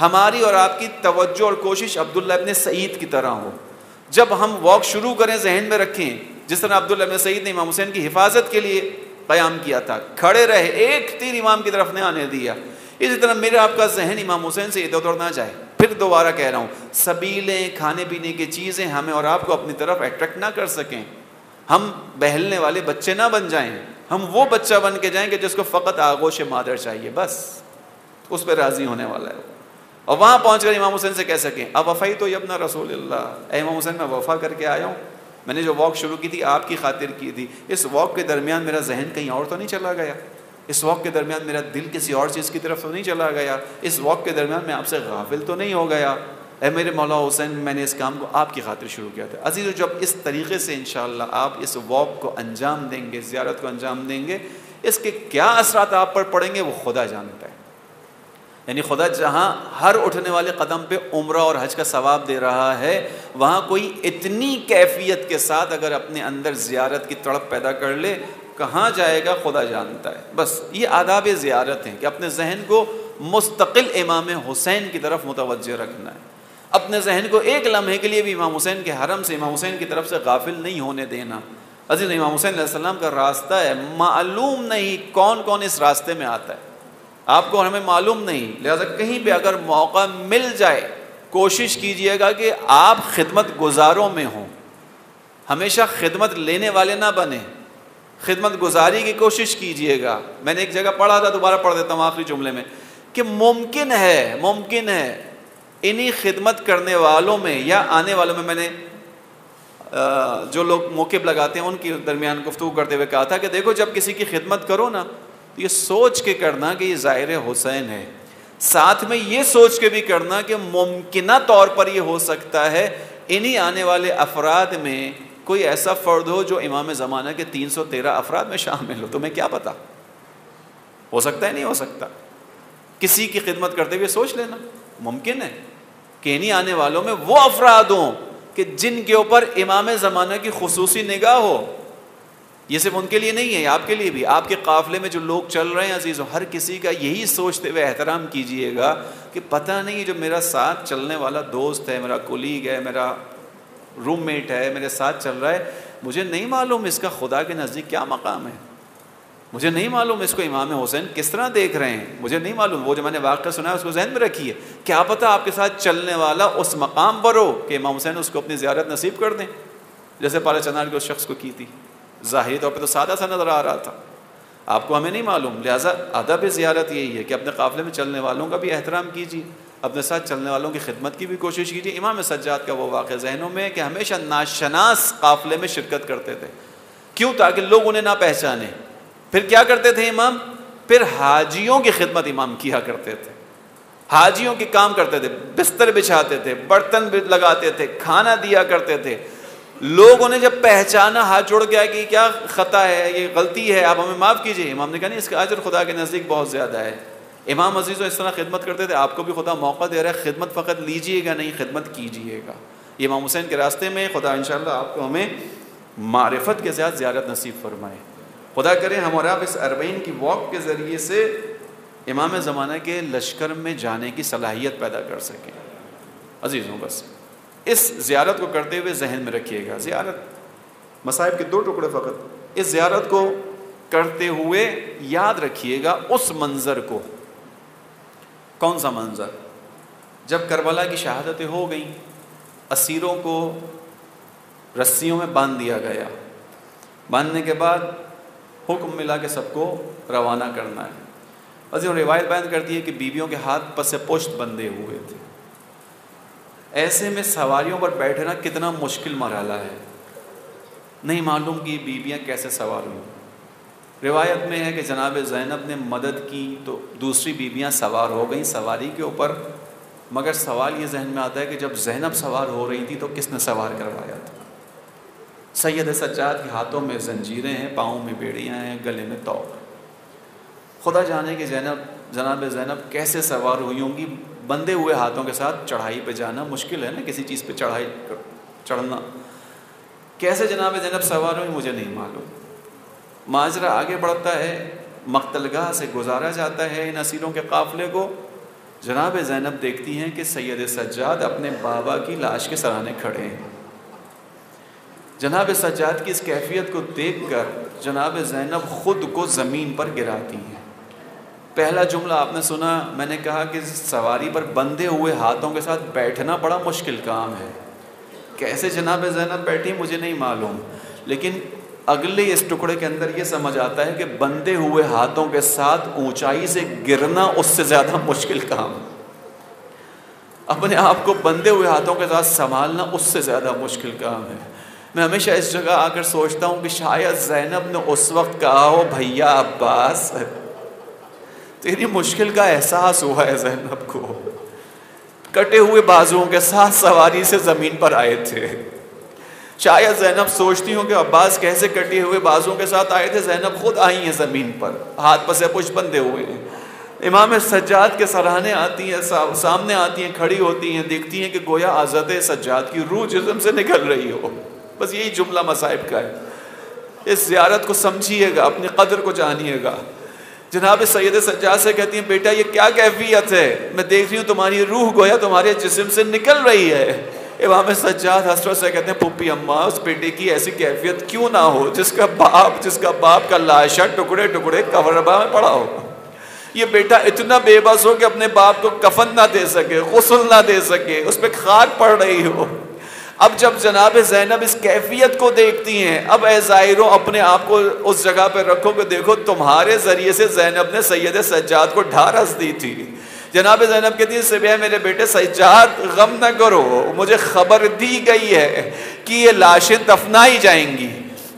ہماری اور آپ کی توجہ اور کوشش عبداللہ ابن سعید کی طرح ہو. جب ہم واک شروع کریں ذہن میں رکھیں جس طرح عبداللہ ابن سعید نے امام حسین کی حفاظت کے لیے قیام کیا تھا, کھڑے رہے, ایک تیر امام کی طرف نہیں آنے دیا. اسی طرح میرا آپ کا ذہن امام حسین سے ادھر ادھر نہ جائے. پھر دوبارہ کہہ رہا ہوں, سبیلیں, کھانے پینے کی چیزیں ہمیں اور آپ کو اپنی طرف اٹریکٹ نہ کر سکیں. ہم بہلنے والے بچے نہ بن جائیں, ہم وہ بچہ بن کے جائیں کہ جس کو فقط آغوش مادر چاہیے, بس اس پہ راضی ہونے والا ہے, اور وہاں پہنچ کر امام حسین سے کہہ سکیں اوفیت یا ابن رسول اللہ, اے امام حسین میں وفا کر کے آیا ہوں, میں نے جو واک شروع کی تھی آپ کی خاطر کی تھی. اس واک کے درمیان میرا ذہن کہیں اور تو نہیں چلا گیا, اس واک کے درمیان میرا دل کسی اور چیز کی طرف تو نہیں چلا گیا, اس واک کے درمیان میں آپ سے غافل تو نہیں ہو گیا. اے میرے مولا حسین, میں نے اس کام کو آپ کی خاطر شروع کیا تھا. عزیزو, جب اس طریقے سے انشاءاللہ آپ اس واک کو انجام دیں گے, زیارت کو انجام دیں گے, اس کے کیا اثرات آپ پر پڑیں گے وہ خدا جانتا ہے. یعنی خدا جہاں ہر اٹھنے والے قدم پہ عمرہ اور حج کا ثواب دے رہا ہے, وہاں کوئی اتنی کیفیت کے ساتھ اگر اپنے اندر زیارت کی تڑپ پیدا کر لے, کہاں جائے گا خدا جانتا ہے. بس یہ آداب زیارت ہیں کہ اپنے ذہن کو مستقل امام حسین کی طرف متوجہ رکھنا ہے, اپنے ذہن کو ایک لمحے کے لیے بھی امام حسین کے حرم سے, امام حسین کی طرف سے غافل نہیں ہونے دینا. عزیز, امام حسین علیہ السلام کا راستہ ہے, معلوم نہیں کون کون اس راستے میں آتا ہے, آپ کو ہمیں معلوم نہیں, لہذا کہیں بھی اگر موقع مل جائے کوشش کیجئے گا کہ آپ خدمت گزاروں میں ہوں, ہمیشہ خدمت لینے والے نہ بنیں, خدمت گزاری کی کوشش کیجئے گا. میں نے ایک جگہ پڑھا تھا, دوبارہ پڑھ دیتا ہوں آخری جملے میں, کہ ممکن ہے انہی خدمت کرنے والوں میں یا آنے والوں میں نے جو لوگ موقف لگاتے ہیں ان کے درمیان گفتگو کرتے ہوئے کہا تھا کہ دیکھو, جب کسی کی خدمت کرو نا تو یہ سوچ کے کرنا کہ یہ ظاہر حسین ہے, ساتھ میں یہ سوچ کے بھی کرنا کہ ممکنہ طور پر یہ ہو سکتا ہے انہی آنے والے افراد میں کوئی ایسا فرد ہو جو امام زمانہ کے 313 افراد میں شامل ہو. تمہیں کیا پتا, ہو سکتا ہے نہیں ہو سکتا. کسی کی خدمت کرتے ہوئے سوچ لینا ممکن ہے کہ نہیں آنے والوں میں وہ افراد ہوں کہ جن کے اوپر امام زمانہ کی خصوصی نگاہ ہو. یہ صرف ان کے لیے نہیں ہے, آپ کے لیے بھی. آپ کے قافلے میں جو لوگ چل رہے ہیں عزیزوں, ہر کسی کا یہی سوچتے ہوئے احترام کیجئے گا کہ پتہ نہیں جو میرا ساتھ چلنے والا دوست ہے, میرا کولیگ ہے, میرا روم میٹ ہے, میرے ساتھ چل رہا ہے, مجھے نہیں معلوم اس کا خدا کے نزدیک کیا مقام ہے, مجھے نہیں معلوم اس کو امام حسین کس طرح دیکھ رہے ہیں, مجھے نہیں معلوم. وہ جو میں نے واقعہ سنا ہے اس کو ذہن میں رکھیے. کیا پتہ آپ کے ساتھ چلنے والا اس مقام پر ہو کہ امام حسین اس کو اپنی زیارت نصیب کر دیں, جیسے پارا چنار کے اس شخص کو کی تھی. ظاہری طور پہ تو سادہ سا نظر آ رہا تھا, آپ کو ہمیں نہیں معلوم. لہٰذا ادب زیارت یہی ہے کہ اپنے قافلے میں چلنے والوں کا بھی احترام کیجیے, اپنے ساتھ چلنے والوں کی خدمت کی بھی کوشش کیجیے. امام سجاد کا وہ واقعہ ذہنوں میں کہ ہمیشہ ناشناس قافلے میں شرکت کرتے تھے. کیوں؟ تاکہ لوگ انہیں نہ پہچانے. پھر کیا کرتے تھے امام؟ پھر حاجیوں کی خدمت امام کیا کرتے تھے, حاجیوں کے کام کرتے تھے, بستر بچھاتے تھے, برتن لگاتے تھے, کھانا دیا کرتے تھے. لوگوں نے جب پہچانا, ہاتھ جوڑ گیا کہ کیا خطا ہے, یہ غلطی ہے, آپ ہمیں معاف کیجیے. امام نے کہا نہیں, اس کا اجر خدا کے نزدیک بہت زیادہ ہے. امام عزیزوں اس طرح خدمت کرتے تھے. آپ کو بھی خدا موقع دے رہا ہے, خدمت فقط لیجئے گا نہیں, خدمت کیجئے گا. یہ امام حسین کے راستے میں خدا انشاءاللہ آپ کو ہمیں معرفت کے ساتھ زیارت نصیب فرمائے. خدا کرے ہم اور آپ اس 40 کی واک کے ذریعے سے امام زمانہ کے لشکر میں جانے کی صلاحیت پیدا کر سکیں. عزیزوں بس اس زیارت کو کرتے ہوئے ذہن میں رکھیے گا, زیارت مصائب کے 2 ٹکڑے فقط. اس زیارت کو کرتے ہوئے یاد رکھیے گا اس منظر کو. کون سا منظر؟ جب کربلا کی شہادتیں ہو گئیں, اسیروں کو رسیوں میں باندھ دیا گیا, باندھنے کے بعد حکم ملا کہ سب کو روانہ کرنا ہے. عزیزوں روایت بیان کرتی ہے کہ بیویوں کے ہاتھ پس پشت بندھے ہوئے تھے. ایسے میں سواریوں پر بیٹھنا کتنا مشکل مرحلہ ہے, نہیں معلوم کہ بیویاں کیسے سوار ہوئیں. روایت میں ہے کہ جناب زینب نے مدد کی تو دوسری بیویاں سوار ہو گئیں سواری کے اوپر. مگر سوال یہ ذہن میں آتا ہے کہ جب زینب سوار ہو رہی تھی تو کس نے سوار کروایا تھا؟ سید سجاد کے ہاتھوں میں زنجیریں ہیں, پاؤں میں بیڑیاں ہیں, گلے میں توق. خدا جانے کہ جناب زینب کیسے سوار ہوئی ہوں گی. بندھے ہوئے ہاتھوں کے ساتھ چڑھائی پہ جانا مشکل ہے نا, کسی چیز پہ چڑھنا. کیسے جناب زینب سوار ہوئی مجھے نہیں معلوم. ماجرا آگے بڑھتا ہے, مقتل گاہ سے گزارا جاتا ہے ان اسیروں کے قافلے کو. جناب زینب دیکھتی ہیں کہ سید سجاد اپنے بابا کی لاش کے سرانے کھڑے ہیں. جناب سجاد کی اس کیفیت کو دیکھ کر جناب زینب خود کو زمین پر گراتی ہیں. پہلا جملہ آپ نے سنا, میں نے کہا کہ سواری پر بندھے ہوئے ہاتھوں کے ساتھ بیٹھنا بڑا مشکل کام ہے. کیسے جناب زینب بیٹھی مجھے نہیں معلوم, لیکن اگلے اس ٹکڑے کے اندر یہ سمجھ آتا ہے کہ بندھے ہوئے ہاتھوں کے ساتھ اونچائی سے گرنا اس سے زیادہ مشکل کام. اپنے آپ کو بندھے ہوئے ہاتھوں کے ساتھ سنبھالنا اس سے زیادہ مشکل کام ہے. میں ہمیشہ اس جگہ آ کر سوچتا ہوں کہ شاید زینب نے اس وقت کہا ہو, بھیا عباس تیری مشکل کا احساس ہوا ہے زینب کو. کٹے ہوئے بازوؤں کے ساتھ سواری سے زمین پر آئے تھے. شاید زینب سوچتی ہوں کہ عباس کیسے کٹے ہوئے بازوؤں کے ساتھ آئے تھے. زینب خود آئی ہیں زمین پر, ہاتھ پس پشت بندھے ہوئے ہیں. امام سجاد کے سرانے آتی ہیں, سامنے آتی ہیں, کھڑی ہوتی ہیں, دیکھتی ہیں کہ گویا حضرت سجاد کی روح جسم سے نکل رہی ہو. بس یہی جملہ مصائب کا ہے. اس زیارت کو سمجھیے گا, اپنی قدر کو جانیے گا. جناب سید سجاد سے کہتی ہیں بیٹا یہ کیا کیفیت ہے, میں دیکھ رہی ہوں تمہاری روح گویا تمہارے جسم سے نکل رہی ہے. امام سجاد حسرت سے کہتے ہیں پھوپھی اماں اس بیٹے کی ایسی کیفیت کیوں نہ ہو جس کا باپ کا لاشا ٹکڑے ٹکڑے قبربہ میں پڑا ہو. یہ بیٹا اتنا بے بس ہو کہ اپنے باپ کو کفن نہ دے سکے, غسل نہ دے سکے, اس پہ خاک پڑ رہی ہو. اب جب جناب زینب اس کیفیت کو دیکھتی ہیں, اب اے زائروں اپنے آپ کو اس جگہ پہ رکھو کہ دیکھو تمہارے ذریعے سے زینب نے سید سجاد کو ڈھارس دی تھی. جناب زینب کہتی ہے سبیہ میرے بیٹے سجاد غم نہ کرو, مجھے خبر دی گئی ہے کہ یہ لاشیں دفنائی جائیں گی,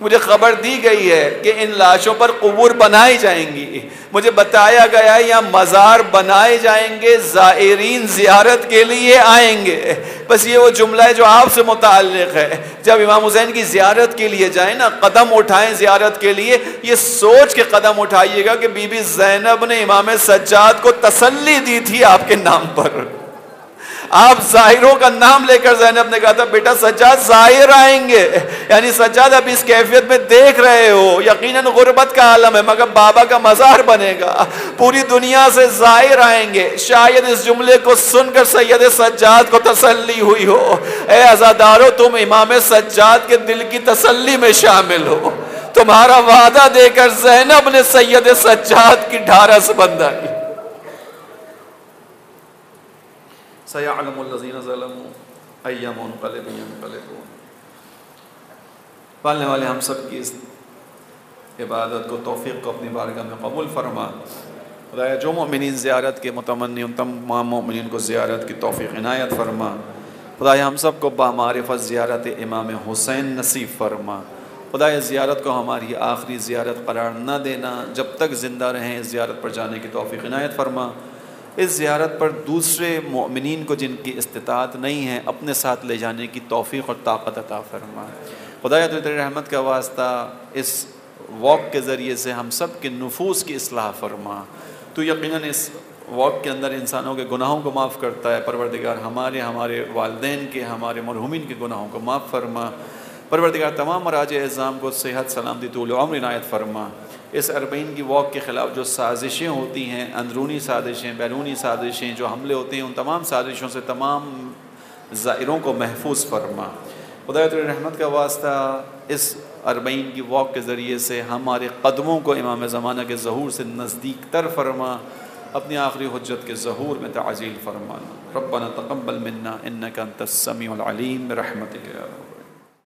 مجھے خبر دی گئی ہے کہ ان لاشوں پر قبور بنائی جائیں گی, مجھے بتایا گیا یا مزار بنائے جائیں گے, زائرین زیارت کے لیے آئیں گے. بس یہ وہ جملہ ہے جو آپ سے متعلق ہے. جب امام حسین کی زیارت کے لیے جائیں نا، قدم اٹھائیں زیارت کے لیے، یہ سوچ کے قدم اٹھائیے گا کہ بی بی زینب نے امام سجاد کو تسلی دی تھی آپ کے نام پر. آپ ظاہروں کا نام لے کر زینب نے کہا تھا بیٹا سجاد ظاہر آئیں گے، یعنی سجاد اب اس کیفیت میں دیکھ رہے ہو، یقیناً غربت کا عالم ہے مگر بابا کا مزار بنے گا، پوری دنیا سے ظاہر آئیں گے. شاید اس جملے کو سن کر سید سجاد کو تسلی ہوئی ہو. اے عزادارو، تم امام سجاد کے دل کی تسلی میں شامل ہو. تمہارا وعدہ دے کر زینب نے سید سجاد کی ڈھارس بندھائی. سَيَعْلَمُ الَّذِينَ ظَلَمُوا أَيَّ مُنْقَلِبٍ يَنْقَلِبُونَ. پالنے والے ہم سب کی اس عبادت کو، توفیق کو اپنی بارگاہ میں قبول فرما. خدایا جو مومنین زیارت کے متمنی ان تمام مومنین کو زیارت کی توفیق عنایت فرما. خدایا ہم سب کو بامعرفت زیارت امام حسین نصیب فرما. خدایا زیارت کو ہماری آخری زیارت قرار نہ دینا، جب تک زندہ رہیں اس زیارت پر جانے کی توفیق عنایت فرما. اس زیارت پر دوسرے مومنین کو جن کی استطاعت نہیں ہے اپنے ساتھ لے جانے کی توفیق اور طاقت عطا فرما. خدایا تو تیری رحمت کا واسطہ اس واک کے ذریعے سے ہم سب کے نفوس کی اصلاح فرما. تو یقیناً اس واک کے اندر انسانوں کے گناہوں کو معاف کرتا ہے. پروردگار ہمارے والدین کے، ہمارے مرحومین کے گناہوں کو معاف فرما. پروردگار تمام مراج اعظام کو صحت، سلامتی، طول عمر عنایت فرما. اس 40 کی واک کے خلاف جو سازشیں ہوتی ہیں، اندرونی سازشیں، بیرونی سازشیں، جو حملے ہوتے ہیں، ان تمام سازشوں سے تمام زائروں کو محفوظ فرما. خدایا تیری رحمت کا واسطہ اس 40 کی واک کے ذریعے سے ہمارے قدموں کو امام زمانہ کے ظہور سے نزدیک تر فرما. اپنی آخری حجت کے ظہور میں تعجیل فرمانا. ربنا تقبل منا انک انت السمیع العلیم برحمتک یا رب.